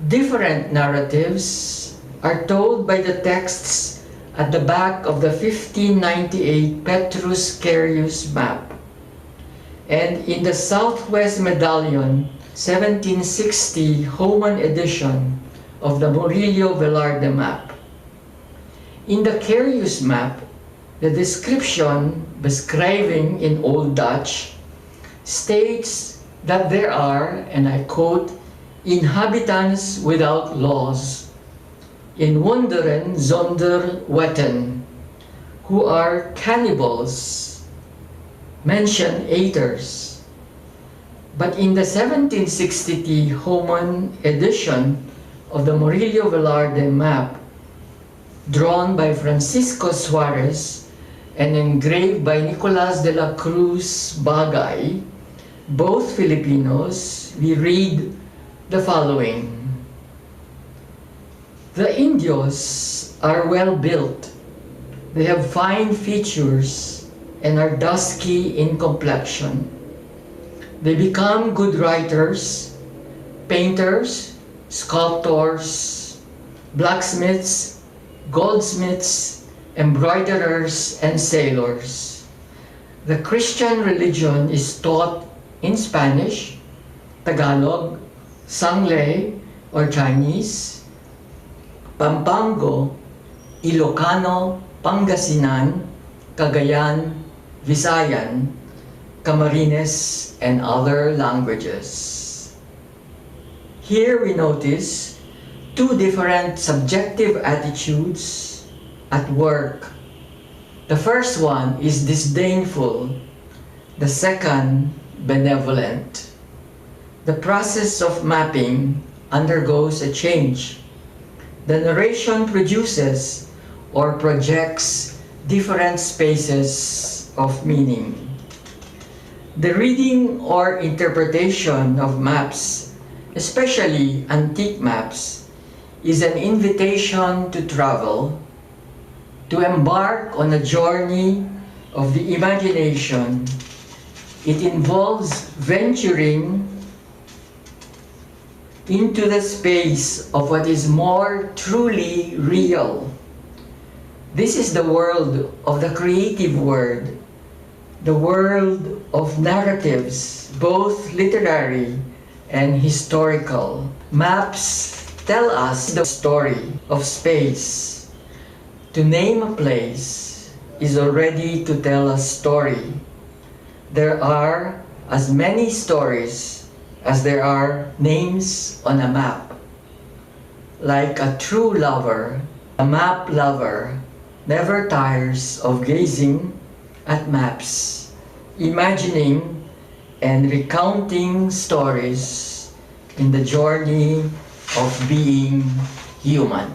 G: different narratives are told by the texts at the back of the 1598 Petrus Carius map and in the Southwest Medallion 1760 Homan edition of the Murillo Velarde map. In the Carius map, the description, beschrijving in Old Dutch, states that there are, and I quote, inhabitants without laws, in wonderen zonder wetten, who are cannibals, mention eaters. But in the 1760 Homan edition of the Murillo Velarde map, drawn by Francisco Suarez and engraved by Nicolas de la Cruz Bagay, both Filipinos, we read the following. The Indios are well built. They have fine features and are dusky in complexion. They become good writers, painters, sculptors, blacksmiths, goldsmiths, embroiderers, and sailors. The Christian religion is taught in Spanish, Tagalog, Sangley or Chinese, Pampango, Ilocano, Pangasinan, Cagayan, Visayan, Camarines, and other languages. Here we notice two different subjective attitudes at work. The first one is disdainful, the second, benevolent. The process of mapping undergoes a change. The narration produces or projects different spaces of meaning. The reading or interpretation of maps, especially antique maps, is an invitation to travel, to embark on a journey of the imagination. It involves venturing into the space of what is more truly real. This is the world of the creative word, the world of narratives, both literary and historical. Maps tell us the story of space. To name a place is already to tell a story. There are as many stories as there are names on a map. Like a true lover, a map lover never tires of gazing at maps, imagining and recounting stories in the journey of being human.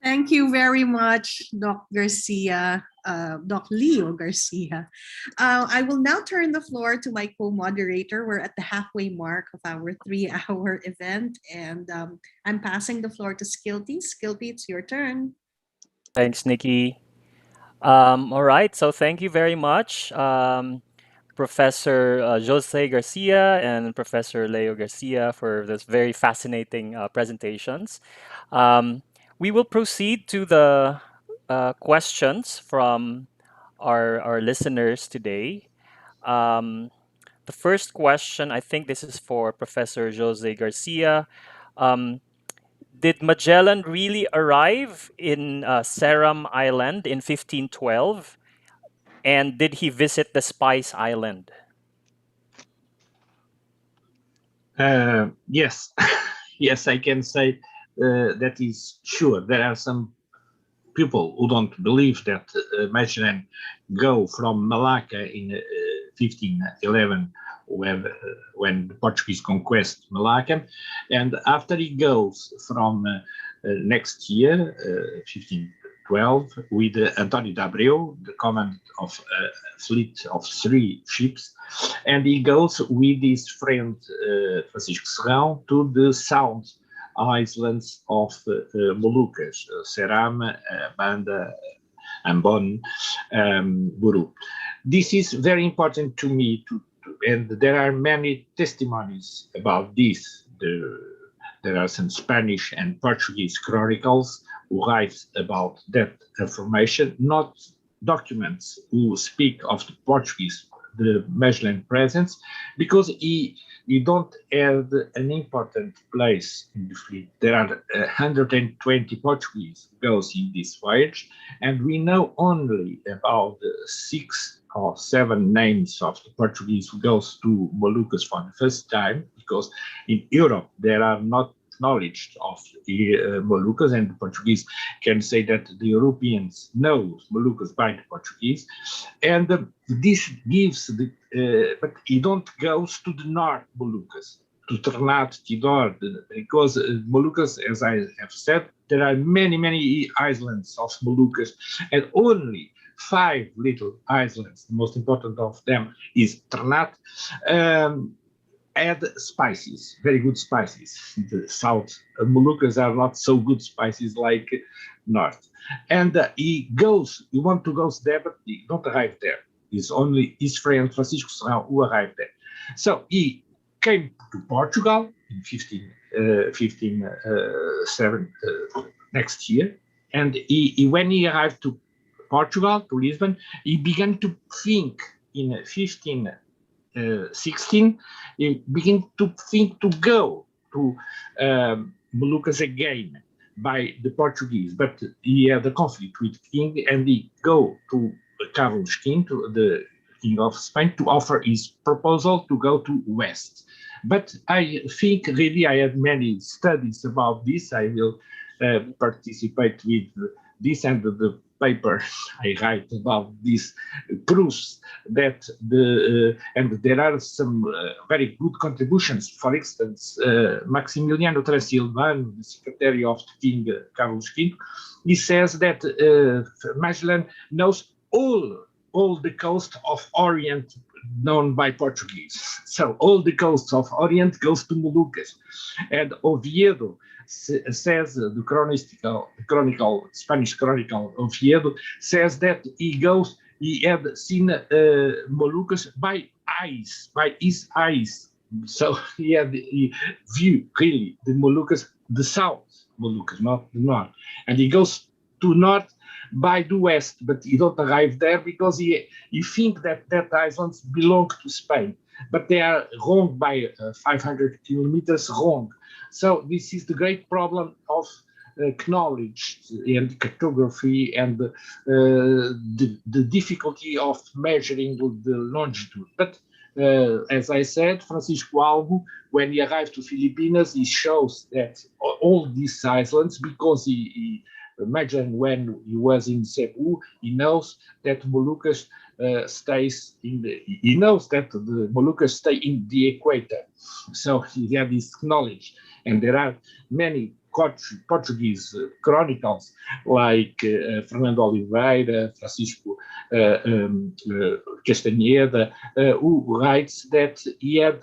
A: Thank you very much, Doc Garcia, Doc Leo Garcia. I will now turn the floor to my co-moderator. We're at the halfway mark of our 3-hour event, and I'm passing the floor to Skilty. Skilty, it's your turn.
H: Thanks, Nikki. All right, so thank you very much, Professor Jose Garcia and Professor Leo Garcia, for this very fascinating presentations. We will proceed to the questions from our listeners today. The first question, I think this is for Professor Jose Garcia. Did Magellan really arrive in Ceram Island in 1512? And did he visit the Spice Island?
F: Yes, yes, I can say that is sure. There are some people who don't believe that Magellan go from Malacca in 1511 when the Portuguese conquest Malacca, and after he goes from next year, 1512, with António de Abreu, the command of a fleet of 3 ships, and he goes with his friend Francisco Serrão to the south islands of Moluccas, Ceram, Banda, Ambon, Buru. This is very important to me, and there are many testimonies about this. There are some Spanish and Portuguese chronicles who write about that information, not documents who speak of the Portuguese, the Magellan presence, because he don't have an important place in the fleet. There are 120 Portuguese goes in this voyage, and we know only about 6 or 7 names of the Portuguese who goes to Moluccas for the first time, because in Europe there are not knowledge of Moluccas, and the Portuguese can say that the Europeans know Moluccas by the Portuguese, and this gives the, but he don't goes to the North Moluccas, to Ternate, Tidor, because Moluccas, as I have said, there are many islands of Moluccas, and only 5 little islands. The most important of them is Ternate. Add spices, very good spices. The South Moluccas are not so good spices like North. And he want to go there, but he don't arrive there. It's only his friend Francisco Serrão who arrived there. So he came to Portugal in 1507 next year. And when he arrived to Portugal, to Lisbon, he began to think in 1516, he began to think to go to Moluccas again by the Portuguese, but he had a conflict with the king, and he go to Carlos King, to the king of Spain, to offer his proposal to go to West. But I think really I have many studies about this. I will participate with this, and the paper I write about this proves that and there are some very good contributions. For instance, Maximiliano Transilvano, the secretary of the King Carlos V, he says that Magellan knows all the coast of Orient known by Portuguese. So all the coast of Orient goes to Moluccas. And Oviedo says, the Spanish chronicle Oviedo says that he had seen Moluccas by his eyes. So he had view really the Moluccas, the south Moluccas, not the north. And he goes to north by the west, but he don't arrive there because he think that islands belong to Spain, but they are wrong by 500 kilometers wrong. So this is the great problem of knowledge and cartography, and the difficulty of measuring the longitude. But as I said, Francisco Albo, when he arrived to Philippines, he shows that all these islands, because he imagine when he was in Cebu, he knows that Moluccas stays in he knows that the Moluccas stay in the equator. So he had this knowledge, and there are many Portuguese chronicles like Fernando Oliveira, Francisco Castaneda, who writes that he had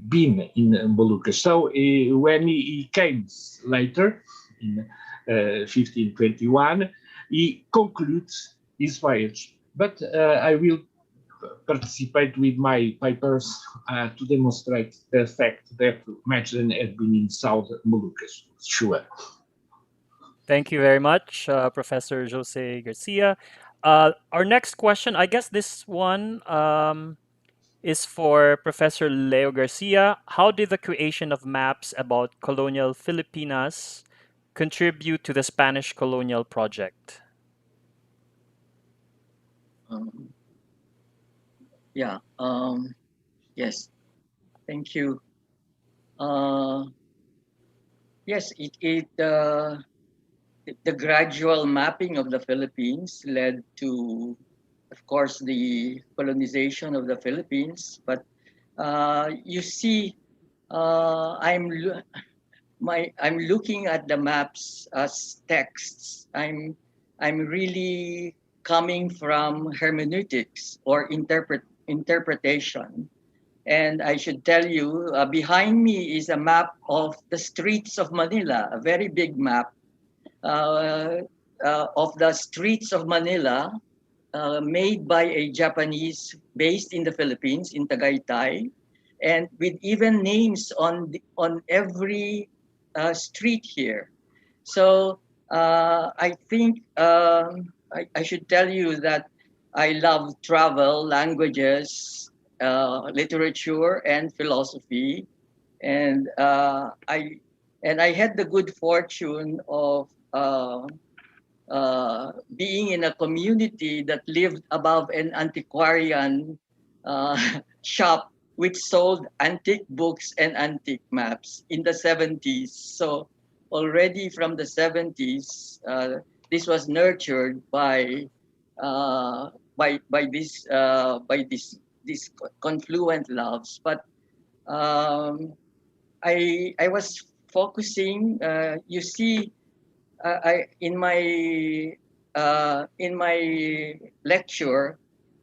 F: been in Moluccas. So when he came later in 1521, he concludes his voyage. But I will participate with my papers to demonstrate the fact that Magellan had been in South Moluccas. Sure.
H: Thank you very much, Professor Jose Garcia. Our next question, I guess this one is for Professor Leo Garcia. How did the creation of maps about colonial Filipinas contribute to the Spanish colonial project?
D: Um, yeah. Yes. Thank you. Uh, yes. The gradual mapping of the Philippines led to, of course, the colonization of the Philippines. But you see, I'm I'm looking at the maps as texts. I'm really coming from hermeneutics or interpretation. And I should tell you, behind me is a map of the streets of Manila, a very big map uh, of the streets of Manila, made by a Japanese based in the Philippines, in Tagaytay, and with even names on every street here. So I think I should tell you that I love travel, languages, literature, and philosophy, and I had the good fortune of being in a community that lived above an antiquarian uh, shop which sold antique books and antique maps in the 70s. So already from the 70s, this was nurtured by this confluent loves. But I was focusing. You see, in my lecture,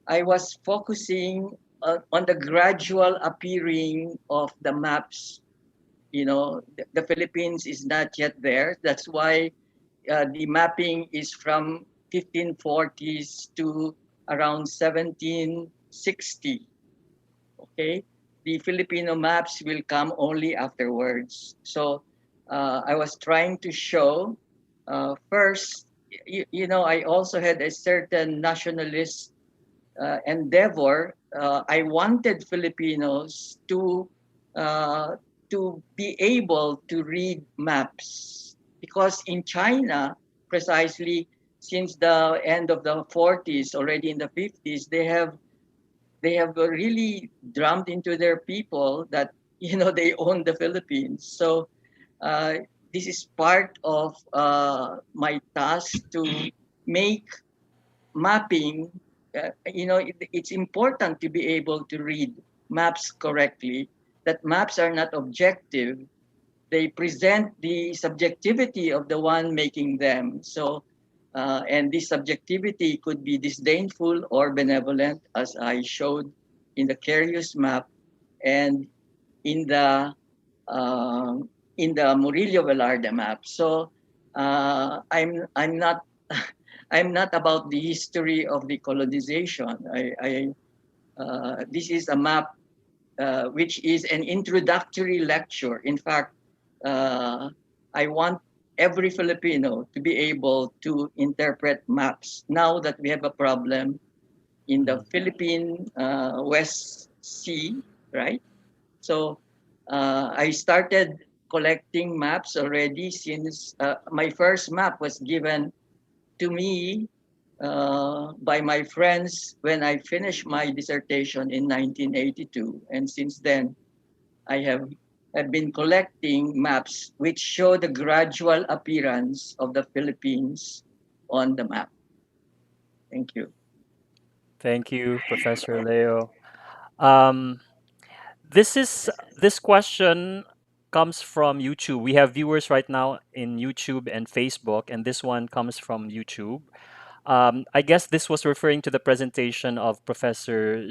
D: I was focusing on the gradual appearing of the maps. You know, the Philippines is not yet there. That's why the mapping is from 1540s to around 1760. Okay, the Filipino maps will come only afterwards. So I was trying to show first, you know, I also had a certain nationalist endeavor. I wanted Filipinos uh, to be able to read maps because in China, precisely since the end of the 40s, already in the 50s, they have really drummed into their people that they own the Philippines. So uh, this is part of my task to make mapping. It's important to be able to read maps correctly. That maps are not objective; they present the subjectivity of the one making them. So, and this subjectivity could be disdainful or benevolent, as I showed in the Curious map and in the uh, Murillo Velarde map. So, I'm not I'm not about the history of the colonization. This is a map which is an introductory lecture. In fact, uh, I want every Filipino to be able to interpret maps now that we have a problem in the Philippine West Sea, right? So I started collecting maps already since my first map was given to me by my friends when I finished my dissertation in 1982. And since then, have been collecting maps which show the gradual appearance of the Philippines on the map. Thank you.
H: Thank you, Professor Leo. Um, this question comes from YouTube. We have viewers right now in YouTube and Facebook, and this one comes from YouTube. I guess this was referring to the presentation of Professor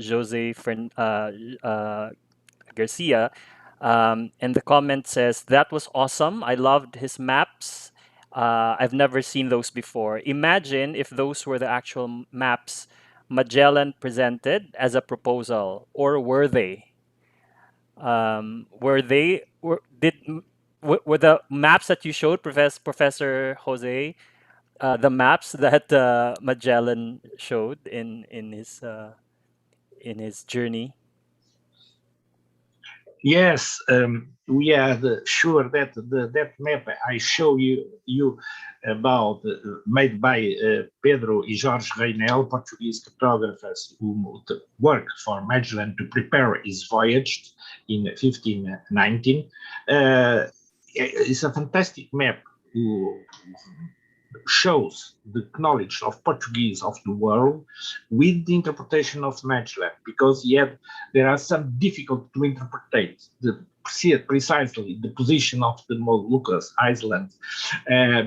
H: Garcia. And the comment says, "That was awesome. I loved his maps. I've never seen those before. Imagine if those were the actual maps Magellan presented as a proposal, or were they? Were they? Were the maps that you showed, Professor Jose, the maps that Magellan showed in his journey?"
F: Yes, we are sure that that map I show you about made by Pedro e Jorge Reinel, Portuguese cartographers who worked for Magellan to prepare his voyage in 1519. It's a fantastic map who shows the knowledge of Portuguese of the world with the interpretation of Magellan, because yet there are some difficult to interpret precisely the position of the Moluccas Islands,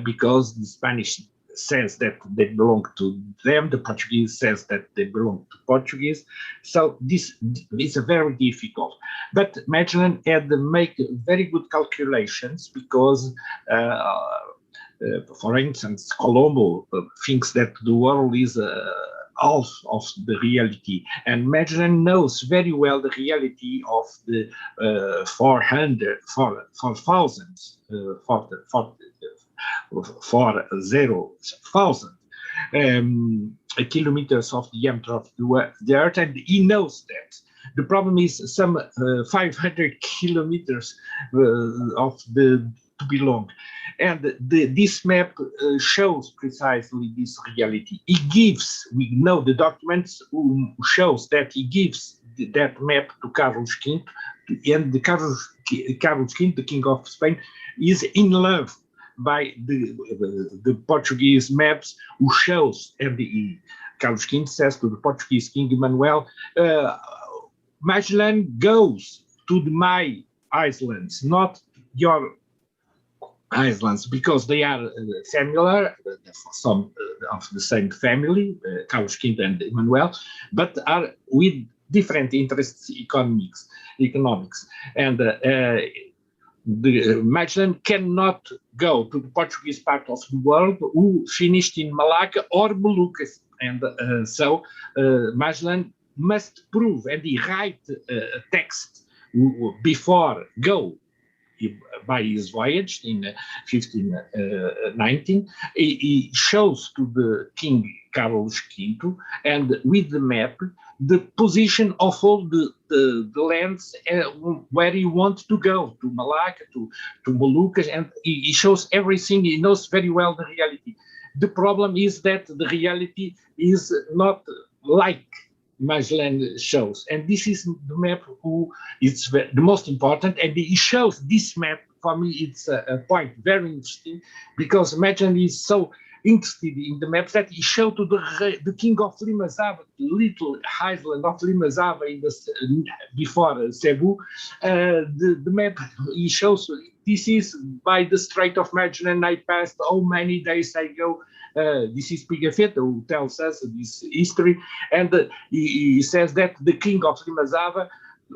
F: because the Spanish says that they belong to them, the Portuguese says that they belong to Portuguese. So this is a very difficult. But Magellan had to make very good calculations, because for instance, Colombo thinks that the world is half of the reality, and Magellan knows very well the reality of the 4,000 kilometers of diameter of the Earth, and he knows that. The problem is some 500 kilometers of the to belong. And this map shows precisely this reality. It gives, we know the documents who shows that he gives that map to Carlos V, and Carlos V, the King of Spain, is in love by the Portuguese maps who shows, and Carlos V says to the Portuguese King Emmanuel, Magellan goes to my islands, not your islands, because they are similar, some of the same family, Carlos V and Emmanuel, but are with different interests, economics, and the Magellan cannot go to the Portuguese part of the world who finished in Malacca or Moluccas, and so Magellan must prove, and he write a text before go by his voyage in 1519. He shows to the King Carlos V, and with the map, the position of all the lands where he wants to go, to Malacca, to Moluccas, and he shows everything. He knows very well the reality. The problem is that the reality is not like Magellan shows, and this is the map who is the most important, and he shows this map. For me, it's a point very interesting, because Magellan is so interested in the maps that he showed to the King of Limassaba, the little island of Limassaba before Cebu, the map he shows. This is by the Strait of Magellan I passed how many days ago. This is Pigafetta who tells us this history, and he says that the King of Limassaba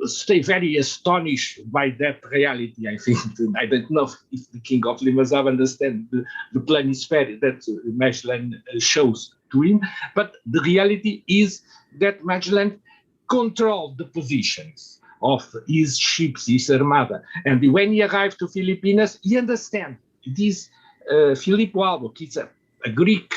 F: stay very astonished by that reality. I think I don't know if the King of Limassaba understands the planisphère that Magellan shows to him, but the reality is that Magellan controlled the positions of his ships, his armada, and when he arrived to Philippines, he understands this. Filippo Albuquerque is a Greek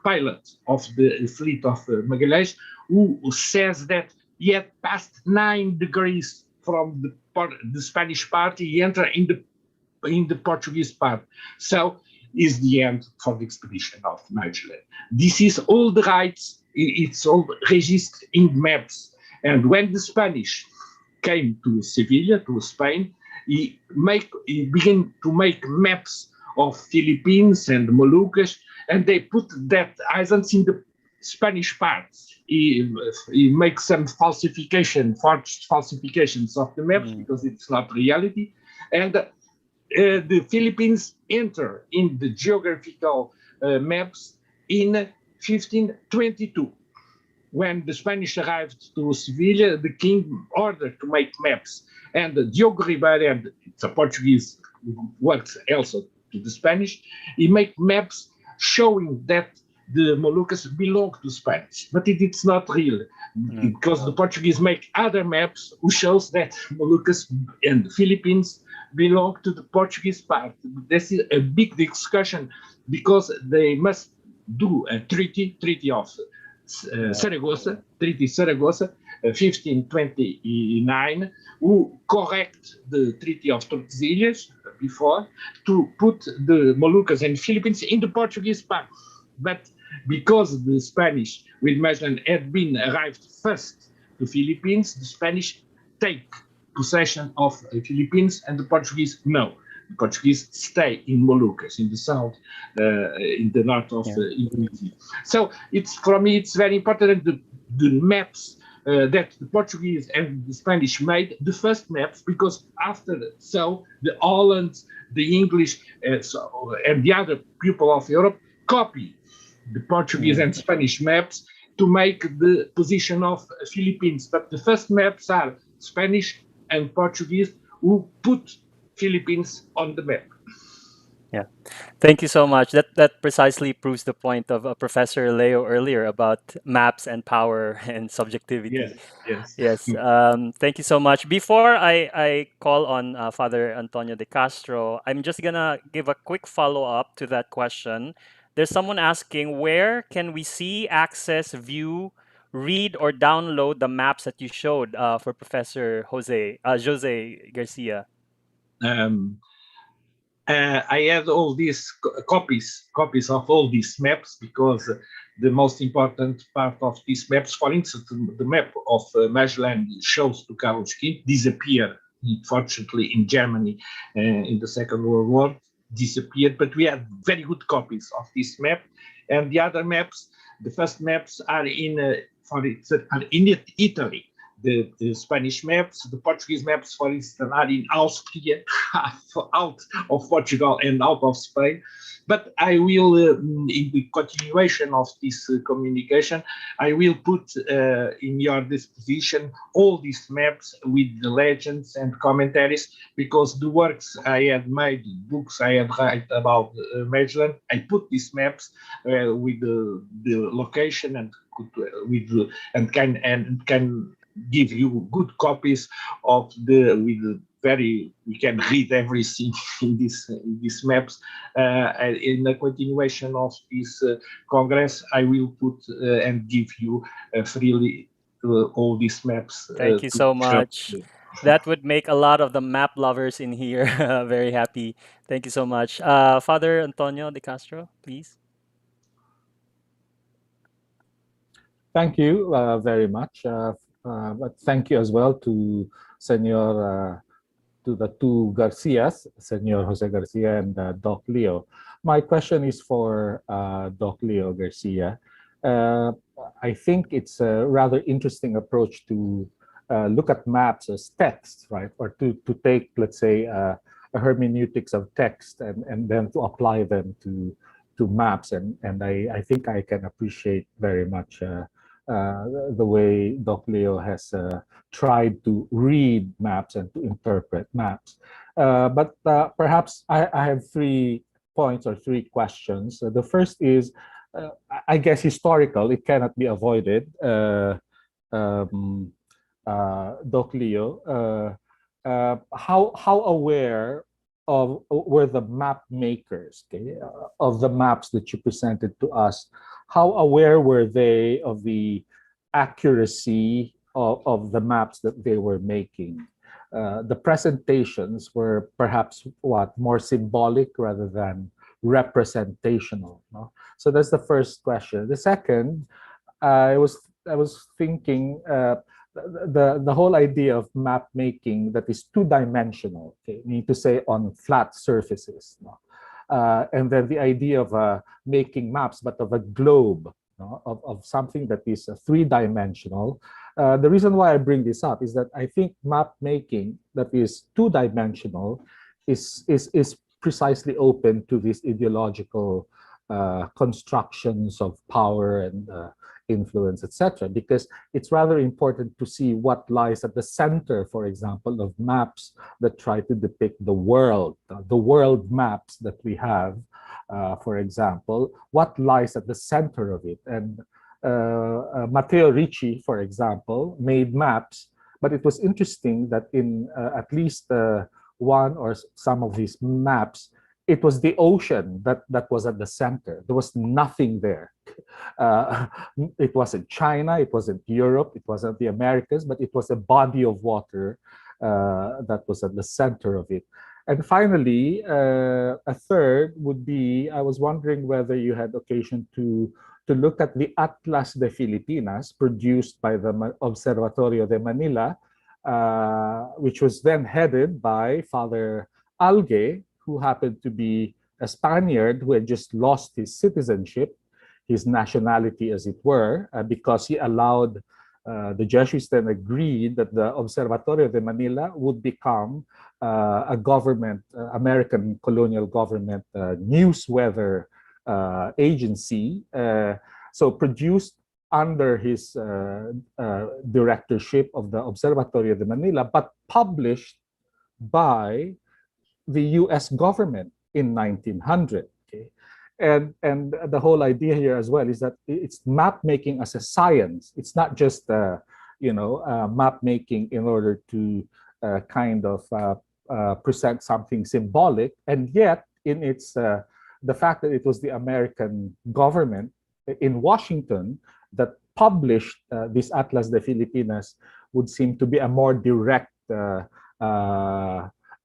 F: pilot of the fleet of Magalhães, who says that he had passed 9 degrees from the Spanish part. He entered in the Portuguese part. So is the end for the expedition of Magellan. This is all the rights. It's all registered in maps. And when the Spanish came to Seville, to Spain, he began to make maps of Philippines and Moluccas, and they put that islands in the Spanish parts. He makes some forged falsifications of the maps, because it's not reality. And the Philippines enter in the geographical maps in 1522. When the Spanish arrived to Seville, the king ordered to make maps. And Diogo Ribeiro, it's a Portuguese who works also to the Spanish, he make maps showing that the Moluccas belong to Spanish, but it's not real, because the Portuguese make other maps who shows that Moluccas and the Philippines belong to the Portuguese part. This is a big discussion, because they must do a treaty of Saragossa, 1529, who correct the Treaty of Tordesillas before to put the Moluccas and Philippines in the Portuguese part. But because the Spanish with Magellan had been arrived first to Philippines, the Spanish take possession of Philippines and the Portuguese no. The Portuguese stay in Moluccas, in the south, in the north of Indonesia. So it's for me, it's very important that the maps that the Portuguese and the Spanish made, the first maps, because after so the Hollands, the English, and the other people of Europe copy the Portuguese and Spanish maps to make the position of Philippines. But the first maps are Spanish and Portuguese who put Philippines on the map.
H: Yeah, thank you so much. That precisely proves the point of Professor Leo earlier about maps and power and subjectivity.
F: Yes.
H: Yes, thank you so much. Before I call on Father Antonio de Castro, I'm just gonna give a quick follow up to that question. There's someone asking, where can we see, access, view, read, or download the maps that you showed for Professor Jose Garcia?
F: I had all these copies of all these maps, because the most important part of these maps, for instance, the map of Magellan shows to Carlos V disappeared, unfortunately, in Germany in the Second World War, disappeared, but we have very good copies of this map. And the other maps, the first maps are in Italy. The Spanish maps, the Portuguese maps, for instance, are in Austria, out of Portugal and out of Spain. But I will, in the continuation of this communication, I will put in your disposition all these maps with the legends and commentaries, because the works I had made, books I had written about Magellan, I put these maps with the location and can give you good copies of we can read everything in these maps. In the continuation of this Congress, I will put and give you freely all these maps.
H: Thank you so much. That would make a lot of the map lovers in here very happy. Thank you so much. Father Antonio de Castro, please.
I: Thank you very much. But thank you as well to to the two Garcias, Senor Jose Garcia and Doc Leo. My question is for Doc Leo Garcia. I think it's a rather interesting approach to look at maps as text, right? Or to take, let's say, a hermeneutics of text and then to apply them to maps. And I think I can appreciate very much the way Doc Leo has tried to read maps and to interpret maps. But perhaps I have 3 points or 3 questions. The first is, I guess, historical. It cannot be avoided. Doc Leo, how aware were the map makers, okay, of the maps that you presented to us? How aware were they of the accuracy of the maps that they were making? The presentations were perhaps more symbolic rather than representational. No? So that's the first question. The second, I was thinking the whole idea of map making that is two-dimensional, okay, meaning to say on flat surfaces, no? And then the idea of making maps, but of a globe, no? of something that is three-dimensional. The reason why I bring this up is that I think map making that is two-dimensional is precisely open to these ideological constructions of power and influence, etc., because it's rather important to see what lies at the center, for example, of maps that try to depict the world maps that we have, for example, what lies at the center of it. And Matteo Ricci, for example, made maps, but it was interesting that in at least one or some of these maps, it was the ocean that was at the center. There was nothing there. Uh, it wasn't China, it wasn't Europe, it wasn't the Americas, but it was a body of water that was at the center of it. And finally, a third would be, I was wondering whether you had occasion to look at the Atlas de Filipinas produced by the Observatorio de Manila, which was then headed by Father Alge, who happened to be a Spaniard who had just lost his citizenship, his nationality, as it were, because he allowed the Jesuits then agreed that the Observatorio de Manila would become a government, American colonial government news weather agency. So produced under his directorship of the Observatorio de Manila, but published by the US government in 1900. Okay? And the whole idea here as well is that it's map making as a science. It's not just map making in order to kind of present something symbolic. And yet, in its the fact that it was the American government in Washington that published this Atlas de Filipinas would seem to be a more direct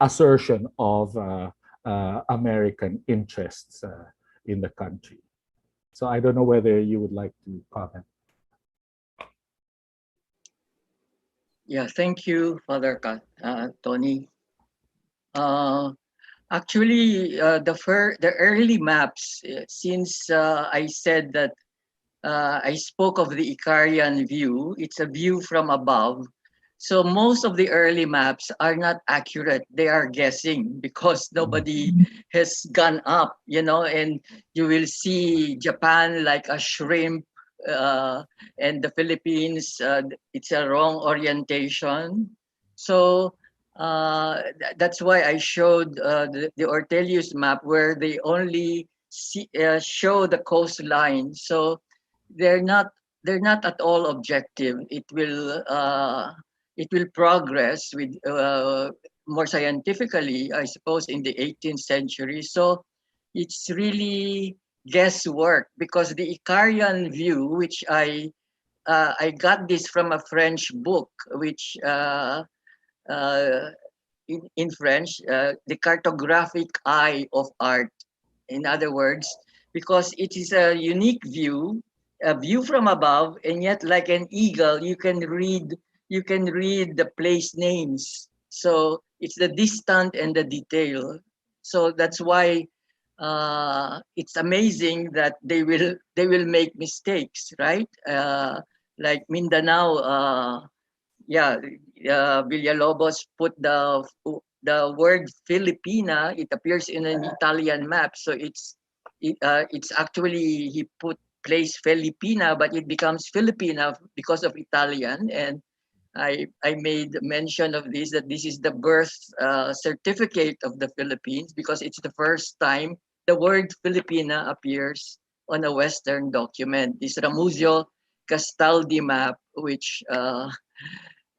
I: assertion of American interests in the country. So I don't know whether you would like to comment.
D: Yeah, thank you, Father Tony. Actually, the early maps, since I said that I spoke of the Icarian view, it's a view from above. So most of the early maps are not accurate. They are guessing because nobody has gone up, and you will see Japan like a shrimp, and the Philippines, it's a wrong orientation. So that's why I showed the Ortelius map where they only show the coastline. So they're not at all objective. It will progress with more scientifically, I suppose, in the 18th century. So it's really guesswork because the Icarian view, which I got this from a French book, which in French, the cartographic eye of art. In other words, because it is a unique view, a view from above, and yet like an eagle, you can read the place names. So it's the distant and the detail. So that's why it's amazing that they will make mistakes, right? Like Mindanao, Villalobos put the word Filipina. It appears in an Italian map, so it's actually he put place Filipina, but it becomes Filipina because of Italian. And I made mention of this, that this is the birth certificate of the Philippines because it's the first time the word Filipina appears on a Western document. This Ramuzio Castaldi map, which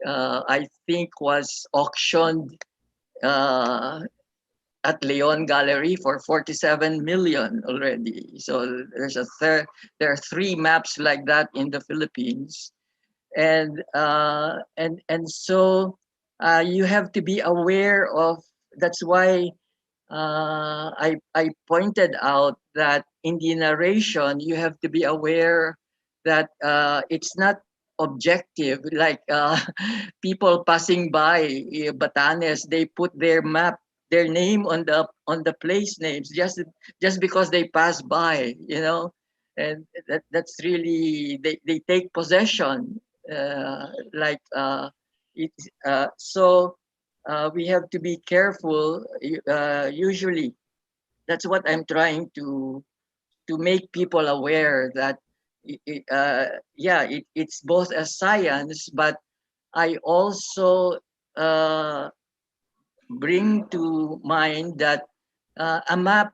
D: I think was auctioned at Leon Gallery for 47 million already. So there are 3 maps like that in the Philippines, and so you have to be aware of. That's why I pointed out that in the narration you have to be aware that it's not objective. Like people passing by Batanes, they put their name on the place names just because they pass by, and that's really they take possession. So we have to be careful. Usually, that's what I'm trying to make people aware that it's both a science, but I also bring to mind that a map,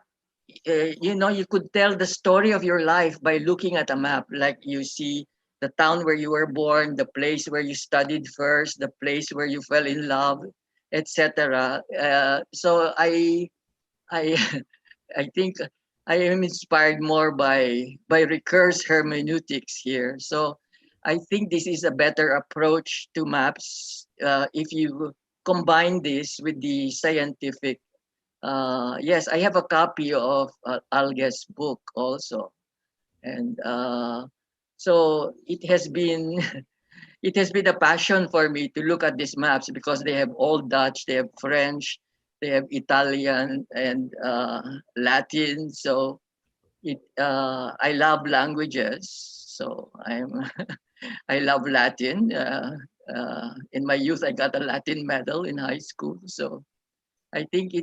D: you could tell the story of your life by looking at a map. Like you see the town where you were born, the place where you studied first, the place where you fell in love, etc. So I I think I am inspired more by recurse hermeneutics here. So I think this is a better approach to maps if you combine this with the scientific. Yes, I have a copy of Alge's book also, and so it has been it has been a passion for me to look at these maps because they have Old Dutch, they have French, they have Italian and Latin. So I love languages. So I love Latin. In my youth, I got a Latin medal in high school. So I think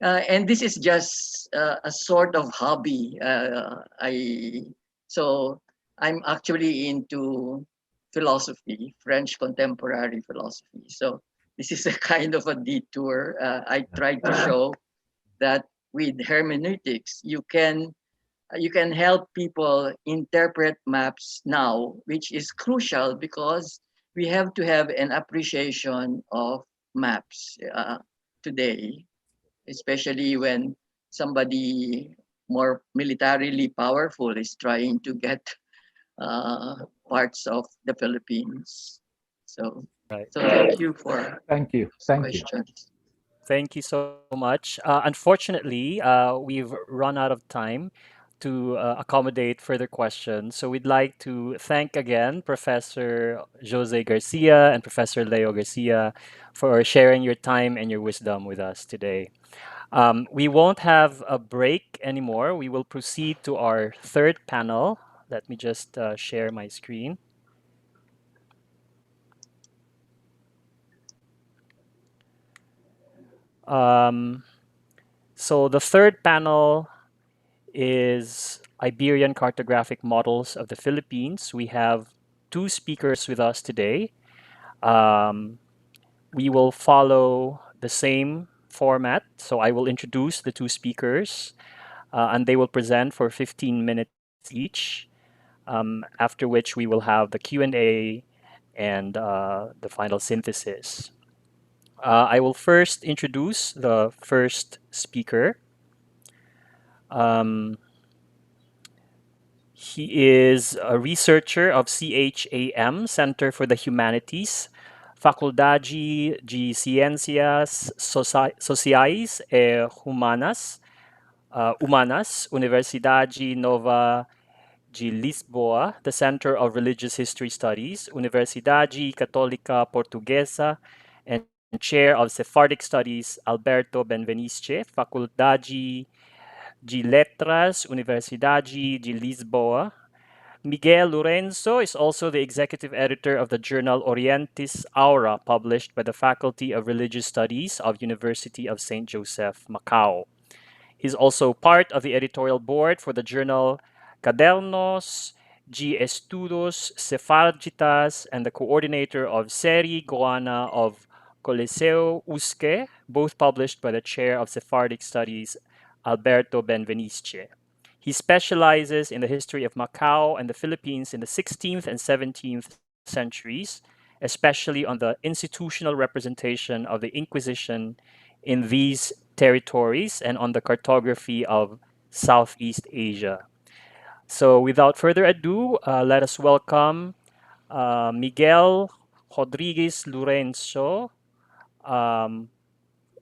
D: and this is just a sort of hobby. So I'm actually into philosophy, French contemporary philosophy. So this is a kind of a detour. I tried to show that with hermeneutics, you can help people interpret maps now, which is crucial because we have to have an appreciation of maps today, especially when somebody more militarily powerful is trying to get parts of the Philippines. So,
H: Right.
D: so thank you for
I: Thank you.
D: those
I: Thank you.
D: questions.
H: Thank you so much. Unfortunately, we've run out of time to accommodate further questions. So we'd like to thank again Professor Jose Garcia and Professor Leo Garcia for sharing your time and your wisdom with us today. We won't have a break anymore. We will proceed to our third panel. Let me just share my screen. Um, so the third panel is Iberian Cartographic Models of the Philippines. We have two speakers with us today. Um, we will follow the same format. So I will introduce the two speakers and they will present for 15 minutes each, after which we will have the Q&A and the final synthesis. I will first introduce the first speaker. Um, He is a researcher of CHAM, Center for the Humanities, Faculdade de Ciências Sociais e Humanas, Universidade Nova de Lisboa, the Center of Religious History Studies, Universidade Católica Portuguesa, and Chair of Sephardic Studies, Alberto Benveniste, Faculdade de Letras, Universidade de Lisboa. Miguel Lorenzo is also the executive editor of the journal Orientis Aura, published by the Faculty of Religious Studies of University of St. Joseph, Macau. He's also part of the editorial board for the journal Cadernos de Estudos Sefarditas and the coordinator of Seri Goana of Coliseo Usque, both published by the chair of Sephardic Studies, Alberto Benveniste. He specializes in the history of Macau and the Philippines in the 16th and 17th centuries, especially on the institutional representation of the Inquisition in these territories and on the cartography of Southeast Asia. So, without further ado, let us welcome Miguel Rodriguez Lorenzo, um,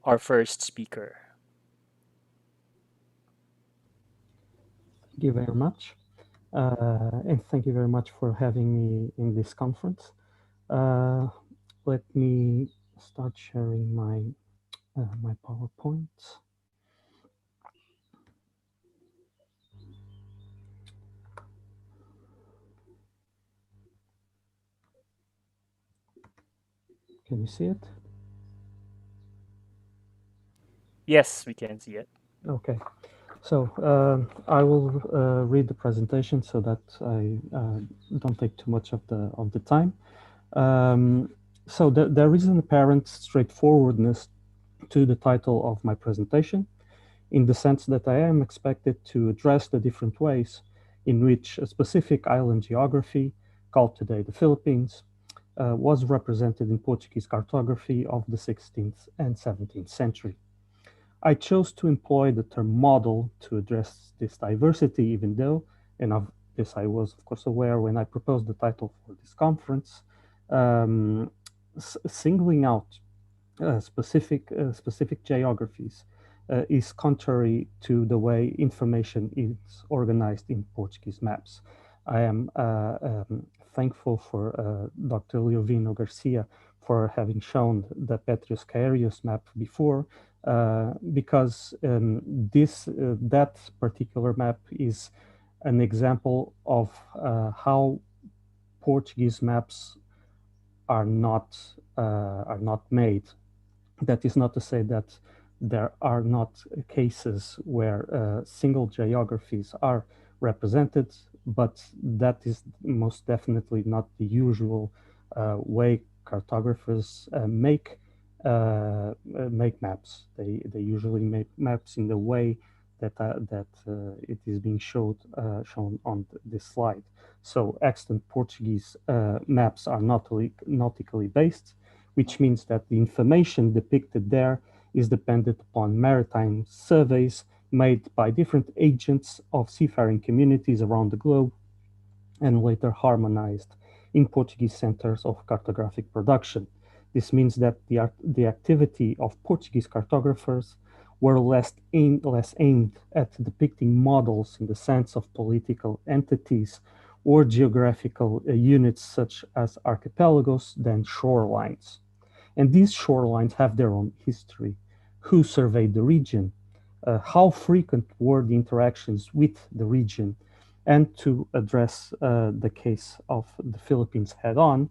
H: our first speaker.
J: Thank you very much. And thank you very much for having me in this conference. Let me start sharing my PowerPoint. Can you see it?
H: Yes, we can see it.
J: Okay. So I will read the presentation so that I don't take too much of the time. So there is an apparent straightforwardness to the title of my presentation, in the sense that I am expected to address the different ways in which a specific island geography, called today the Philippines, was represented in Portuguese cartography of the 16th and 17th century. I chose to employ the term model to address this diversity, even though, and of this I was of course aware when I proposed the title for this conference, singling out specific geographies is contrary to the way information is organized in Portuguese maps. I am thankful for Dr. Leovino Garcia for having shown the Petrius Caerius map before, because that particular map is an example of how Portuguese maps are not made. That is not to say that there are not cases where single geographies are represented, but that is most definitely not the usual way cartographers make maps. They usually make maps in the way that it is being shown on this slide. So extant Portuguese maps are nautically based, which means that the information depicted there is dependent upon maritime surveys made by different agents of seafaring communities around the globe and later harmonized in Portuguese centers of cartographic production. This means that the activity of Portuguese cartographers were less aimed at depicting models in the sense of political entities or geographical units such as archipelagos than shorelines. And these shorelines have their own history. Who surveyed the region? How frequent were the interactions with the region? And to address the case of the Philippines head on,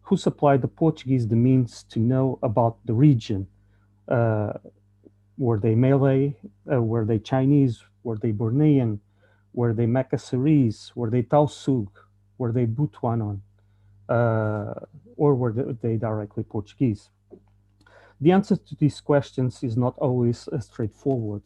J: who supplied the Portuguese the means to know about the region? Were they Malay? Were they Chinese? Were they Bornean? Were they Makassarese? Were they Tausug? Were they Butuanon? Or were they directly Portuguese? The answer to these questions is not always straightforward.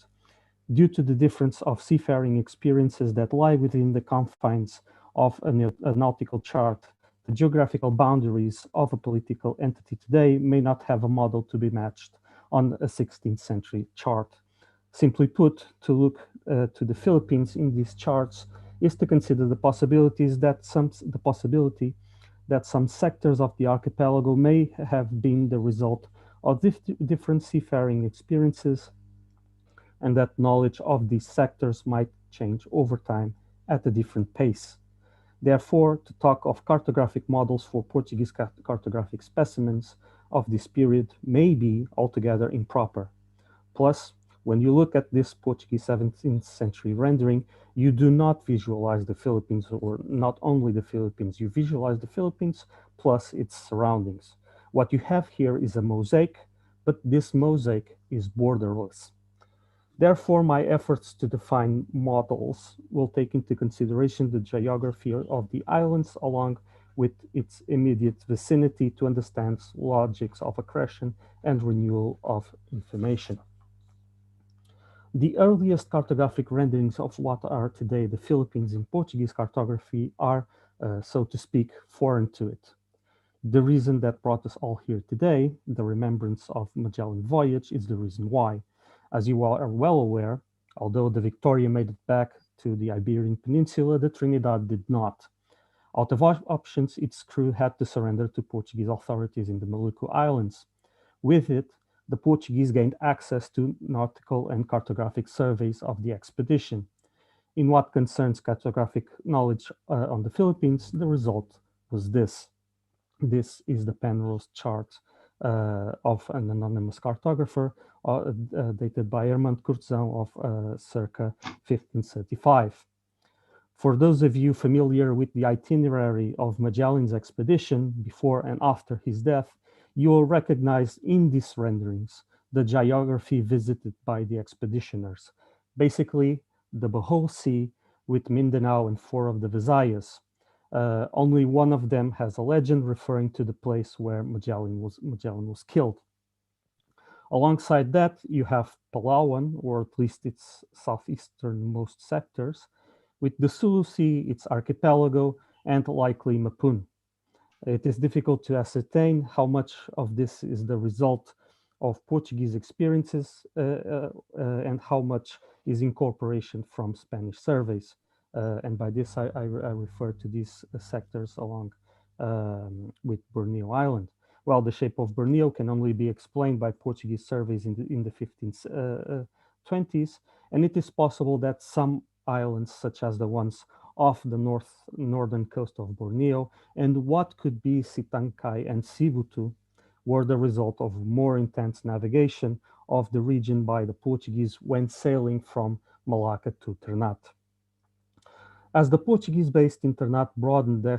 J: Due to the difference of seafaring experiences that lie within the confines of a nautical chart, the geographical boundaries of a political entity today may not have a model to be matched on a 16th century chart. Simply put, to look to the Philippines in these charts is to consider the possibility that some sectors of the archipelago may have been the result of different seafaring experiences, and that knowledge of these sectors might change over time at a different pace. Therefore, to talk of cartographic models for Portuguese cartographic specimens of this period may be altogether improper. Plus, when you look at this Portuguese 17th century rendering, you do not visualize the Philippines, or not only the Philippines, you visualize the Philippines plus its surroundings. What you have here is a mosaic, but this mosaic is borderless. Therefore, my efforts to define models will take into consideration the geography of the islands along with its immediate vicinity to understand logics of accretion and renewal of information. The earliest cartographic renderings of what are today the Philippines in Portuguese cartography are, so to speak, foreign to it. The reason that brought us all here today, the remembrance of Magellan's voyage, is the reason why. As you all are well aware, although the Victoria made it back to the Iberian Peninsula, the Trinidad did not. Out of options, its crew had to surrender to Portuguese authorities in the Maluku Islands. With it, the Portuguese gained access to nautical and cartographic surveys of the expedition. In what concerns cartographic knowledge on the Philippines, the result was this. This is the Penrose chart of an anonymous cartographer dated by Herman Kurzau of circa 1535. For those of you familiar with the itinerary of Magellan's expedition before and after his death, you will recognize in these renderings the geography visited by the expeditioners. Basically, the Bohol Sea with Mindanao and 4 of the Visayas. Only one of them has a legend referring to the place where Magellan was killed. Alongside that, you have Palawan, or at least its southeasternmost sectors, with the Sulu Sea, its archipelago, and likely Mapun. It is difficult to ascertain how much of this is the result of Portuguese experiences and how much is incorporation from Spanish surveys. And by this, I refer to these sectors along with Borneo Island. Well, the shape of Borneo can only be explained by Portuguese surveys in the 1520s, and it is possible that some islands, such as the ones off the northern coast of Borneo, and what could be Sitangkai and Sibutu, were the result of more intense navigation of the region by the Portuguese when sailing from Malacca to Ternate. As the Portuguese based in Ternate broadened their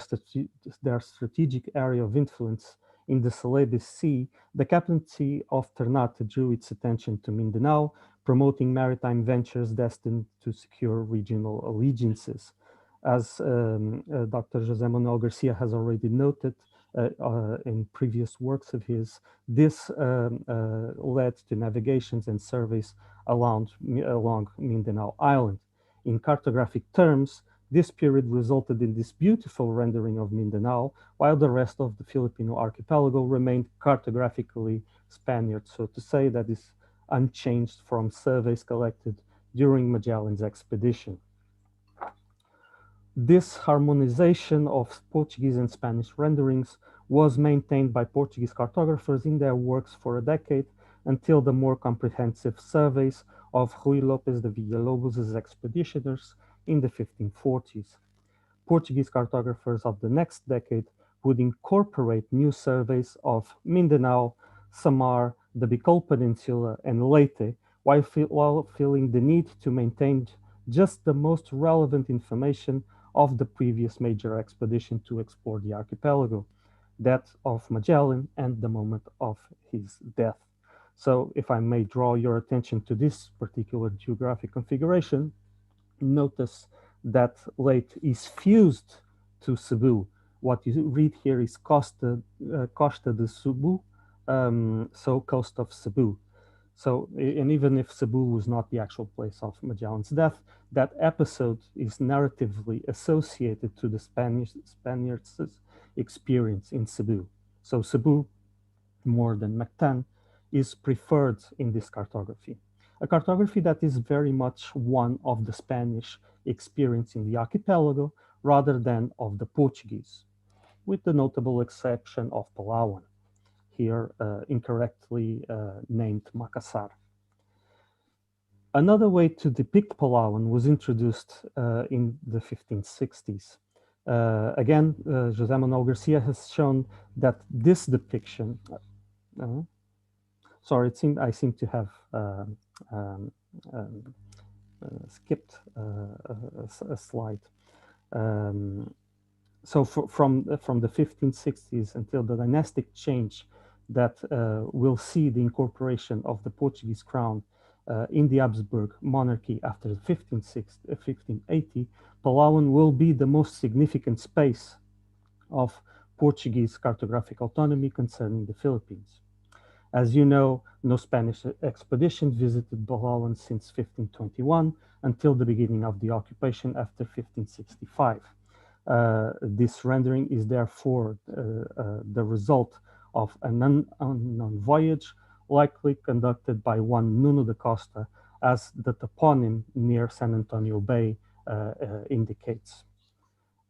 J: strategic area of influence in the Celebes Sea, the captaincy of Ternate drew its attention to Mindanao, promoting maritime ventures destined to secure regional allegiances. As Dr. José Manuel Garcia has already noted in previous works of his, this led to navigations and surveys along Mindanao Island. In cartographic terms, this period resulted in this beautiful rendering of Mindanao, while the rest of the Filipino archipelago remained cartographically Spaniard, so to say that is unchanged from surveys collected during Magellan's expedition. This harmonization of Portuguese and Spanish renderings was maintained by Portuguese cartographers in their works for a decade until the more comprehensive surveys of Rui Lopes de Villalobos' expeditioners in the 1540s. Portuguese cartographers of the next decade would incorporate new surveys of Mindanao, Samar, the Bicol Peninsula, and Leyte, while feeling the need to maintain just the most relevant information of the previous major expedition to explore the archipelago, that of Magellan and the moment of his death. So if I may draw your attention to this particular geographic configuration, notice that Leyte is fused to Cebu. What you read here is Costa de Cebu, so coast of Cebu. So, and even if Cebu was not the actual place of Magellan's death, that episode is narratively associated to the Spaniards' experience in Cebu. So Cebu, more than Mactan, is preferred in this cartography. A cartography that is very much one of the Spanish experience in the archipelago rather than of the Portuguese, with the notable exception of Palawan, here incorrectly named Makassar. Another way to depict Palawan was introduced in the 1560s. Again, José Manuel Garcia has shown that this depiction, sorry, I seem to have skipped a slide. So from the 1560s until the dynastic change that will see the incorporation of the Portuguese crown in the Habsburg monarchy after 1580, Palawan will be the most significant space of Portuguese cartographic autonomy concerning the Philippines. As you know, no Spanish expedition visited Palawan since 1521 until the beginning of the occupation after 1565. This rendering is therefore the result of an unknown voyage, likely conducted by one Nuno da Costa, as the toponym near San Antonio Bay indicates.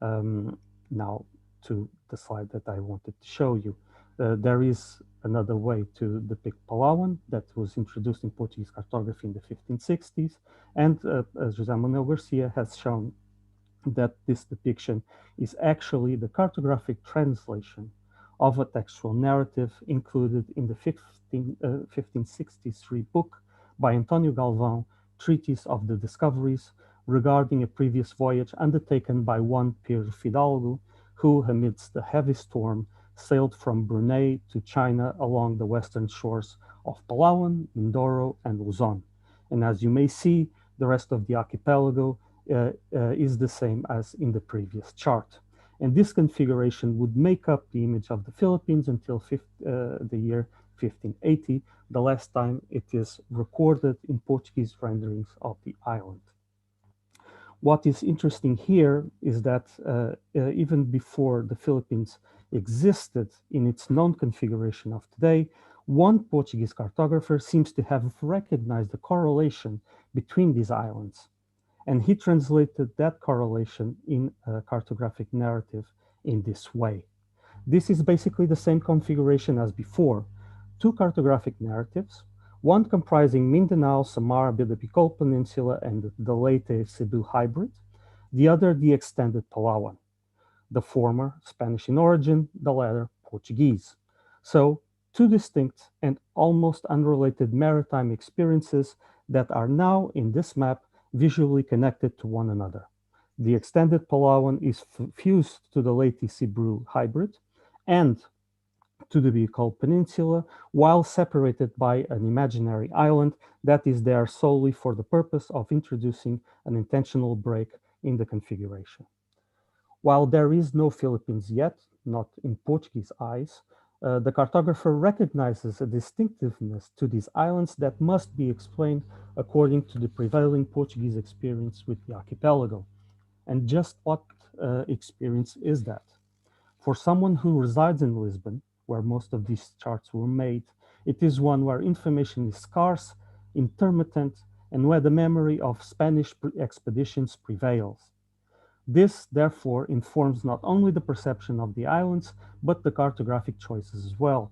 J: Now to the slide that I wanted to show you. There is another way to depict Palawan that was introduced in Portuguese cartography in the 1560s, and as José Manuel Garcia has shown, that this depiction is actually the cartographic translation of a textual narrative included in the 1563 book by Antonio Galvão, Treatise of the Discoveries, regarding a previous voyage undertaken by one Pedro Fidalgo, who, amidst the heavy storm, sailed from Brunei to China along the western shores of Palawan, Mindoro, and Luzon. And as you may see, the rest of the archipelago is the same as in the previous chart. And this configuration would make up the image of the Philippines until the year 1580, the last time it is recorded in Portuguese renderings of the island. What is interesting here is that even before the Philippines existed in its known configuration of today, One Portuguese cartographer seems to have recognized the correlation between these islands, and he translated that correlation in a cartographic narrative in this way. This is basically the same configuration as before. Two cartographic narratives, one comprising Mindanao, Samar, Bidapicol Peninsula, and the Leyte Cebu hybrid, the other the extended Palawan. The former Spanish in origin, the latter Portuguese. So, two distinct and almost unrelated maritime experiences that are now in this map visually connected to one another. The extended Palawan is fused to the Leyte Cebu hybrid and to the Bicol Peninsula, while separated by an imaginary island that is there solely for the purpose of introducing an intentional break in the configuration. While there is no Philippines yet, not in Portuguese eyes, the cartographer recognizes a distinctiveness to these islands that must be explained according to the prevailing Portuguese experience with the archipelago. And just what experience is that? For someone who resides in Lisbon, where most of these charts were made, it is one where information is scarce, intermittent, and where the memory of Spanish expeditions prevails. This, therefore, informs not only the perception of the islands, but the cartographic choices as well.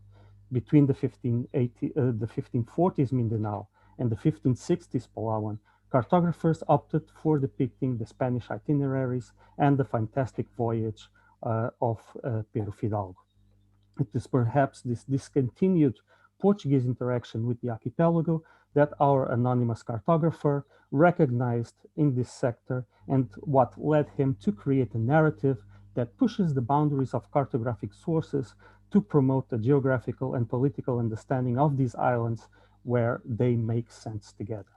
J: Between the 1540s Mindanao and the 1560s Palawan, cartographers opted for depicting the Spanish itineraries and the fantastic voyage of Pedro Fidalgo. It is perhaps this discontinued Portuguese interaction with the archipelago that our anonymous cartographer recognized in this sector and what led him to create a narrative that pushes the boundaries of cartographic sources to promote a geographical and political understanding of these islands where they make sense together.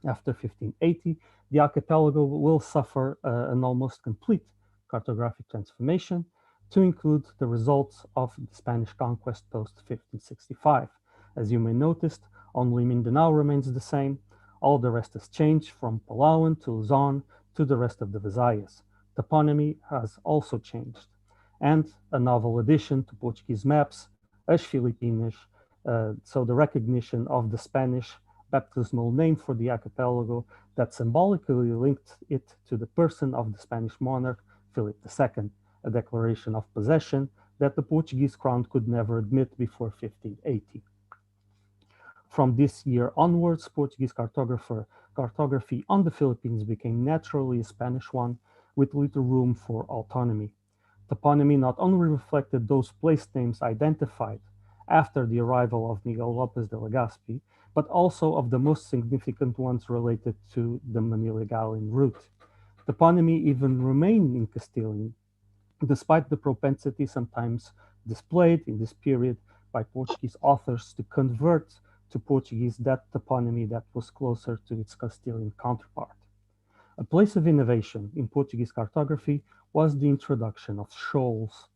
J: After 1580, the archipelago will suffer an almost complete cartographic transformation to include the results of the Spanish conquest post-1565. As you may notice, only Mindanao remains the same. All the rest has changed from Palawan to Luzon to the rest of the Visayas. Toponymy has also changed. And a novel addition to Portuguese maps, as Philippines, so the recognition of the Spanish baptismal name for the archipelago that symbolically linked it to the person of the Spanish monarch, Philip II, a declaration of possession that the Portuguese crown could never admit before 1580. From this year onwards, Portuguese cartography on the Philippines became naturally a Spanish one with little room for autonomy. Toponymy not only reflected those place names identified after the arrival of Miguel Lopez de Legazpi, but also of the most significant ones related to the Manila-Gallen route. Toponymy even remained in Castilian, despite the propensity sometimes displayed in this period by Portuguese authors to convert to Portuguese that toponymy that was closer to its Castilian counterpart. A place of innovation in Portuguese cartography was the introduction of shoals.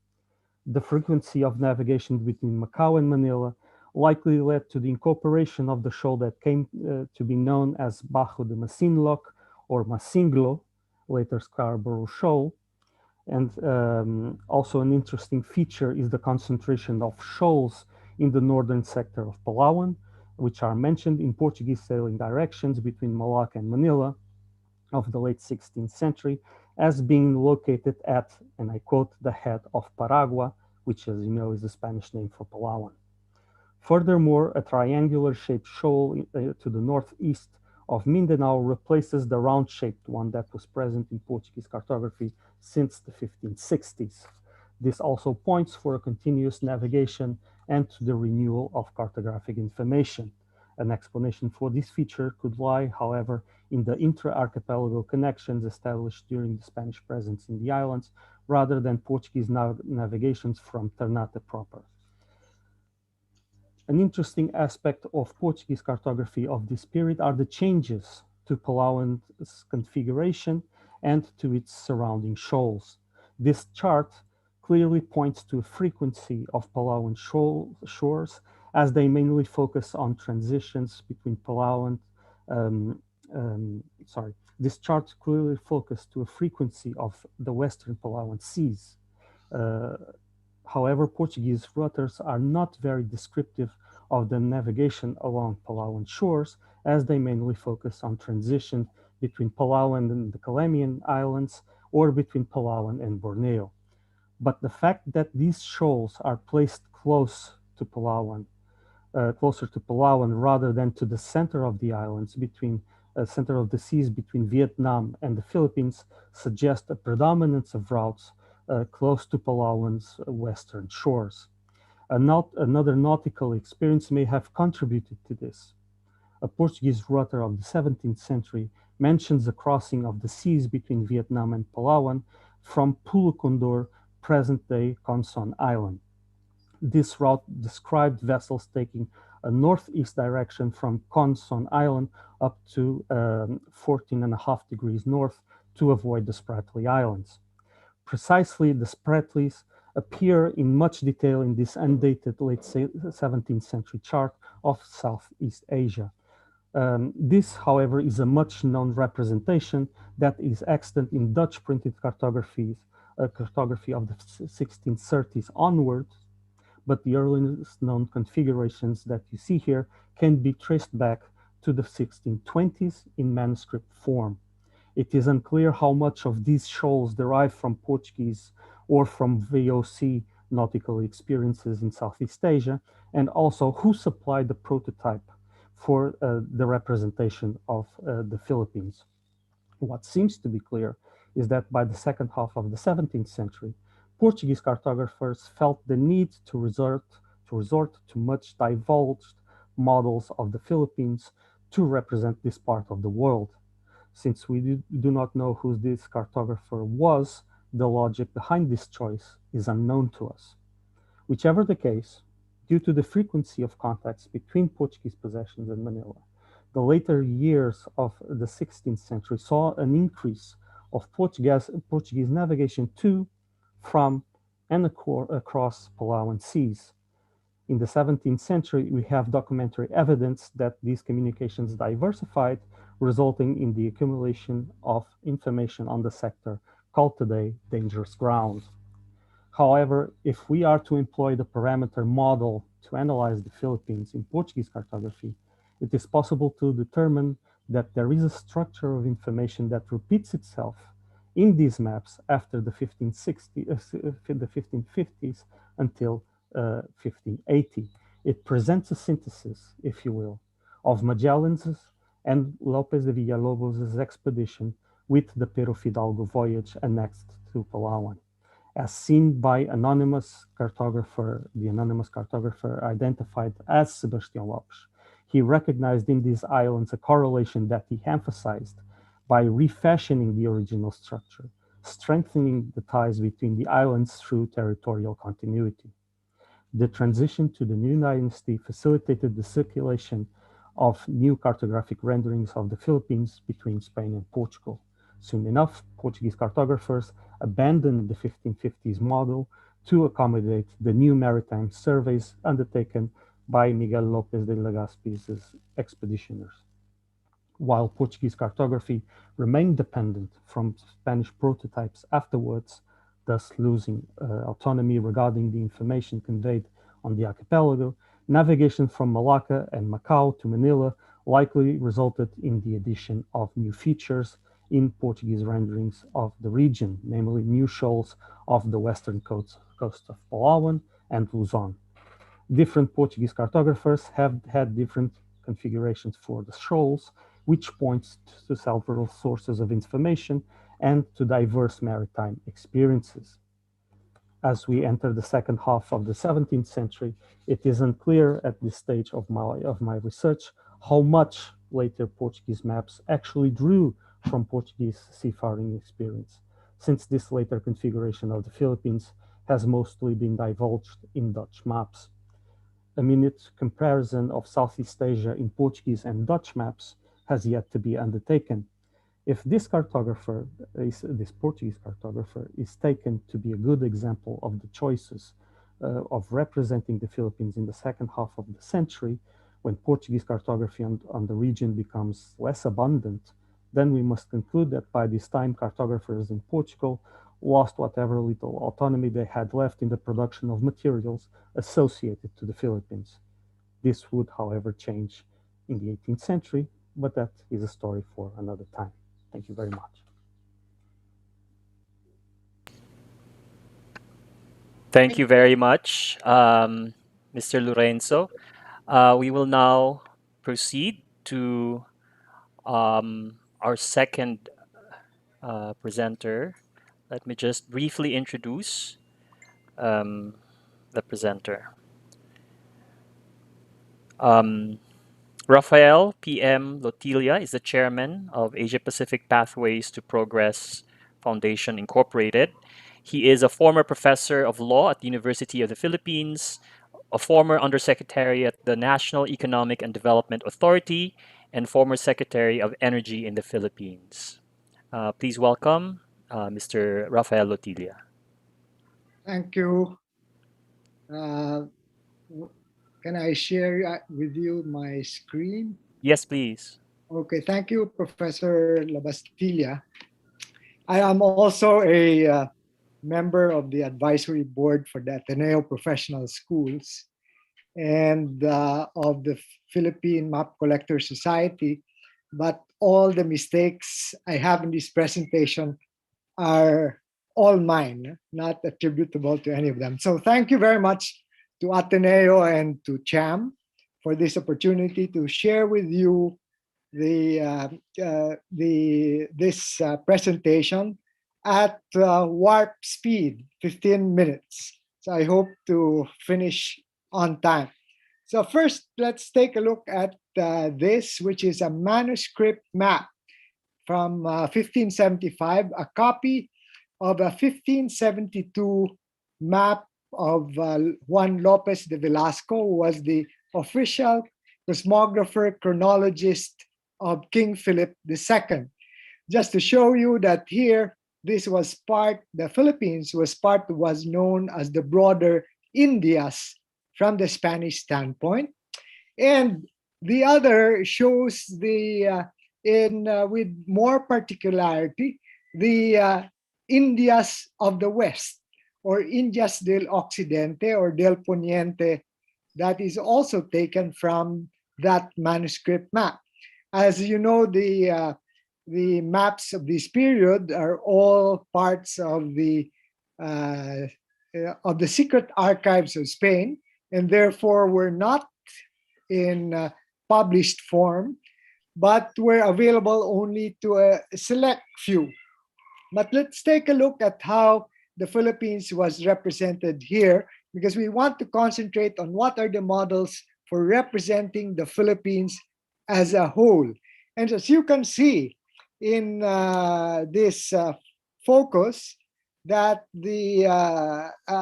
J: The frequency of navigation between Macau and Manila likely led to the incorporation of the shoal that came to be known as Bajo de Masinloc or Masinglo, later Scarborough Shoal. And also an interesting feature is the concentration of shoals in the northern sector of Palawan, which are mentioned in Portuguese sailing directions between Malacca and Manila of the late 16th century as being located at, and I quote, the head of Paragua, which, as you know, is the Spanish name for Palawan. Furthermore, a triangular-shaped shoal to the northeast of Mindanao replaces the round-shaped one that was present in Portuguese cartography since the 1560s. This also points for a continuous navigation and to the renewal of cartographic information. An explanation for this feature could lie, however, in the intra-archipelago connections established during the Spanish presence in the islands, rather than Portuguese navigations from Ternate proper. An interesting aspect of Portuguese cartography of this period are the changes to Palawan's configuration and to its surrounding shoals. This chart clearly points to a frequency of Palawan shores as they mainly focus on transitions between Palawan. This chart clearly focused to a frequency of the Western Palawan seas. However, Portuguese routers are not very descriptive of the navigation along Palawan shores, as they mainly focus on transition between Palawan and the Calamian Islands or between Palawan and Borneo. But the fact that these shoals are placed closer to Palawan rather than to the center of the islands between center of the seas between Vietnam and the Philippines suggest a predominance of routes close to Palawan's western shores. Another nautical experience may have contributed to this. A Portuguese writer of the 17th century mentions the crossing of the seas between Vietnam and Palawan from Pulo Condor, present-day Conson Island. This route described vessels taking a northeast direction from Conson Island up to 14.5 degrees north to avoid the Spratly Islands. Precisely, the Spratlys appear in much detail in this undated late 17th century chart of Southeast Asia. This, however, is a much-known representation that is extant in Dutch printed cartography of the 1630s onwards, but the earliest known configurations that you see here can be traced back to the 1620s in manuscript form. It is unclear how much of these shoals derive from Portuguese or from VOC nautical experiences in Southeast Asia, and also who supplied the prototype for the representation of the Philippines. What seems to be clear is that by the second half of the 17th century, Portuguese cartographers felt the need to resort to much divulged models of the Philippines to represent this part of the world. Since we do not know who this cartographer was, the logic behind this choice is unknown to us. Whichever the case, due to the frequency of contacts between Portuguese possessions and Manila, the later years of the 16th century saw an increase of Portuguese navigation to, from, and across Palawan seas. In the 17th century, we have documentary evidence that these communications diversified, resulting in the accumulation of information on the sector called today dangerous ground. However, if we are to employ the parameter model to analyze the Philippines in Portuguese cartography, it is possible to determine that there is a structure of information that repeats itself in these maps after the 1550s until 1580. It presents a synthesis, if you will, of Magellan's and Lopez de Villalobos' expedition with the Pero Fidalgo voyage annexed to Palawan. As seen by the anonymous cartographer identified as Sebastião Lopes. He recognized in these islands a correlation that he emphasized by refashioning the original structure, strengthening the ties between the islands through territorial continuity. The transition to the new dynasty facilitated the circulation of new cartographic renderings of the Philippines between Spain and Portugal. Soon enough, Portuguese cartographers abandoned the 1550s model to accommodate the new maritime surveys undertaken by Miguel Lopez de Legazpi's expeditioners. While Portuguese cartography remained dependent from Spanish prototypes afterwards, thus losing autonomy regarding the information conveyed on the archipelago, navigation from Malacca and Macau to Manila likely resulted in the addition of new features in Portuguese renderings of the region, namely new shoals of the western coast of Palawan and Luzon. Different Portuguese cartographers have had different configurations for the shoals, which points to several sources of information and to diverse maritime experiences. As we enter the second half of the 17th century, it is unclear at this stage of my research how much later Portuguese maps actually drew from Portuguese seafaring experience, since this later configuration of the Philippines has mostly been divulged in Dutch maps. A minute comparison of Southeast Asia in Portuguese and Dutch maps has yet to be undertaken. If this Portuguese cartographer is taken to be a good example of the choices of representing the Philippines in the second half of the century, when Portuguese cartography on the region becomes less abundant, then we must conclude that by this time cartographers in Portugal lost whatever little autonomy they had left in the production of materials associated to the Philippines. This would, however, change in the 18th century, but that is a story for another time. Thank you very much.
H: Thank you very much, Mr. Lorenzo. We will now proceed to our second presenter. Let me just briefly introduce the presenter. Rafael PM Lotilia is the chairman of Asia Pacific Pathways to Progress Foundation Incorporated. He is a former professor of law at the University of the Philippines, a former undersecretary at the National Economic and Development Authority, and former secretary of energy in the Philippines. Please welcome Mr. Rafael Lotilia.
K: Thank you. Can I share with you my screen?
H: Yes, please.
K: Okay, thank you, Professor Labastilla. I am also a member of the advisory board for the Ateneo Professional Schools and of the Philippine Map Collector Society, but all the mistakes I have in this presentation are all mine, not attributable to any of them. So thank you very much to Ateneo and to CHAM for this opportunity to share with you this presentation at warp speed, 15 minutes. So I hope to finish on time. So first, let's take a look at this, which is a manuscript map from 1575, a copy of a 1572 map of Juan Lopez de Velasco, who was the official cosmographer chronologist of King Philip II. Just to show you that here, this was part, the Philippines was known as the broader Indias from the Spanish standpoint. And the other shows with more particularity, the Indias of the West, or Indias del Occidente or del Poniente, that is also taken from that manuscript map. As you know, the maps of this period are all parts of the secret archives of Spain, and therefore were not in published form, but were available only to a select few. But let's take a look at how the Philippines was represented here, because we want to concentrate on what are the models for representing the Philippines as a whole. And as you can see in this focus, that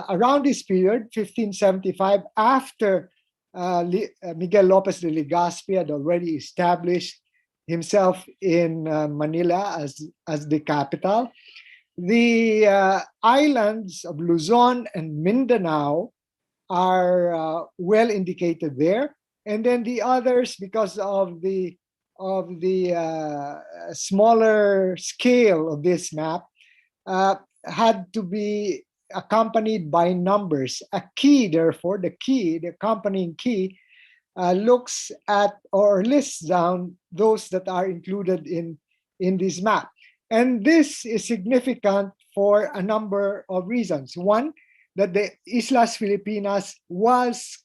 K: around this period, 1575, after Miguel Lopez de Legazpi had already established himself in Manila as the capital, the islands of Luzon and Mindanao are well indicated there, and then the others, because of the smaller scale of this map, had to be accompanied by numbers. A key, therefore, the accompanying key, looks at or lists down those that are included in this map. And this is significant for a number of reasons. One, that the Islas Filipinas was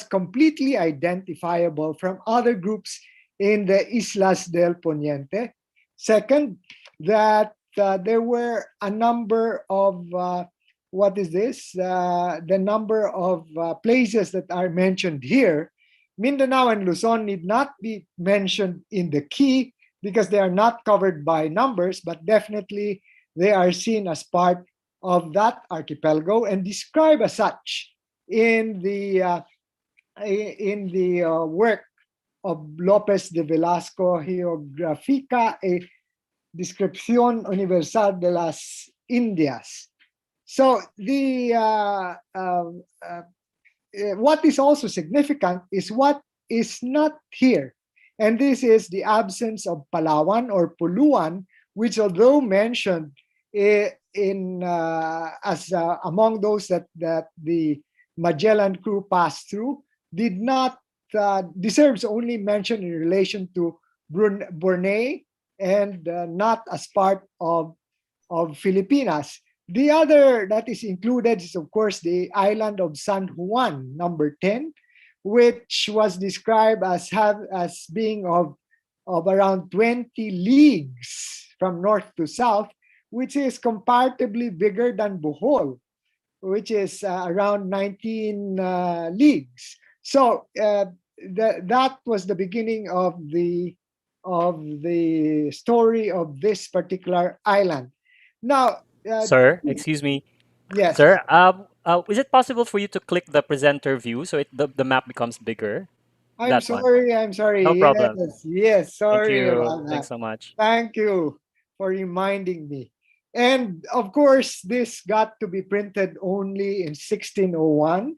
K: completely identifiable from other groups in the Islas del Poniente. Second, that there were a number of, the number of places that are mentioned here. Mindanao and Luzon need not be mentioned in the key because they are not covered by numbers, but definitely they are seen as part of that archipelago and described as such in the work of Lopez de Velasco, Geográfica e Descripción Universal de las Indias. So what is also significant is what is not here. And this is the absence of Palawan or Puluan, which although mentioned among those that the Magellan crew passed through did not deserves only mention in relation to Brunei and not as part of Filipinas. The other that is included is, of course, the island of San Juan, number 10, which was described as being of around 20 leagues from north to south, which is comparatively bigger than Bohol, which is around 19 leagues. So that was the beginning of the story of this particular island. Now,
H: Sir, excuse me.
K: yes,
H: Sir, is it possible for you to click the presenter view so the map becomes bigger?
K: I'm
H: That one.
K: sorry. I'm sorry.
H: No problem.
K: Yes.
H: Thank
K: Sorry
H: you.
K: about
H: Thanks
K: that.
H: so much.
K: Thank you for reminding me. And of course, this got to be printed only in 1601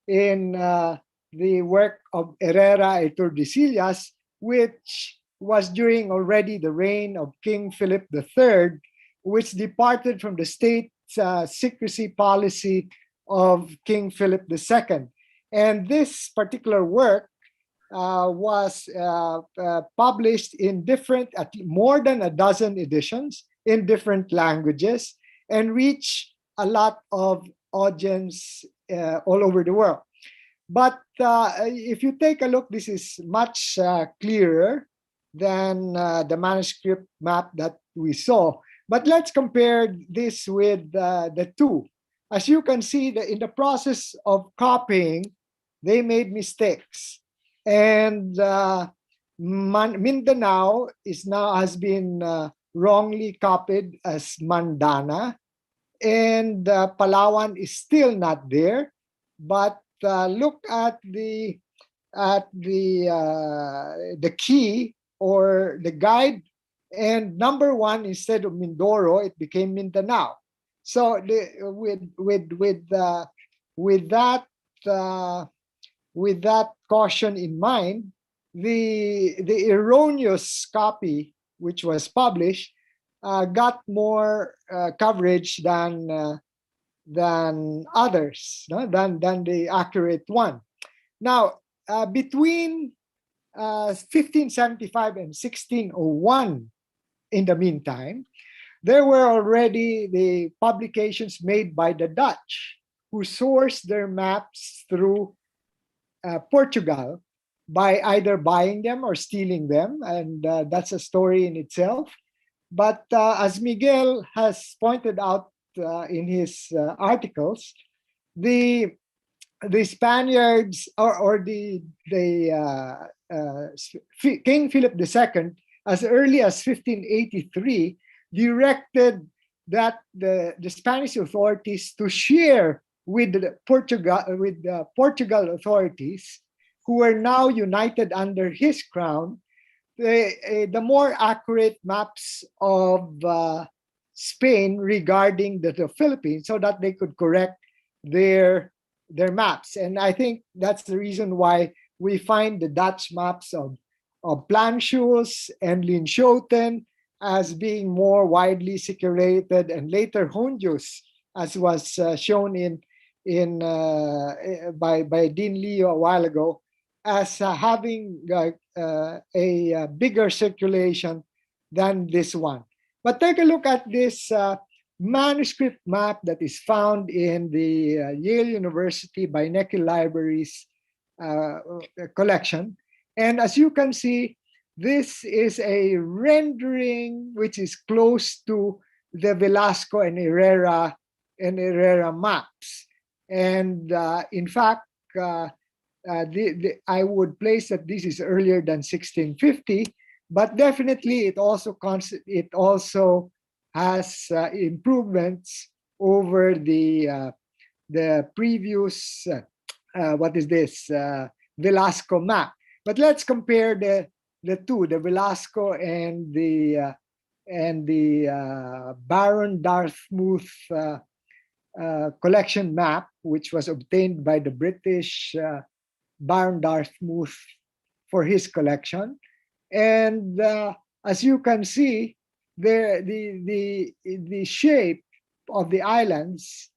K: in the work of Herrera y Tordesillas, which was during already the reign of King Philip III, which departed from the state secrecy policy of King Philip II. And this particular work was published in more than a dozen editions in different languages and reached a lot of audience all over the world. But if you take a look, this is much clearer than the manuscript map that we saw. But let's compare this with the two. As you can see, in the process of copying, they made mistakes. And Mindanao has been wrongly copied as Mandana, and Palawan is still not there. But look at the key or the guide, and number 1 instead of Mindoro, it became Mindanao. So with that caution in mind, the erroneous copy which was published got more coverage than others, no? than the accurate one. Now, between 1575 and 1601, in the meantime, there were already the publications made by the Dutch, who sourced their maps through Portugal by either buying them or stealing them, and that's a story in itself. But as Miguel has pointed out in his articles, the Spaniards or the King Philip II, as early as 1583, directed that the Spanish authorities to share with the Portugal authorities, who were now united under his crown, the more accurate maps of Spain regarding the Philippines, so that they could correct their maps. And I think that's the reason why we find the Dutch maps of Planchus and Linschoten as being more widely circulated, and later Hondius, as was shown by Dean Leo a while ago, as having a bigger circulation than this one. But take a look at this manuscript map that is found in the Yale University by Necky Libraries collection. And as you can see, this is a rendering which is close to the Velasco and Herrera maps. And in fact, I would place that this is earlier than 1650, but definitely it also has improvements over the previous Velasco map. But let's compare the two, the Velasco and the Baron Dartmouth collection map, which was obtained by the British Baron Dartmouth for his collection. And as you can see, the shape of the islands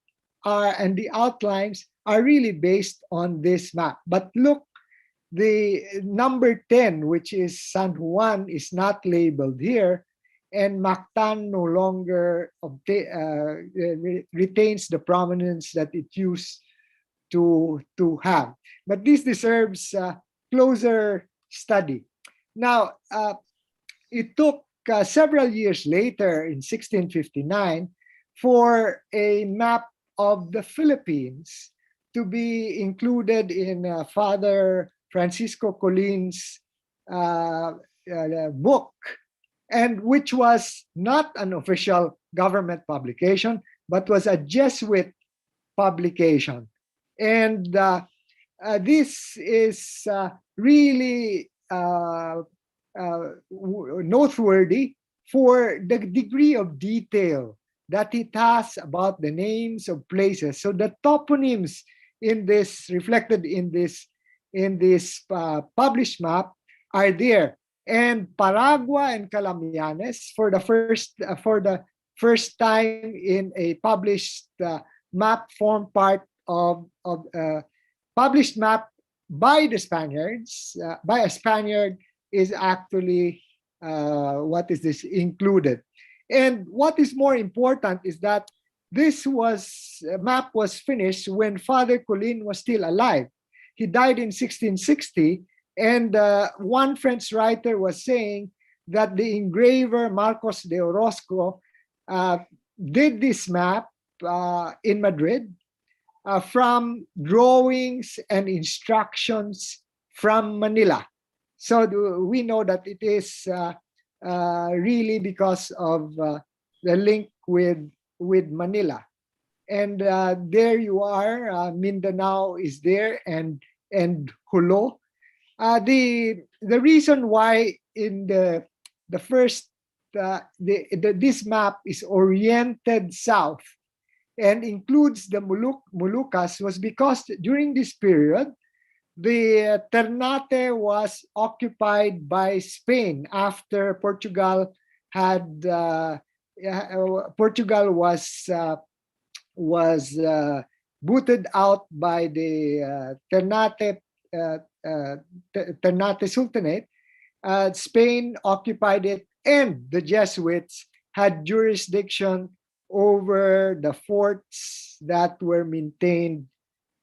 K: are and the outlines are really based on this map. But look, the number 10, which is San Juan, is not labeled here, and Mactan no longer retains the prominence that it used to have. But this deserves closer study. Now, it took several years later, in 1659, for a map of the Philippines to be included in Father Francisco Colin's book, and which was not an official government publication, but was a Jesuit publication. And this is really noteworthy for the degree of detail that it has about the names of places. So the toponyms in this, reflected in this published map, are there. And Paragua and Calamianes, for the first time in a published map, form part of published map by the Spaniards, by a Spaniard, is actually included. And what is more important is that this map was finished when Father Colin was still alive. He died in 1660, and one French writer was saying that the engraver Marcos de Orozco did this map in Madrid from drawings and instructions from Manila. So we know that it is really because of the link with Manila. And there you are, Mindanao is there, and Hulo. The reason why in the first this map is oriented south and includes the Moluccas was because during this period the Ternate was occupied by Spain after Portugal had Portugal was booted out by the Ternate Sultanate. Spain occupied it, and the Jesuits had jurisdiction over the forts that were maintained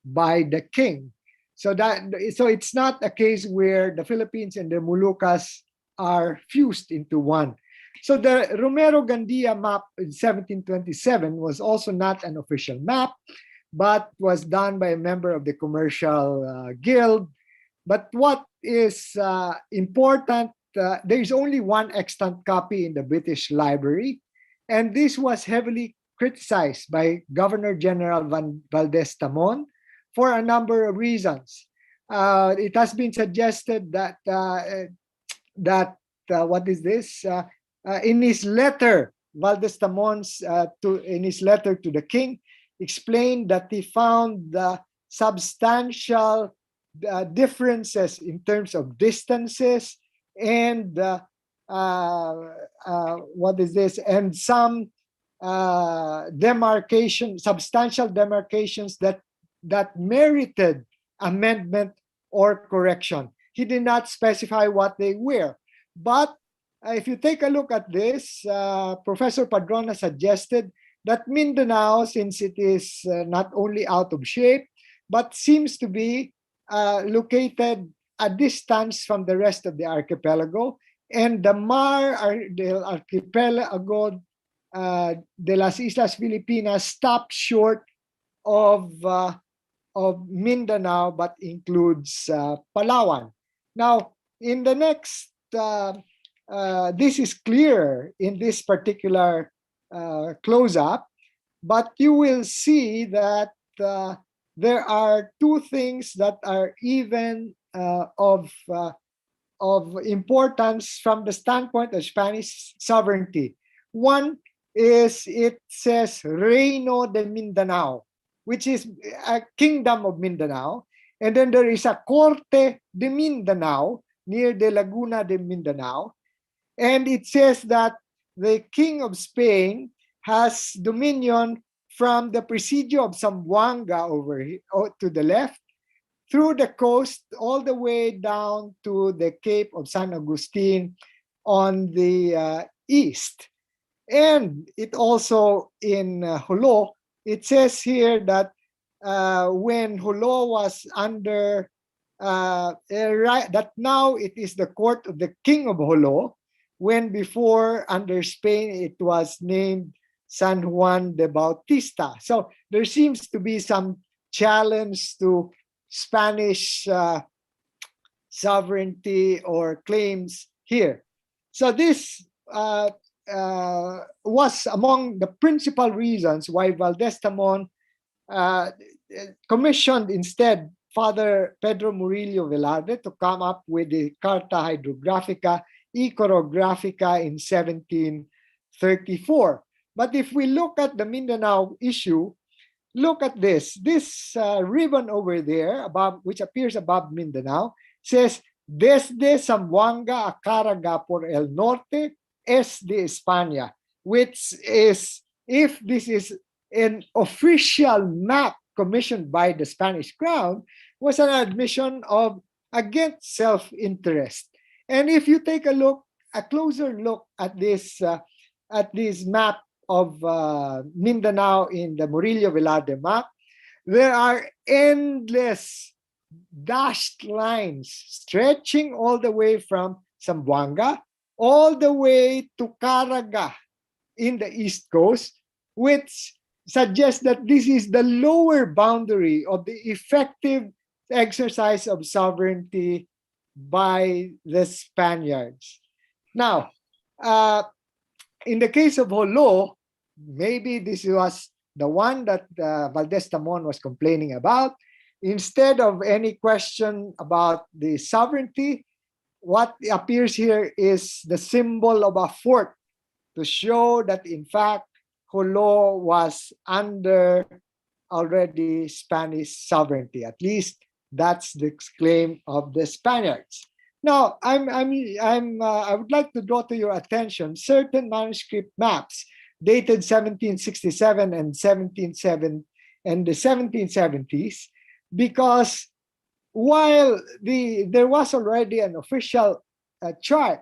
K: by the king. So it's not a case where the Philippines and the Moluccas are fused into one. So the Romero Gandia map in 1727 was also not an official map, but was done by a member of the commercial guild. But what is important, there is only one extant copy in the British Library, and this was heavily criticized by Governor General Valdez Tamon for a number of reasons. It has been suggested that what is this? In his letter, Valdez Tamon's in his letter to the king, explained that he found substantial differences in terms of distances and what is this? And some substantial demarcations that merited amendment or correction. He did not specify what they were. But if you take a look at this, Professor Padrona suggested that Mindanao, since it is not only out of shape, but seems to be located a distance from the rest of the archipelago, and the Mar del Archipelago de las Islas Filipinas stopped short of Mindanao, but includes Palawan. Now, in the next, this is clear in this particular close-up, but you will see that there are two things that are even of importance from the standpoint of Spanish sovereignty. One is it says Reino de Mindanao, which is a kingdom of Mindanao. And then there is a Corte de Mindanao near the Laguna de Mindanao. And it says that the king of Spain has dominion from the presidio of Zamboanga over here, to the left, through the coast all the way down to the Cape of San Agustin on the east. And it also in Jolo, it says here that when Jolo was under, that now it is the court of the king of Jolo, when before under Spain it was named San Juan de Bautista. So there seems to be some challenge to Spanish sovereignty or claims here. So this was among the principal reasons why Valdez-Tamon commissioned instead Father Pedro Murillo Velarde to come up with the Carta Hydrographica Iconographica in 1734. But if we look at the Mindanao issue, look at this. This ribbon over there, above, which appears above Mindanao, says Desde Zamboanga a Caraga por el norte es de España, which is, if this is an official map commissioned by the Spanish crown, was an admission of against self-interest. And if you take a closer look at this map of Mindanao in the Murillo Velarde map, there are endless dashed lines stretching all the way from Zamboanga all the way to Caraga in the east coast, which suggests that this is the lower boundary of the effective exercise of sovereignty by the Spaniards. Now, in the case of Jolo, maybe this was the one that Valdez-Tamon was complaining about. Instead of any question about the sovereignty, what appears here is the symbol of a fort to show that, in fact, Jolo was under already Spanish sovereignty. At least that's the claim of the Spaniards. Now, I would like to draw to your attention certain manuscript maps dated 1767 and the 1770s, because while there was already an official chart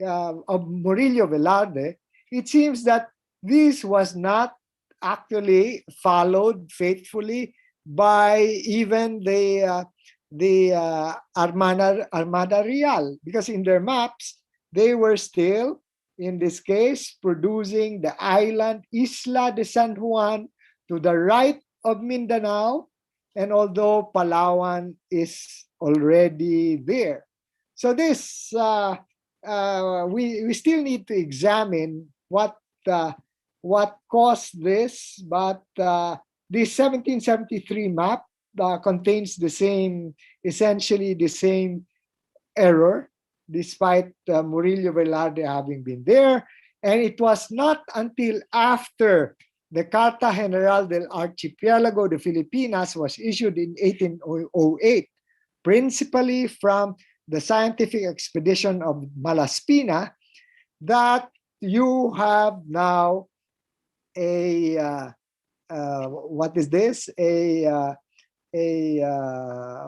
K: of Murillo Velarde, it seems that this was not actually followed faithfully by even the Armada Real, because in their maps, they were still, in this case, producing the island Isla de San Juan to the right of Mindanao, and although Palawan is already there. So this, we still need to examine what caused this, but the 1773 map contains essentially the same error, despite Murillo Velarde having been there. And it was not until after the Carta General del Archipiélago de Filipinas was issued in 1808, principally from the scientific expedition of Malaspina, that you have now a what is this? A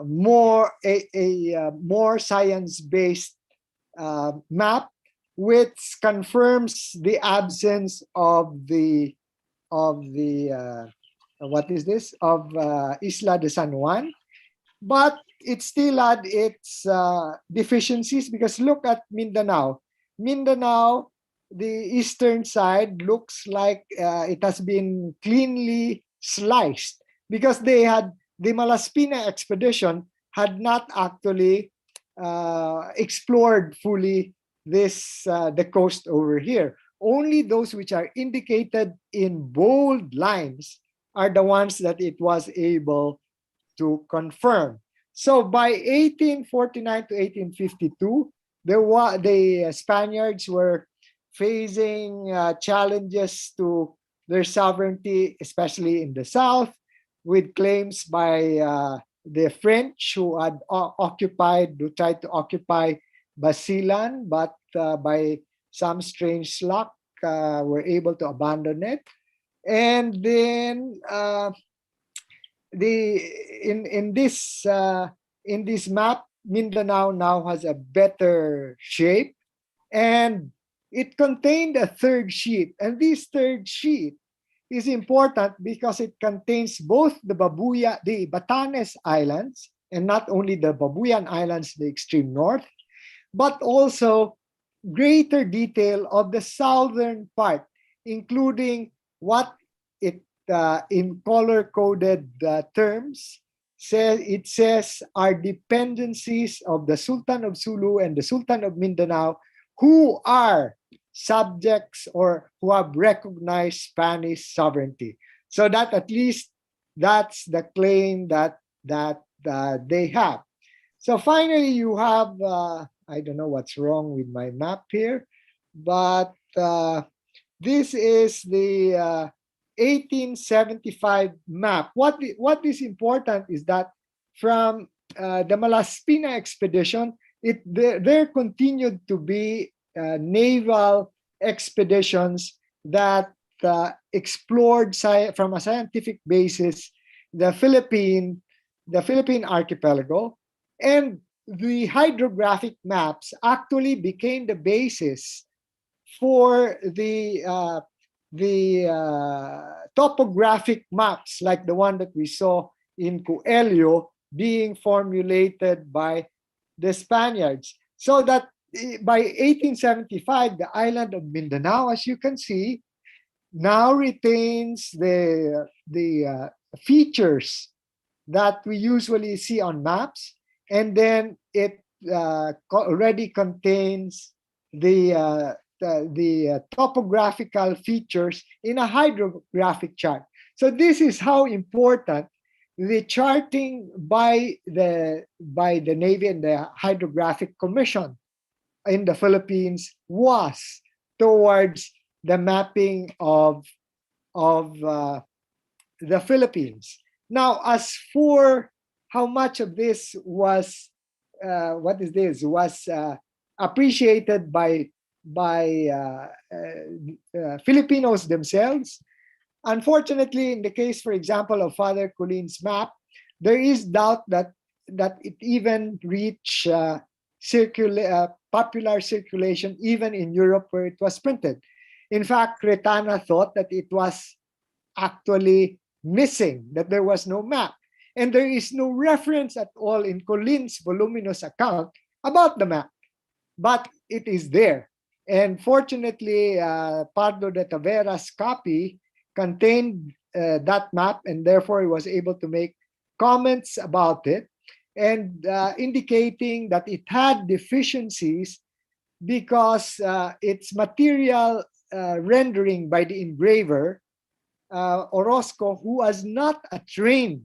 K: more science-based map, which confirms the absence of the what is this, of Isla de San Juan, but it still had its deficiencies, because look at Mindanao. Mindanao, the eastern side, looks like it has been cleanly sliced, because the Malaspina expedition had not actually explored fully the coast over here. Only those which are indicated in bold lines are the ones that it was able to confirm. So by 1849 to 1852, the Spaniards were facing challenges to their sovereignty, especially in the south, with claims by the French, who had tried to occupy Basilan, but by some strange luck, were able to abandon it. And then in this map, Mindanao now has a better shape, and it contained a third sheet. And this third sheet is important because it contains both the Batanes Islands, and not only the Babuyan Islands, the extreme north, but also greater detail of the southern part, including what it in color-coded terms says are dependencies of the Sultan of Sulu and the Sultan of Mindanao, who are subjects or who have recognized Spanish sovereignty. So that at least that's the claim that they have. So finally, you have I don't know what's wrong with my map here, but this is the 1875 map. What is important is that from the Malaspina expedition, there continued to be naval expeditions that explored from a scientific basis the Philippine archipelago, and the hydrographic maps actually became the basis for the topographic maps like the one that we saw in Coelho being formulated by the Spaniards. So that by 1875, the island of Mindanao, as you can see, now retains the features that we usually see on maps, and then it already contains the topographical features in a hydrographic chart. So this is how important the charting by the Navy and the Hydrographic Commission in the Philippines was towards the mapping of the Philippines. Now, as for how much of this was appreciated by Filipinos themselves, unfortunately, in the case, for example, of Father Colin's map, there is doubt that it even reached popular circulation even in Europe where it was printed. In fact, Retana thought that it was actually missing, that there was no map. And there is no reference at all in Colin's voluminous account about the map, but it is there. And fortunately, Pardo de Tavera's copy contained that map, and therefore he was able to make comments about it, and indicating that it had deficiencies because its material rendering by the engraver, Orozco, who was not a trained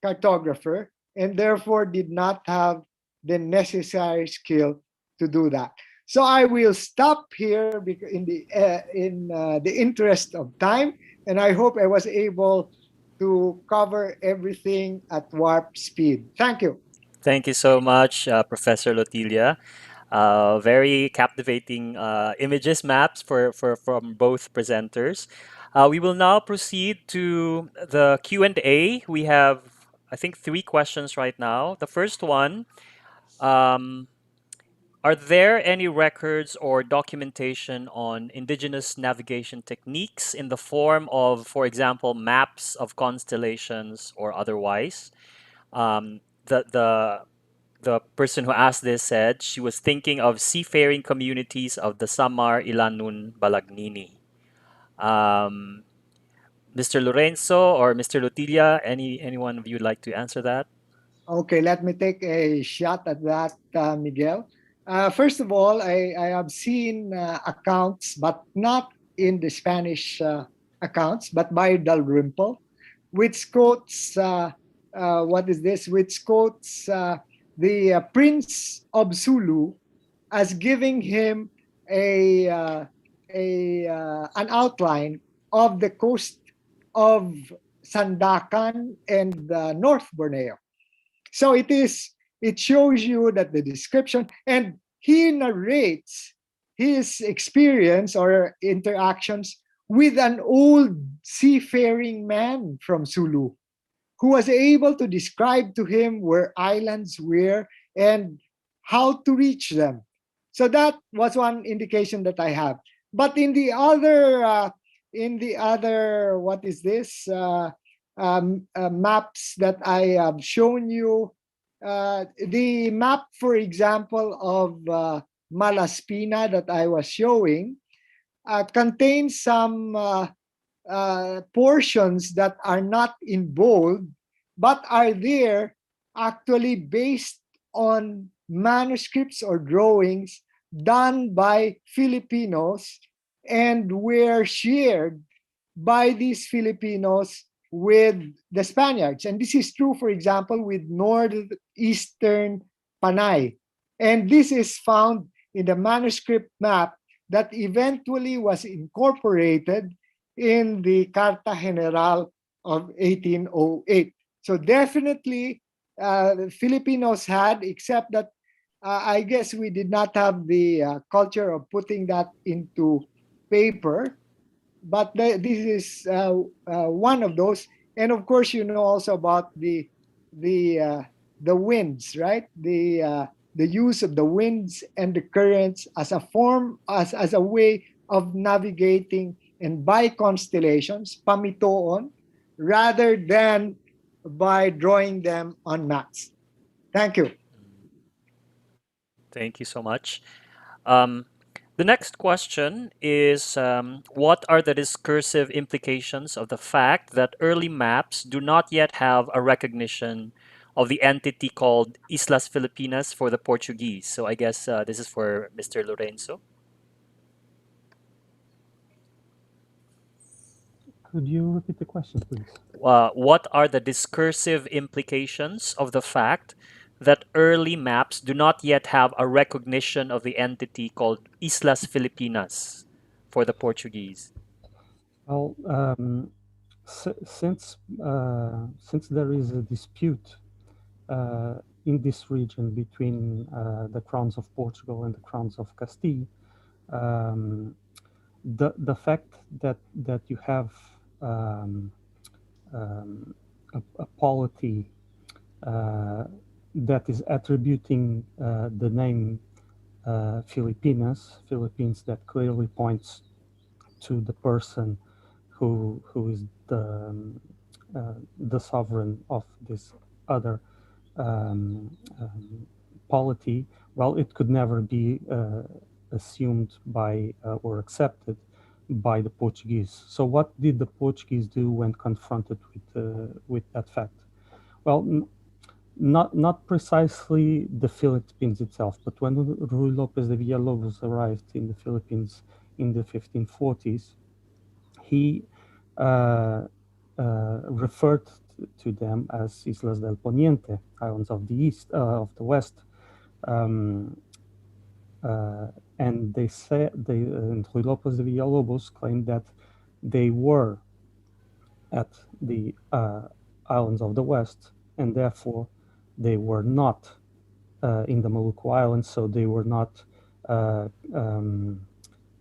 K: cartographer and therefore did not have the necessary skill to do that. So I will stop here in the interest of time, and I hope I was able to cover everything at warp speed. Thank you.
H: Thank you so much, Professor Lotilia. Very captivating images, maps from both presenters. We will now proceed to the Q&A. We have, I think, 3 questions right now. The first one, are there any records or documentation on indigenous navigation techniques in the form of, for example, maps of constellations or otherwise? The person who asked this said she was thinking of seafaring communities of the Samar, Ilanun, Balagnini. Mr. Lorenzo or Mr. Lotilia, anyone of you would like to answer that?
K: Okay, let me take a shot at that, Miguel. First of all, I have seen accounts, but not in the Spanish accounts, but by Dalrymple, which quotes, which quotes the Prince of Sulu as giving him an outline of the coast of Sandakan and North Borneo. So it shows you that the description, and he narrates his experience or interactions with an old seafaring man from Sulu who was able to describe to him where islands were and how to reach them. So that was one indication that I have. But in the other, what is this? Maps that I have shown you, the map, for example, of Malaspina that I was showing contains some portions that are not in bold, but are there actually based on manuscripts or drawings done by Filipinos and were shared by these Filipinos with the Spaniards. And this is true, for example, with northeastern Panay. And this is found in the manuscript map that eventually was incorporated in the Carta General of 1808. So definitely Filipinos had, except that I guess we did not have the culture of putting that into paper. But this is one of those. And of course, you know also about the winds, right? The use of the winds and the currents as a form, as a way of navigating and by constellations, pamitoon, rather than by drawing them on maps. Thank you.
H: Thank you so much. The next question is, what are the discursive implications of the fact that early maps do not yet have a recognition of the entity called Islas Filipinas for the Portuguese? So I guess this is for Mr. Lorenzo.
J: Could you repeat the question, please?
H: What are the discursive implications of the fact that early maps do not yet have a recognition of the entity called Islas Filipinas for the Portuguese?
J: Well, since there is a dispute in this region between the crowns of Portugal and the crowns of Castile, the fact that you have a polity that is attributing the name Philippines, that clearly points to the person who is the sovereign of this other polity. Well, it could never be assumed by or accepted by the Portuguese. So what did the Portuguese do when confronted with that fact? Well, not precisely the Philippines itself, but when Rui Lopes de Villalobos arrived in the Philippines in the 1540s, he referred to them as Islas del Poniente, islands of the east, of the west. And they said, and Rui Lopes de Villalobos claimed that they were at the islands of the west, and therefore they were not in the Maluku Islands, so they were not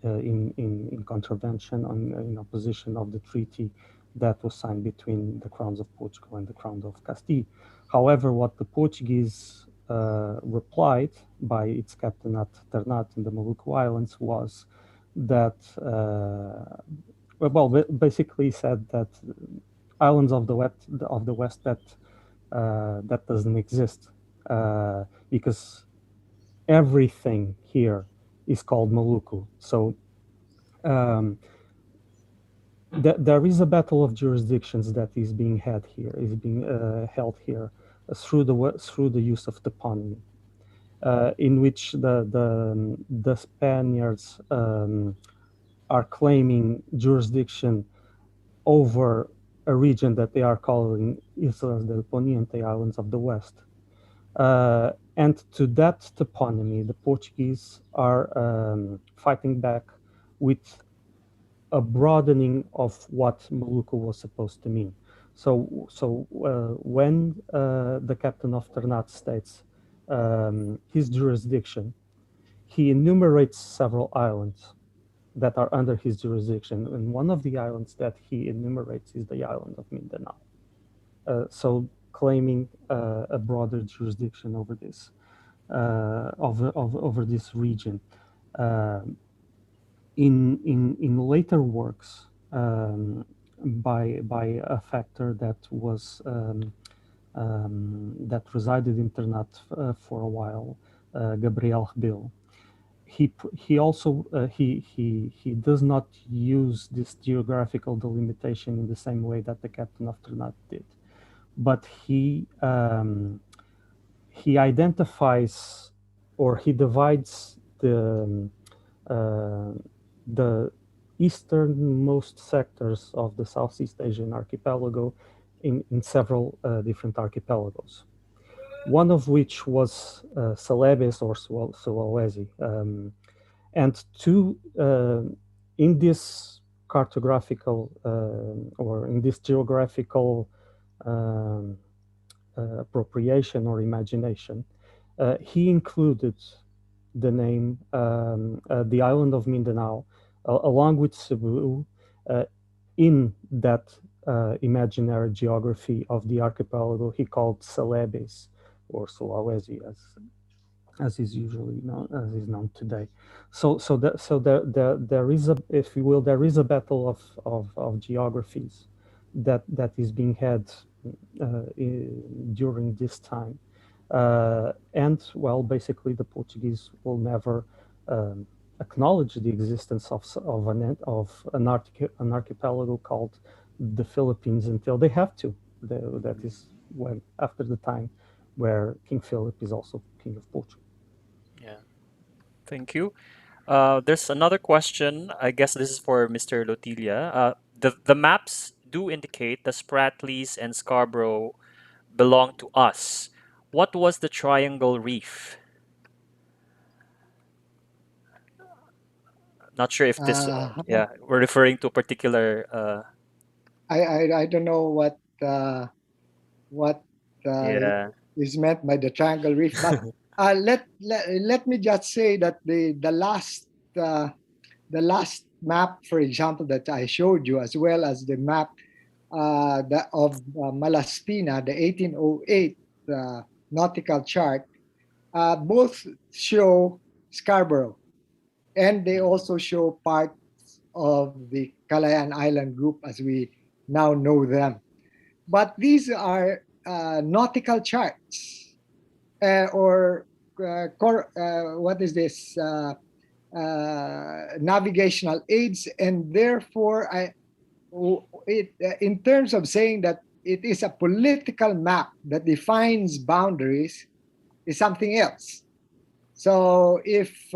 J: in contravention, in opposition of the treaty that was signed between the crowns of Portugal and the crown of Castile. However, what the Portuguese replied by its captain at Ternate in the Maluku Islands was that, basically said that islands of the west that doesn't exist because everything here is called Maluku. So there is a battle of jurisdictions that is being held here through the use of the Pane, in which the Spaniards are claiming jurisdiction over a region that they are calling Islas del Poniente, islands of the west. And to that toponymy, the Portuguese are fighting back with a broadening of what Maluku was supposed to mean. So when the captain of Ternate states his jurisdiction, he enumerates several islands that are under his jurisdiction. And one of the islands that he enumerates is the island of Mindanao. So claiming a broader jurisdiction over this, over this region. In later works by a factor that was that resided in Ternate for a while, Gabriel Rebelo. He also he does not use this geographical delimitation in the same way that the captain of Ternate did, but he identifies or he divides the easternmost sectors of the Southeast Asian archipelago in several different archipelagos. One of which was Celebes or Sulawesi. And two, in this cartographical or in this geographical appropriation or imagination, he included the name, the island of Mindanao, along with Cebu, in that imaginary geography of the archipelago he called Celebes, or Sulawesi, as is usually known, as is known today. So there is a, if you will, there is a battle of geographies that is being had during this time. And well, basically the Portuguese will never acknowledge the existence of an archipelago called the Philippines until they have to. That is when, after the time where King Philip is also King of Portugal.
H: Yeah, thank you. There's another question. I guess this is for Mr. Lotilia. The maps do indicate the Spratlys and Scarborough belong to us. What was the Triangle Reef? Not sure if this, yeah, we're referring to a particular.
K: I don't know what
H: Yeah.
K: is meant by the Triangle Reef, but let me just say that the last map, for example, that I showed you, as well as the map of Malaspina, the 1808 nautical chart, both show Scarborough, and they also show parts of the Calayan Island group as we now know them. But these are nautical charts, or what is this? Navigational aids, and therefore in terms of saying that it is a political map that defines boundaries, is something else. So if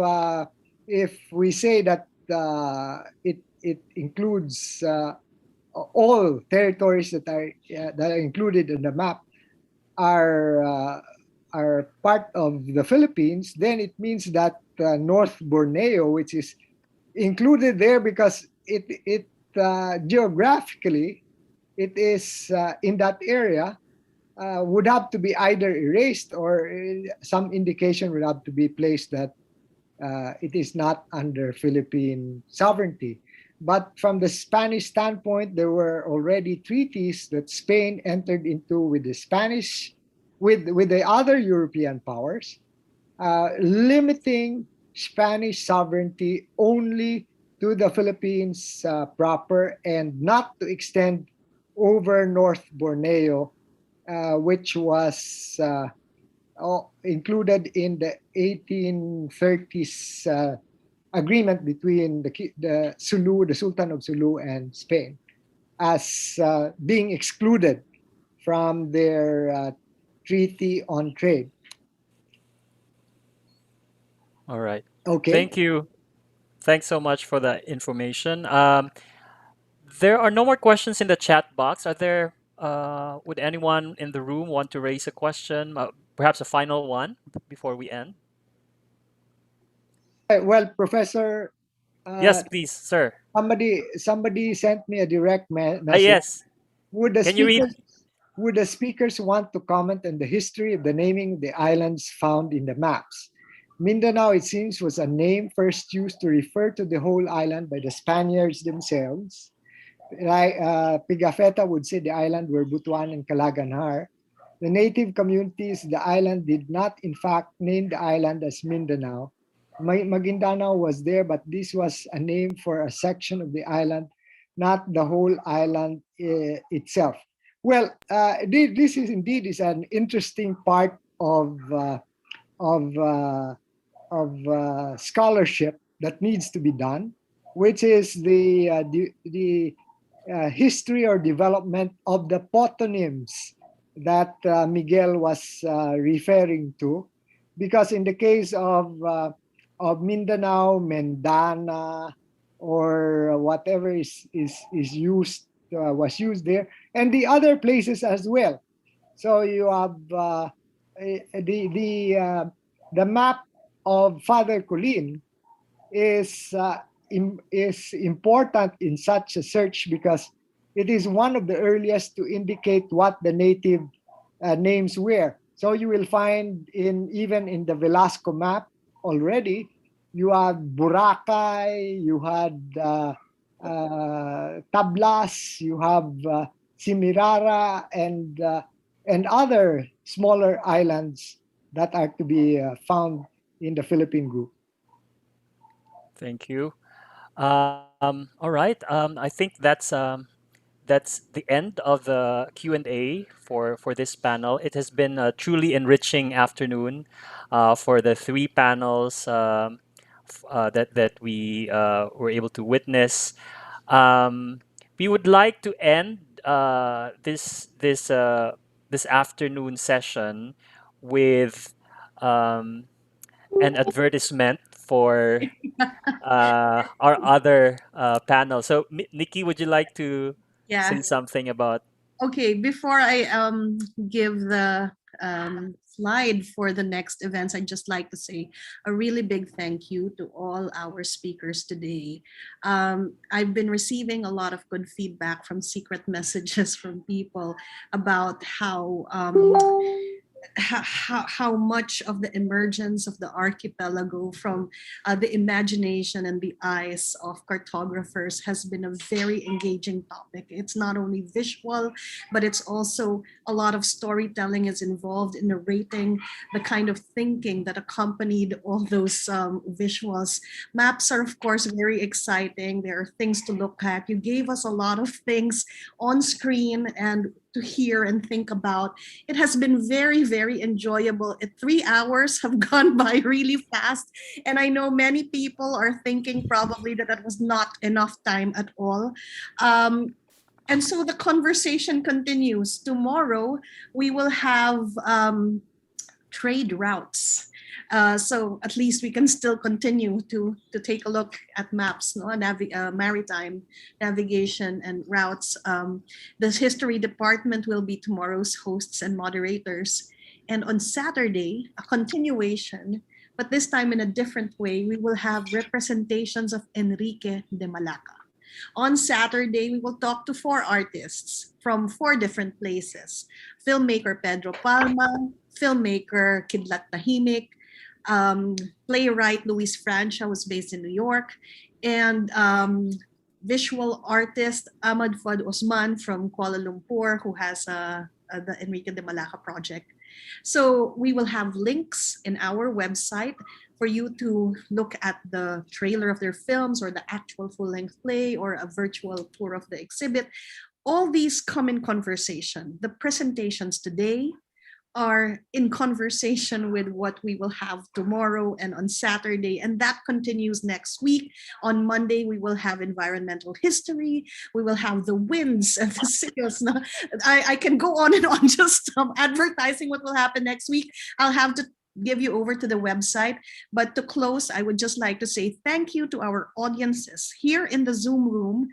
K: we say that it includes all territories that are included in the map are part of the Philippines, then it means that North Borneo, which is included there because it geographically it is in that area, would have to be either erased or some indication would have to be placed that it is not under Philippine sovereignty. But from the Spanish standpoint, there were already treaties that Spain entered into with the Spanish, with the other European powers, limiting Spanish sovereignty only to the Philippines proper and not to extend over North Borneo, which was included in the 1830s agreement between the Sulu, the Sultan of Sulu, and Spain, as being excluded from their treaty on trade.
H: All right.
K: Okay.
H: Thank you. Thanks so much for that information. There are no more questions in the chat box. Are there? Would anyone in the room want to raise a question? Perhaps a final one before we end.
K: Well, Professor.
H: Yes, please, sir.
K: Somebody sent me a direct message.
H: Yes.
K: Would the
H: Can you read?
K: Would the speakers want to comment on the history of the naming of the islands found in the maps? Mindanao, it seems, was a name first used to refer to the whole island by the Spaniards themselves. Like Pigafetta would say the island were Butuan and Calaganhar. The native communities of the island did not, in fact, name the island as Mindanao. Maguindanao was there, but this was a name for a section of the island, not the whole island itself. Well, this is indeed is an interesting part of of uh, scholarship that needs to be done, which is the history or development of the potonyms that Miguel was referring to, because in the case of Mindanao, Mendana, or whatever is used was used there, and the other places as well. So you have the map of Father Colin is important in such a search because it is one of the earliest to indicate what the native names were. So you will find even in the Velasco map already, you have Boracay, you had Tablas, you have Simirara, and other smaller islands that are to be found in the Philippine group.
H: Thank you. All right. I think that's the end of the Q&A for this panel. It has been a truly enriching afternoon for the three panels that we were able to witness. We would like to end this afternoon session with an advertisement for our other panel. So, Nikki, would you like to say
A: Yeah.
H: something about?
A: Okay, before I give the slide for the next events, I'd just like to say a really big thank you to all our speakers today. I've been receiving a lot of good feedback from secret messages from people about how much of the emergence of the archipelago from the imagination and the eyes of cartographers has been a very engaging topic. It's not only visual, but it's also a lot of storytelling is involved in narrating the kind of thinking that accompanied all those visuals. Maps are, of course, very exciting. There are things to look at. You gave us a lot of things on screen and to hear and think about. It has been very, very enjoyable. 3 hours have gone by really fast. And I know many people are thinking probably that was not enough time at all. And so the conversation continues. Tomorrow, we will have trade routes. So at least we can still continue to take a look at maps, no? Maritime navigation and routes. The history department will be tomorrow's hosts and moderators. And on Saturday, a continuation, but this time in a different way, we will have representations of Enrique de Malacca. On Saturday, we will talk to 4 artists from 4 different places. Filmmaker Pedro Palma, filmmaker Kidlat Tahimik, playwright Luis Francia, was based in New York, and visual artist Ahmad Fuad Osman from Kuala Lumpur, who has the Enrique de Malacca project. So we will have links in our website for you to look at the trailer of their films or the actual full-length play or a virtual tour of the exhibit. All these come in conversation. The presentations today are in conversation with what we will have tomorrow and on Saturday, and that continues next week. On Monday, we will have environmental history. We will have the winds and the sails. Now, I can go on and on just advertising what will happen next week. I'll have to give you over to the website. But to close, I would just like to say thank you to our audiences here in the Zoom room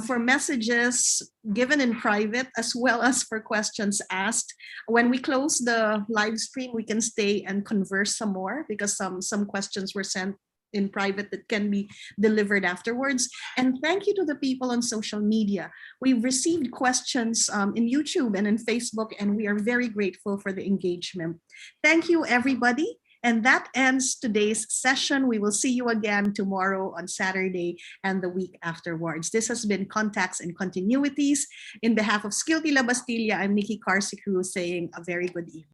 A: for messages given in private as well as for questions asked. When we close the live stream, we can stay and converse some more because some questions were sent in private that can be delivered afterwards. And thank you to the people on social media. We've received questions in YouTube and in Facebook, and we are very grateful for the engagement. Thank you, everybody. And that ends today's session. We will see you again tomorrow on Saturday and the week afterwards. This has been Contacts and Continuities. In behalf of Skillty La Bastilla, I'm Nikki Carsicruz saying a very good evening.